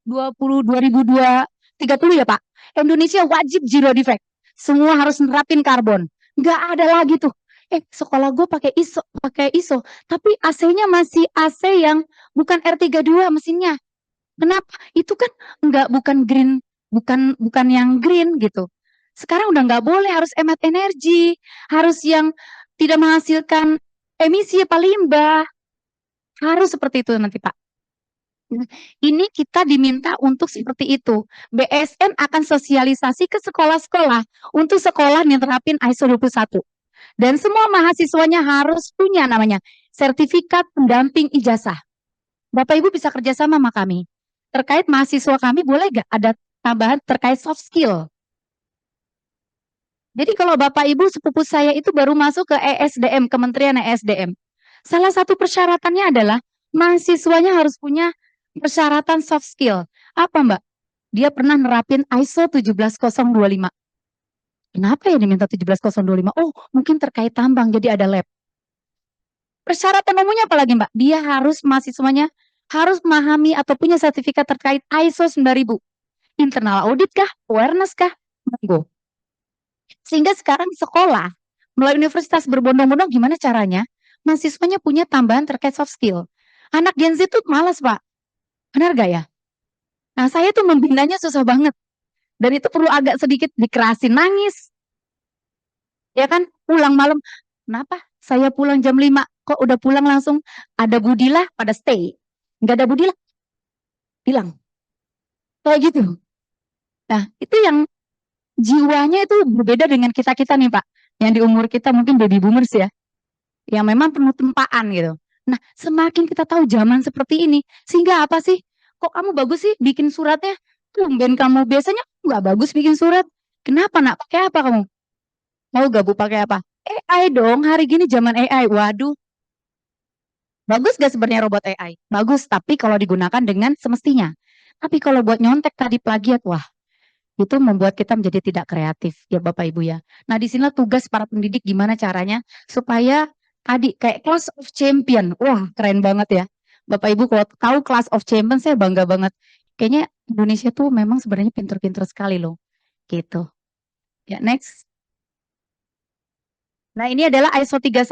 ya Pak, Indonesia wajib zero defect. Semua harus nerapin karbon. Nggak ada lagi tuh. Sekolah gue pakai ISO, tapi AC-nya masih AC yang bukan R32 mesinnya. Kenapa? Itu kan bukan green, bukan yang green gitu. Sekarang udah nggak boleh, harus hemat energi, harus yang tidak menghasilkan emisi limbah. Harus seperti itu nanti Pak. Ini kita diminta untuk seperti itu. BSN akan sosialisasi ke sekolah-sekolah untuk sekolah nerapin ISO 21. Dan semua mahasiswanya harus punya namanya sertifikat pendamping ijazah. Bapak Ibu bisa kerjasama sama kami. Terkait mahasiswa kami boleh gak ada tambahan terkait soft skill? Jadi kalau Bapak Ibu sepupu saya itu baru masuk ke ESDM, Kementerian ESDM. Salah satu persyaratannya adalah mahasiswanya harus punya persyaratan soft skill. Apa Mbak? Dia pernah nerapin ISO 17025. Kenapa ya diminta 17025? Oh, mungkin terkait tambang, jadi ada lab. Persyaratan umumnya apa lagi Mbak? Dia harus, mahasiswanya harus memahami atau punya sertifikat terkait ISO 9000. Internal audit kah? Awareness kah? Monggo. Sehingga sekarang sekolah, melalui universitas berbondong-bondong gimana caranya? Mahasiswanya punya tambahan terkait soft skill. Anak Gen Z itu malas Pak. Benar gak ya? Nah, saya tuh membinanya susah banget. Dan itu perlu agak sedikit dikerasin, nangis. Ya kan? Pulang malam. Kenapa? Saya pulang jam 5. Kok udah pulang langsung? Ada Budila pada stay. Nggak ada Budila. Hilang. Kayak gitu. Nah, itu yang jiwanya itu berbeda dengan kita-kita nih Pak. Yang di umur kita mungkin baby boomers ya. Yang memang penuh tempaan gitu. Nah, semakin kita tahu zaman seperti ini, sehingga apa sih? Kok kamu bagus sih bikin suratnya? Tumben kamu, biasanya nggak bagus bikin surat. Kenapa nak? Pakai apa kamu? Mau gak Bu pakai apa? AI dong, hari gini zaman AI. Waduh. Bagus gak sebenarnya robot AI? Bagus, tapi kalau digunakan dengan semestinya. Tapi kalau buat nyontek tadi plagiat, wah, itu membuat kita menjadi tidak kreatif ya Bapak Ibu ya. Nah, di sinilah tugas para pendidik gimana caranya supaya tadi kayak Class of Champion. Wah, keren banget ya. Bapak Ibu kalau tahu Class of Champion saya bangga banget. Kayaknya Indonesia tuh memang sebenarnya pinter-pinter sekali loh. Gitu. Ya, next. Nah, ini adalah ISO 31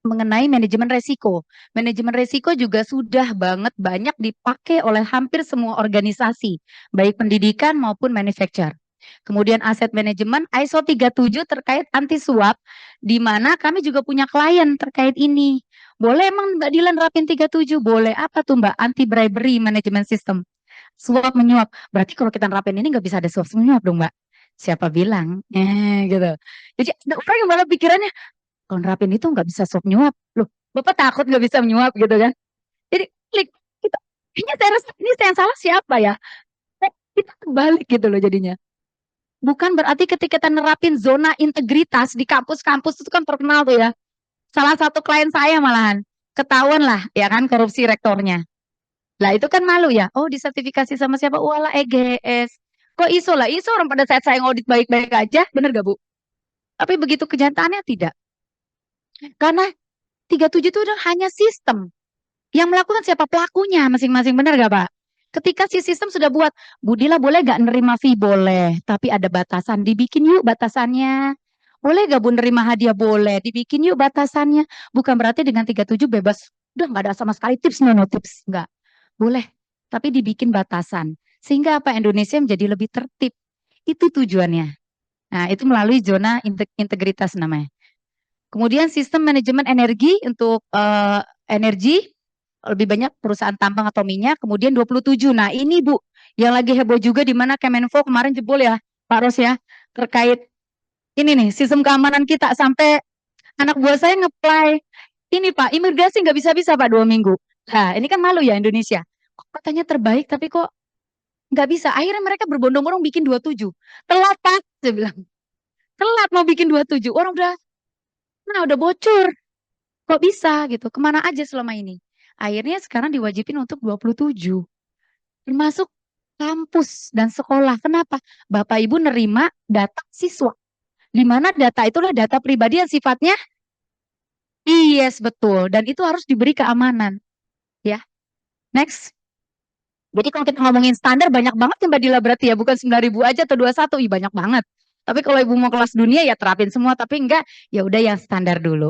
mengenai manajemen resiko. Manajemen resiko juga sudah banyak dipakai oleh hampir semua organisasi, baik pendidikan maupun manufacturer. Kemudian aset manajemen ISO 37 terkait anti suap, di mana kami juga punya klien terkait ini. Boleh emang Mbak Dilan nerapin 37? Boleh. Apa tuh Mbak? Anti bribery management system. Suap menyuap. Berarti kalau kita nerapin ini nggak bisa ada suap menyuap dong Mbak. Siapa bilang? Gitu. Jadi ada orang yang malah pikirannya, kalau nerapin itu nggak bisa suap nyuap. Loh, Bapak takut nggak bisa menyuap gitu kan? Jadi kita, kayaknya saya rasa ini yang salah siapa ya? Kita kebalik gitu loh jadinya. Bukan berarti ketika kita nerapin zona integritas di kampus-kampus itu kan terkenal tuh ya. Salah satu klien saya malahan ketahuan lah ya kan korupsi rektornya. Lah itu kan malu ya. Oh disertifikasi sama siapa? Walah EGS. Kok ISO lah? ISO orang pada saat saya ngaudit baik-baik aja, bener gak Bu? Tapi begitu kenyataannya tidak. Karena 37 itu udah hanya sistem. Yang melakukan siapa? Pelakunya masing-masing, bener gak Pak? Ketika si sistem sudah buat, Bu Dila boleh gak nerima fee? Boleh, tapi ada batasan. Dibikin yuk batasannya. Boleh gak Bu nerima hadiah? Boleh, dibikin yuk batasannya. Bukan berarti dengan 37 bebas. Udah gak ada sama sekali tips, no tips. Enggak. Boleh, tapi dibikin batasan. Sehingga apa? Indonesia menjadi lebih tertib. Itu tujuannya. Nah, itu melalui zona integritas namanya. Kemudian sistem manajemen energi untuk energi, lebih banyak perusahaan tambang atau minyak, kemudian 27. Nah ini Bu, yang lagi heboh juga di mana Kemenfo kemarin jebol ya Pak Ros ya, terkait ini nih, sistem keamanan kita, sampai anak buah saya nge-apply, ini Pak, imigrasi nggak bisa-bisa Pak 2 minggu. Nah ini kan malu ya Indonesia, kok katanya terbaik tapi kok nggak bisa, akhirnya mereka berbondong-bondong bikin 27. Telat Pak, saya bilang, telat mau bikin 27, orang udah bocor, kok bisa gitu, kemana aja selama ini. Akhirnya sekarang diwajibin untuk 27. Termasuk kampus dan sekolah. Kenapa? Bapak Ibu nerima data siswa. Di mana data itulah data pribadi yang sifatnya yes, betul. Dan itu harus diberi keamanan. Ya. Next. Jadi kalau kita ngomongin standar banyak banget ya Mbak Dila berarti ya. Bukan 9.000 aja atau 21. Ih, banyak banget. Tapi kalau Ibu mau kelas dunia ya terapin semua. Tapi enggak, ya udah yang standar dulu.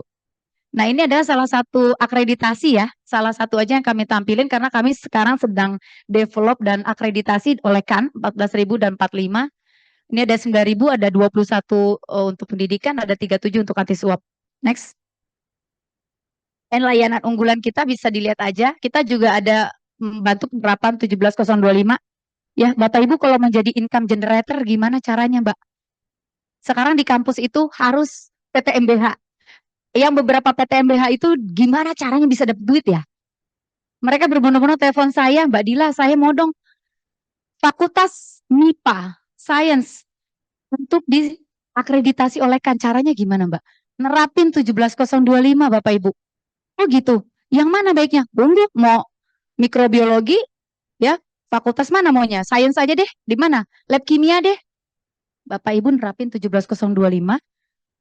Nah ini adalah salah satu akreditasi ya, salah satu aja yang kami tampilin karena kami sekarang sedang develop dan akreditasi oleh KAN 14.000 dan 45. Ini ada 9.000, ada 21 untuk pendidikan, ada 37 untuk anti suap. Next. Dan layanan unggulan kita bisa dilihat aja, kita juga ada membantu penerapan 17.025. Ya Bapak Ibu kalau menjadi income generator gimana caranya Mbak? Sekarang di kampus itu harus PTMBH. Yang beberapa PTMBH itu gimana caranya bisa dapat duit ya? Mereka berbondong-bondong telepon saya, Mbak Dila, saya mau dong fakultas MIPA, Science, untuk diakreditasi oleh KAN. Caranya gimana Mbak? Nerapin 17.025 Bapak Ibu. Oh gitu, yang mana baiknya? Untuk mau mikrobiologi, ya fakultas mana maunya? Science aja deh, di mana? Lab kimia deh. Bapak Ibu nerapin 17.025.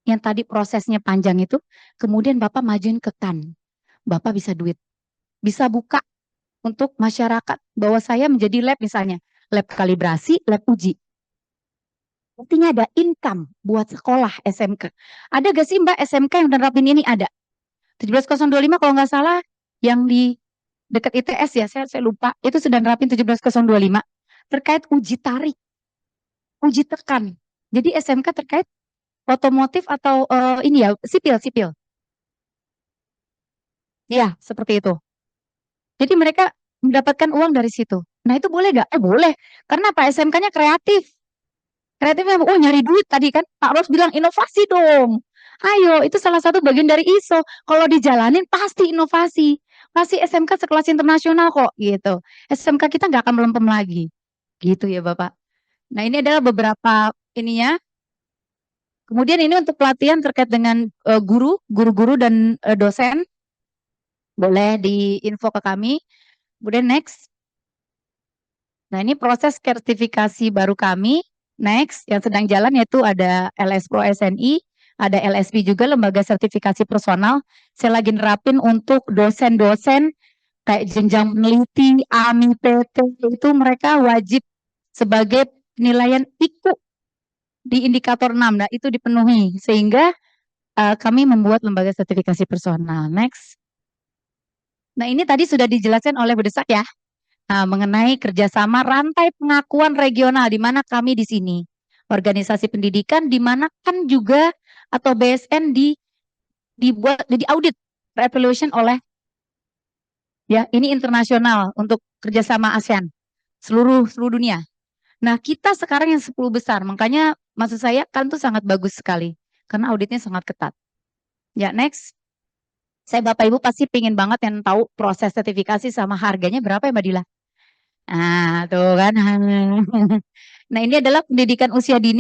Yang tadi prosesnya panjang itu, kemudian Bapak majuin ke KAN. Bapak bisa duit. Bisa buka untuk masyarakat bahwa saya menjadi lab misalnya. Lab kalibrasi, lab uji. Artinya ada income buat sekolah SMK. Ada gak sih Mbak SMK yang nerapin ini? Ada. 17.025 kalau nggak salah yang di dekat ITS ya, saya lupa. Itu sudah nerapin 17.025. Terkait uji tarik. Uji tekan. Jadi SMK terkait otomotif atau ini ya, sipil. Ya, seperti itu. Jadi mereka mendapatkan uang dari situ. Nah, itu boleh nggak? Boleh. Karena Pak SMK-nya kreatif. Kreatifnya, nyari duit tadi kan. Pak Ros bilang inovasi dong. Ayo, itu salah satu bagian dari ISO. Kalau dijalanin pasti inovasi. Pasti SMK sekelas internasional kok, gitu. SMK kita nggak akan melempem lagi. Gitu ya, Bapak. Nah, ini adalah beberapa ininya. Kemudian ini untuk pelatihan terkait dengan guru-guru dan dosen. Boleh diinfo ke kami. Kemudian next. Nah ini proses sertifikasi baru kami. Next, yang sedang jalan yaitu ada LS Pro SNI, ada LSP juga, lembaga sertifikasi personal. Saya lagi nerapin untuk dosen-dosen kayak jenjang peneliti, AMI, PT, itu mereka wajib sebagai penilaian IKU di indikator 6, nah itu dipenuhi sehingga kami membuat lembaga sertifikasi personal. Next. Nah ini tadi sudah dijelaskan oleh Bu Desak ya, mengenai kerjasama rantai pengakuan regional di mana kami di sini, organisasi pendidikan di mana kan juga atau BSN dibuat di audit evaluation oleh ya ini internasional untuk kerjasama ASEAN seluruh dunia. Nah, kita sekarang yang 10 besar, makanya maksud saya kan tuh sangat bagus sekali, karena auditnya sangat ketat. Ya, next. Saya Bapak Ibu pasti pingin banget yang tahu proses sertifikasi sama harganya berapa ya Mbak Dila? Nah, tuh kan. Nah, ini adalah pendidikan usia dini.